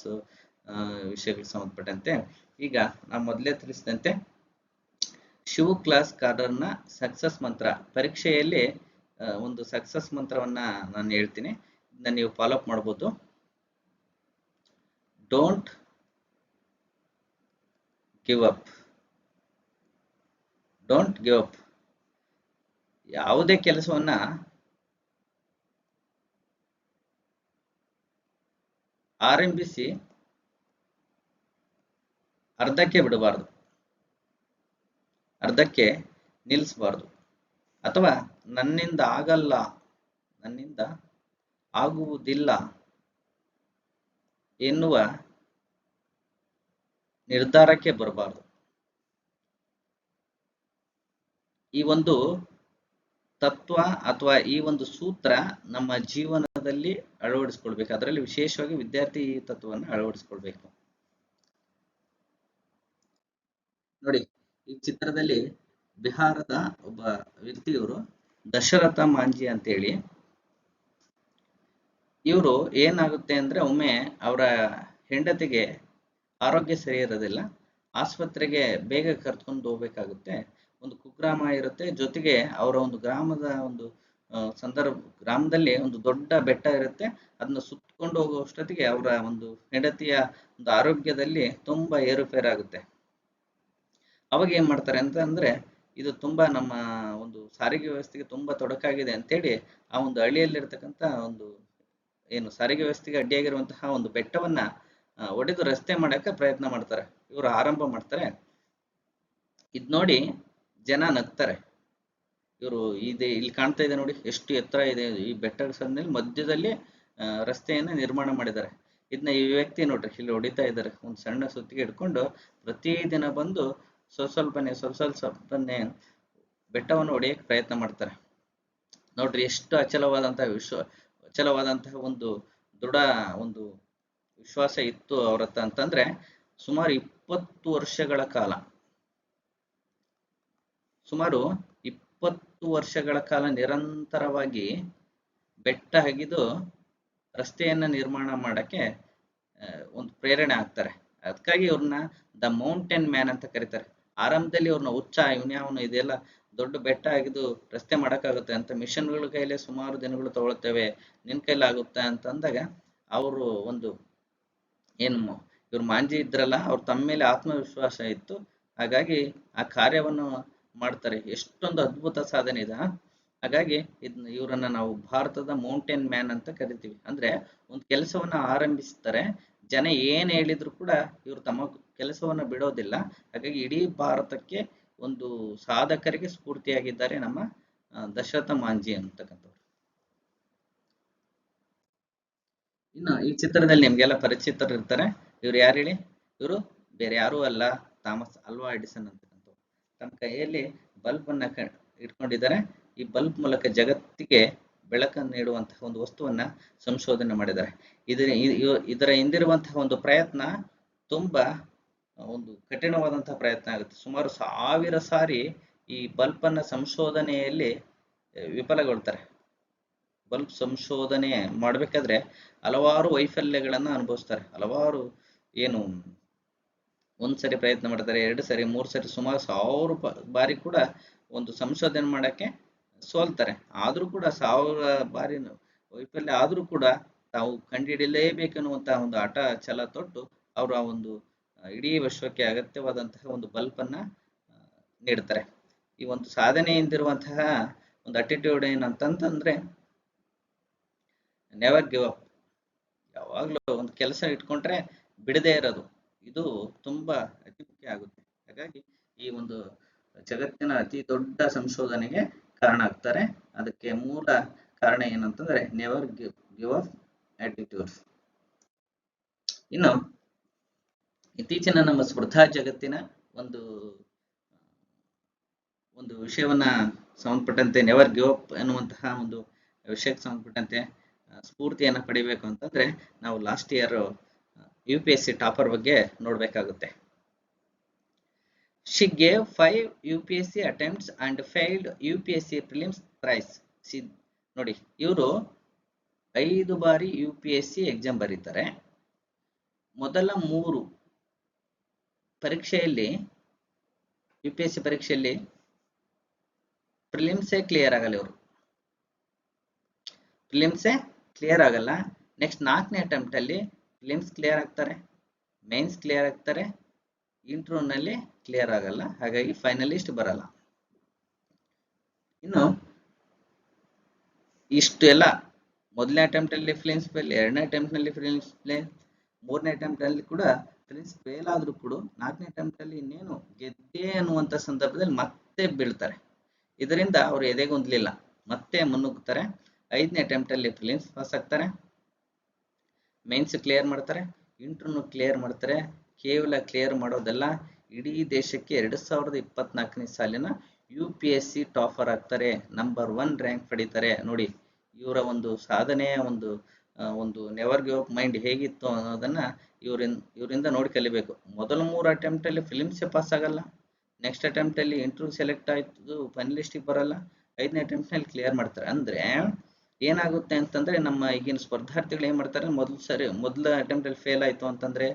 ವಿಷಯಗಳಿಗೆ ಸಂಬಂಧಪಟ್ಟಂತೆ. ಈಗ ನಾವು ಮೊದಲೇ ತಿಳಿಸಿದಂತೆ ಶಿವ್ ಕ್ಲಾಸ್ ಕಾರ್ಡರ್ನ ಸಕ್ಸಸ್ ಮಂತ್ರ ಪರೀಕ್ಷೆಯಲ್ಲಿ ಒಂದು ಸಕ್ಸಸ್ ಮಂತ್ರವನ್ನ ನಾನು ಹೇಳ್ತೀನಿ, ಇದನ್ನ ನೀವು ಫಾಲೋ ಅಪ್ ಮಾಡ್ಬೋದು. Don't give up. Don't give up. ಯಾವುದೇ ಕೆಲಸವನ್ನ ಆರಂಭಿಸಿ ಅರ್ಧಕ್ಕೆ ಬಿಡಬಾರದು, ಅರ್ಧಕ್ಕೆ ನಿಲ್ಲಿಸಬಾರದು, ಅಥವಾ ನನ್ನಿಂದ ಆಗಲ್ಲ, ನನ್ನಿಂದ ಆಗುವುದಿಲ್ಲ ಎನ್ನುವ ನಿರ್ಧಾರಕ್ಕೆ ಬರಬಾರದು. ಈ ಒಂದು ತತ್ವ ಅಥವಾ ಈ ಒಂದು ಸೂತ್ರ ನಮ್ಮ ಜೀವನದಲ್ಲಿ ಅಳವಡಿಸ್ಕೊಳ್ಬೇಕು. ಅದರಲ್ಲಿ ವಿಶೇಷವಾಗಿ ವಿದ್ಯಾರ್ಥಿ ಈ ತತ್ವವನ್ನು ಅಳವಡಿಸ್ಕೊಳ್ಬೇಕು. ನೋಡಿ, ಈ ಚಿತ್ರದಲ್ಲಿ ಬಿಹಾರದ ಒಬ್ಬ ವ್ಯಕ್ತಿಯವರು ದಶರಥ ಮಾಂಜಿ ಅಂತೇಳಿ, ಇವರು ಏನಾಗುತ್ತೆ ಅಂದ್ರೆ ಒಮ್ಮೆ ಅವರ ಹೆಂಡತಿಗೆ ಆರೋಗ್ಯ ಸರಿ ಇರೋದಿಲ್ಲ, ಆಸ್ಪತ್ರೆಗೆ ಬೇಗ ಕರ್ಕೊಂಡು ಹೋಗ್ಬೇಕಾಗುತ್ತೆ. ಒಂದು ಕುಗ್ರಾಮ ಇರುತ್ತೆ, ಜೊತೆಗೆ ಅವರ ಒಂದು ಗ್ರಾಮದ ಒಂದು ಗ್ರಾಮದಲ್ಲಿ ಒಂದು ದೊಡ್ಡ ಬೆಟ್ಟ ಇರುತ್ತೆ. ಅದನ್ನ ಸುತ್ತಕೊಂಡು ಹೋಗುವಷ್ಟೊತ್ತಿಗೆ ಅವರ ಒಂದು ಹೆಂಡತಿಯ ಒಂದು ಆರೋಗ್ಯದಲ್ಲಿ ತುಂಬಾ ಏರುಪೇರಾಗುತ್ತೆ. ಅವಾಗ ಏನ್ ಮಾಡ್ತಾರೆ ಅಂತ ಅಂದ್ರೆ, ಇದು ತುಂಬಾ ನಮ್ಮ ಒಂದು ಸಾರಿಗೆ ವ್ಯವಸ್ಥೆಗೆ ತುಂಬಾ ತೊಡಕಾಗಿದೆ ಅಂತೇಳಿ ಆ ಒಂದು ಹಳ್ಳಿಯಲ್ಲಿರ್ತಕ್ಕಂಥ ಒಂದು ಏನು ಸಾರಿಗೆ ವ್ಯವಸ್ಥೆಗೆ ಅಡ್ಡಿಯಾಗಿರುವಂತಹ ಒಂದು ಬೆಟ್ಟವನ್ನ ಒಡೆದು ರಸ್ತೆ ಮಾಡಕ್ಕೆ ಪ್ರಯತ್ನ ಮಾಡ್ತಾರೆ. ಇವರು ಆರಂಭ ಮಾಡ್ತಾರೆ. ಇದ್ ನೋಡಿ ಜನ ನಗ್ತಾರೆ. ಇವರು ಇಲ್ಲಿ ಕಾಣ್ತಾ ಇದೆ ನೋಡಿ, ಎಷ್ಟು ಎತ್ತರ ಇದೆ ಈ ಬೆಟ್ಟದ ಸಂದಿನಲ್ಲಿ ಮಧ್ಯದಲ್ಲಿ ರಸ್ತೆಯನ್ನ ನಿರ್ಮಾಣ ಮಾಡಿದ್ದಾರೆ. ಇದನ್ನ ಈ ವ್ಯಕ್ತಿ ನೋಡ್ರಿ ಇಲ್ಲಿ ಹೊಡಿತಾ ಇದ್ದಾರೆ, ಒಂದು ಸಣ್ಣ ಸುತ್ತಿಗೆ ಇಟ್ಕೊಂಡು ಪ್ರತಿದಿನ ಬಂದು ಸ್ವಲ್ಪನೇ ಬೆಟ್ಟವನ್ನು ಹೊಡೆಯಕ್ಕೆ ಪ್ರಯತ್ನ ಮಾಡ್ತಾರೆ. ನೋಡ್ರಿ ಎಷ್ಟು ಅಚಲವಾದಂತಹ ಒಂದು ದೃಢ ಒಂದು ವಿಶ್ವಾಸ ಇತ್ತು ಅವರತ್ತ ಅಂತಂದ್ರೆ, ಸುಮಾರು 20 ವರ್ಷಗಳ ಕಾಲ ನಿರಂತರವಾಗಿ ಬೆಟ್ಟ ಅಗಿದು ರಸ್ತೆಯನ್ನ ನಿರ್ಮಾಣ ಮಾಡಕ್ಕೆ ಒಂದು ಪ್ರೇರಣೆ ಆಗ್ತಾರೆ. ಅದಕ್ಕಾಗಿ ಇವ್ರನ್ನ ದ ಮೌಂಟೇನ್ ಮ್ಯಾನ್ ಅಂತ ಕರೀತಾರೆ. ಆರಂಭದಲ್ಲಿ ಇವ್ರನ್ನ ಇವನ್ಯಾವನು ಇದೆಲ್ಲ ದೊಡ್ಡ ಬೆಟ್ಟ ಆಗಿದ್ದು ರಸ್ತೆ ಮಾಡಕ್ಕಾಗುತ್ತೆ ಅಂತ, ಮಿಷನ್ಗಳ ಕೈಲಿ ಸುಮಾರು ದಿನಗಳು ತಗೊಳ್ತೇವೆ, ನಿನ್ ಕೈಲಿ ಆಗುತ್ತೆ ಅಂತ ಅಂದಾಗ ಅವರು ಒಂದು ಇವ್ರು ಮಾಂಜಿ ಇದ್ರಲ್ಲ, ಅವ್ರು ತಮ್ಮ ಮೇಲೆ ಆತ್ಮವಿಶ್ವಾಸ ಇತ್ತು. ಹಾಗಾಗಿ ಆ ಕಾರ್ಯವನ್ನು ಮಾಡ್ತಾರೆ. ಎಷ್ಟೊಂದು ಅದ್ಭುತ ಸಾಧನೆ ಇದೆ. ಹಾಗಾಗಿ ಇವರನ್ನ ನಾವು ಭಾರತದ ಮೌಂಟೇನ್ ಮ್ಯಾನ್ ಅಂತ ಕರಿತೀವಿ. ಅಂದ್ರೆ ಒಂದು ಕೆಲಸವನ್ನ ಆರಂಭಿಸ್ತಾರೆ, ಜನ ಏನ್ ಹೇಳಿದ್ರು ಕೂಡ ಇವರು ತಮ್ಮ ಕೆಲಸವನ್ನ ಬಿಡೋದಿಲ್ಲ. ಹಾಗಾಗಿ ಇಡೀ ಭಾರತಕ್ಕೆ ಒಂದು ಸಾಧಕರಿಗೆ ಸ್ಫೂರ್ತಿಯಾಗಿದ್ದಾರೆ ನಮ್ಮ ದಶರಥ ಮಾಂಜಿ ಅಂತಕ್ಕಂಥವ್ರು. ಇನ್ನು ಈ ಚಿತ್ರದಲ್ಲಿ ನಿಮ್ಗೆಲ್ಲ ಪರಿಚಿತರು ಇರ್ತಾರೆ. ಇವ್ರು ಯಾರು ಹೇಳಿ? ಇವರು ಬೇರೆ ಯಾರೂ ಅಲ್ಲ, ಥಾಮಸ್ ಆಲ್ವಾ ಎಡಿಸನ್ ಅಂತಕ್ಕಂಥವ್ರು. ತಮ್ಮ ಕೈಯಲ್ಲಿ ಬಲ್ಬ್ ಅನ್ನ ಇಟ್ಕೊಂಡಿದ್ದಾರೆ. ಈ ಬಲ್ಬ್ ಮೂಲಕ ಜಗತ್ತಿಗೆ ಬೆಳಕನ್ನು ನೀಡುವಂತಹ ಒಂದು ವಸ್ತುವನ್ನ ಸಂಶೋಧನೆ ಮಾಡಿದ್ದಾರೆ. ಇದರ ಹಿಂದಿರುವಂತಹ ಒಂದು ಪ್ರಯತ್ನ ತುಂಬಾ ಒಂದು ಕಠಿಣವಾದಂತಹ ಪ್ರಯತ್ನ ಆಗುತ್ತೆ. ಸುಮಾರು 1000 ಸಾರಿ ಈ ಬಲ್ಬ್ ಅನ್ನ ಸಂಶೋಧನೆಯಲ್ಲಿ ವಿಫಲಗೊಳ್ತಾರೆ. ಬಲ್ಬ್ ಸಂಶೋಧನೆ ಮಾಡಬೇಕಾದ್ರೆ ಹಲವಾರು ವೈಫಲ್ಯಗಳನ್ನ ಅನುಭವಿಸ್ತಾರೆ. ಹಲವಾರು ಏನು ಒಂದ್ಸರಿ ಪ್ರಯತ್ನ ಮಾಡ್ತಾರೆ, 2 ಸರಿ, 3 ಸರಿ, ಸುಮಾರು 1000 ಬಾರಿ ಕೂಡ ಒಂದು ಸಂಶೋಧನೆ ಮಾಡಕ್ಕೆ ಸೋಲ್ತಾರೆ. ಆದ್ರೂ ಕೂಡ 1000 ಬಾರಿ ವೈಫಲ್ಯ ಆದ್ರೂ ಕೂಡ ತಾವು ಕಂಡುಹಿಡಿಯಲೇಬೇಕನ್ನುವಂತಹ ಒಂದು ಹಠ ಛಲ ತೊಟ್ಟು ಅವರು ಆ ಒಂದು ಇಡೀ ವಿಶ್ವಕ್ಕೆ ಅಗತ್ಯವಾದಂತಹ ಒಂದು ಬಲ್ಬ್ ಅನ್ನ ನೀಡ್ತಾರೆ. ಈ ಒಂದು ಸಾಧನೆಯಿಂದಿರುವಂತಹ ಒಂದು ಅಟಿಟ್ಯೂಡ್ ಏನಂತಂದ್ರೆ ನೆವರ್ ಗಿವ್ ಅಪ್. ಯಾವಾಗ್ಲೂ ಒಂದು ಕೆಲಸ ಇಟ್ಕೊಂಡ್ರೆ ಬಿಡದೇ ಇರೋದು, ಇದು ತುಂಬಾ ಅತಿ ಮುಖ್ಯ ಆಗುತ್ತೆ. ಹಾಗಾಗಿ ಈ ಒಂದು ಜಗತ್ತಿನ ಅತಿ ದೊಡ್ಡ ಸಂಶೋಧನೆಗೆ ಕಾರಣ ಆಗ್ತಾರೆ. ಅದಕ್ಕೆ ಮೂಲ ಕಾರಣ ಏನಂತಂದ್ರೆ ನೆವರ್ ಗಿವ್ ಅಪ್ ಆಟಿಟ್ಯೂಡ್. ಇನ್ನು ಇತ್ತೀಚಿನ ನಮ್ಮ ಸ್ಪರ್ಧಾ ಜಗತ್ತಿನ ಒಂದು ಒಂದು ವಿಷಯವನ್ನ ಸಂಬಂಧಪಟ್ಟಂತೆ ನೆವರ್ ಗಿವ್ ಅಪ್ ಅನ್ನುವಂತಹ ಒಂದು ವಿಷಯಕ್ಕೆ ಸಂಬಂಧಪಟ್ಟಂತೆ ಸ್ಫೂರ್ತಿಯನ್ನ ಪಡಿಬೇಕು ಅಂತಂದ್ರೆ ನಾವು ಲಾಸ್ಟ್ ಇಯರ್ UPSC ಟಾಪರ್ ಬಗ್ಗೆ ನೋಡ್ಬೇಕಾಗುತ್ತೆ. She gave 5 UPSC attempts and failed UPSC prelims thrice. ನೋಡಿ, ಇವರು 5 ಬಾರಿ UPSC ಎಕ್ಸಾಮ್ ಬರೀತಾರೆ. ಮೊದಲ 3 ಪರೀಕ್ಷೆಯಲ್ಲಿ UPSC ಪರೀಕ್ಷೆಯಲ್ಲಿ ಪ್ರಿಲಿಮ್ಸೇ ಕ್ಲಿಯರ್ ಆಗಲ್ಲ. ಇವರು ಪ್ರಿಲಿಮ್ಸೇ ಕ್ಲಿಯರ್ ಆಗಲ್ಲ. ನೆಕ್ಸ್ಟ್ 4ನೇ ಅಟೆಂಪ್ಟ್ ಅಲ್ಲಿ ಪ್ರಿಲಿಮ್ಸ್ ಕ್ಲಿಯರ್ ಆಗ್ತಾರೆ, ಮೇನ್ಸ್ ಕ್ಲಿಯರ್ ಆಗ್ತಾರೆ, ಇಂಟರ್ವ್ಯೂನಲ್ಲಿ ಕ್ಲಿಯರ್ ಆಗಲ್ಲ. ಹಾಗಾಗಿ ಫೈನಲಿಸ್ಟ್ ಬರಲ್ಲ. ಇನ್ನು ಇಷ್ಟು ಎಲ್ಲ ಮೊದಲನೇ ಅಟೆಂಪ್ಟ್ ಅಲ್ಲಿ ಫಿಲಿಮ್ಸ್ ಫೇಲ್, 2ನೇ ಅಟೆಂಪ್ಟ್ ನಲ್ಲಿ ಫಿಲಿಮ್ಸ್ ಫೇಲ್, 3ನೇ ಅಟೆಂಪ್ಟ್ ಅಲ್ಲಿ ಕೂಡ ಫಿಲಿಮ್ಸ್ ಫೇಲ್ ಆದ್ರೂ ಕೂಡ 4ನೇ ಅಟೆಂಪ್ಟ್ ಅಲ್ಲಿ ಇನ್ನೇನು ಗೆದ್ದೆ ಅನ್ನುವಂತ ಸಂದರ್ಭದಲ್ಲಿ ಮತ್ತೆ ಬೀಳ್ತಾರೆ. ಇದರಿಂದ ಅವರು ಎದೆಗುಂದಲಿಲ್ಲ, ಮತ್ತೆ ಮುನ್ನುಗ್ತಾರೆ. 5ನೇ ಅಟೆಂಪ್ಟ್ ಅಲ್ಲಿ ಫಿಲಿಮ್ಸ್ ಪಾಸ್ ಆಗ್ತಾರೆ, ಮೇನ್ಸ್ ಕ್ಲಿಯರ್ ಮಾಡ್ತಾರೆ, ಇಂಟರ್ವ್ಯೂ ಕ್ಲಿಯರ್ ಮಾಡ್ತಾರೆ. ಕೇವಲ ಕ್ಲಿಯರ್ ಮಾಡೋದಲ್ಲ, ಇಡೀ ದೇಶಕ್ಕೆ 2024ನೇ ಸಾಲಿನ UPSC ಟಾಪರ್ ಆಗ್ತಾರೆ, ನಂಬರ್ 1 ರ್ಯಾಂಕ್ ಪಡಿತಾರೆ. ನೋಡಿ, ಇವರ ಒಂದು ಸಾಧನೆಯ ಒಂದು ನೆವರ್ ಗಿವ್ ಅಪ್ ಮೈಂಡ್ ಹೇಗಿತ್ತು ಅನ್ನೋದನ್ನ ಇವರಿಂದ ನೋಡಿ ಕಲಿಬೇಕು. ಮೊದಲ 3 ಅಟೆಂಪ್ಟ್ ಅಲ್ಲಿ ಫಿಲಿಮ್ಸ್ ಪಾಸ್ ಆಗಲ್ಲ, ನೆಕ್ಸ್ಟ್ ಅಟೆಂಪ್ಟ್ ಅಲ್ಲಿ ಇಂಟರ್ವ್ಯೂ ಸೆಲೆಕ್ಟ್ ಆಯ್ತು, ಫೈನಲಿಸ್ಟಿಗೆ ಬರಲ್ಲ, 5ನೇ ಅಟೆಂಪ್ಟ್ ನಲ್ಲಿ ಕ್ಲಿಯರ್ ಮಾಡ್ತಾರೆ. ಅಂದ್ರೆ ಏನಾಗುತ್ತೆ ಅಂತಂದ್ರೆ ನಮ್ಮ ಈಗಿನ ಸ್ಪರ್ಧಾರ್ಥಿಗಳು ಏನ್ ಮಾಡ್ತಾರೆ, ಮೊದಲ ಅಟೆಂಪ್ಟ್ ಅಲ್ಲಿ ಫೇಲ್ ಆಯ್ತು ಅಂತಂದ್ರೆ,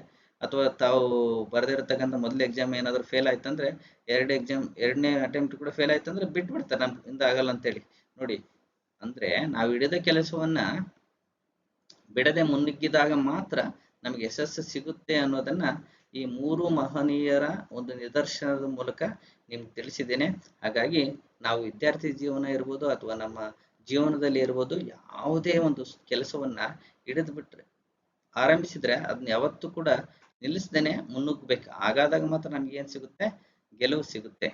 ಅಥವಾ ತಾವು ಬರೆದಿರತಕ್ಕಂಥ ಮೊದಲ ಎಕ್ಸಾಮ್ ಏನಾದ್ರು ಫೇಲ್ ಆಯ್ತಂದ್ರೆ 2ನೇ ಅಟೆಂಪ್ಟ್ ಕೂಡ ಫೇಲ್ ಆಯ್ತಂದ್ರೆ ಬಿಟ್ಬಿಡ್ತಾರೆ, ನಮ್ಮಿಂದ ಆಗಲ್ಲ ಅಂತೇಳಿ. ನೋಡಿ, ಅಂದ್ರೆ ನಾವು ಹಿಡಿದ ಕೆಲಸವನ್ನ ಬಿಡದೆ ಮುನ್ನುಗ್ಗಿದಾಗ ಮಾತ್ರ ನಮಗೆ ಯಶಸ್ಸು ಸಿಗುತ್ತೆ ಅನ್ನೋದನ್ನ ಈ 3 ಮಹನೀಯರ ಒಂದು ನಿದರ್ಶನದ ಮೂಲಕ ನಿಮ್ಗೆ ತಿಳಿಸಿದ್ದೇನೆ. ಹಾಗಾಗಿ ನಾವು ವಿದ್ಯಾರ್ಥಿ ಜೀವನ ಇರ್ಬೋದು ಅಥವಾ ನಮ್ಮ ಜೀವನದಲ್ಲಿ ಇರ್ಬೋದು, ಯಾವುದೇ ಒಂದು ಕೆಲಸವನ್ನ ಹಿಡಿದು ಬಿಟ್ರೆ, ಆರಂಭಿಸಿದ್ರೆ ಅದನ್ನ ಯಾವತ್ತೂ ಕೂಡ ನಿಲ್ಲಿಸದೇನೆ ಮುನ್ನುಗ್ಬೇಕು. ಹಾಗಾದಾಗ ಮಾತ್ರ ನಮ್ಗೆ ಏನ್ ಸಿಗುತ್ತೆ, ಗೆಲುವು ಸಿಗುತ್ತೆ.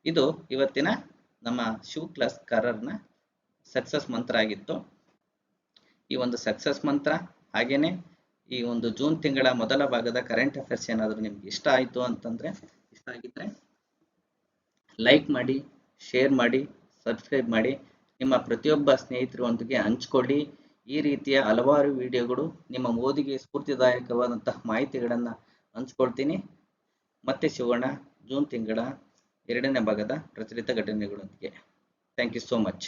ಇದು ಇವತ್ತಿನ ನಮ್ಮ ಶಿವ ಕ್ಲಾಸ್ ಕಾರರ್ನ ಸಕ್ಸಸ್ ಮಂತ್ರ ಆಗಿತ್ತು. ಈ ಒಂದು ಸಕ್ಸಸ್ ಮಂತ್ರ ಹಾಗೇನೆ ಈ ಒಂದು ಜೂನ್ ತಿಂಗಳ ಮೊದಲ ಭಾಗದ ಕರೆಂಟ್ ಅಫೇರ್ಸ್ ಏನಾದರೂ ನಿಮ್ಗೆ ಇಷ್ಟ ಆಯಿತು ಅಂತಂದ್ರೆ, ಇಷ್ಟ ಆಗಿದ್ರೆ ಲೈಕ್ ಮಾಡಿ, ಶೇರ್ ಮಾಡಿ, ಸಬ್ಸ್ಕ್ರೈಬ್ ಮಾಡಿ, ನಿಮ್ಮ ಪ್ರತಿಯೊಬ್ಬ ಸ್ನೇಹಿತರೊಂದಿಗೆ ಹಂಚ್ಕೊಳ್ಳಿ. ಈ ರೀತಿಯ ಹಲವಾರು ವಿಡಿಯೋಗಳು ನಿಮ್ಮ ಓದಿಗೆ ಸ್ಫೂರ್ತಿದಾಯಕವಾದಂತಹ ಮಾಹಿತಿಗಳನ್ನು ಹಂಚ್ಕೊಳ್ತೀನಿ. ಮತ್ತೆ ಸಿಗೋಣ ಜೂನ್ ತಿಂಗಳ 2ನೇ ಭಾಗದ ಪ್ರಚಲಿತ ಘಟನೆಗಳೊಂದಿಗೆ. Thank you so much.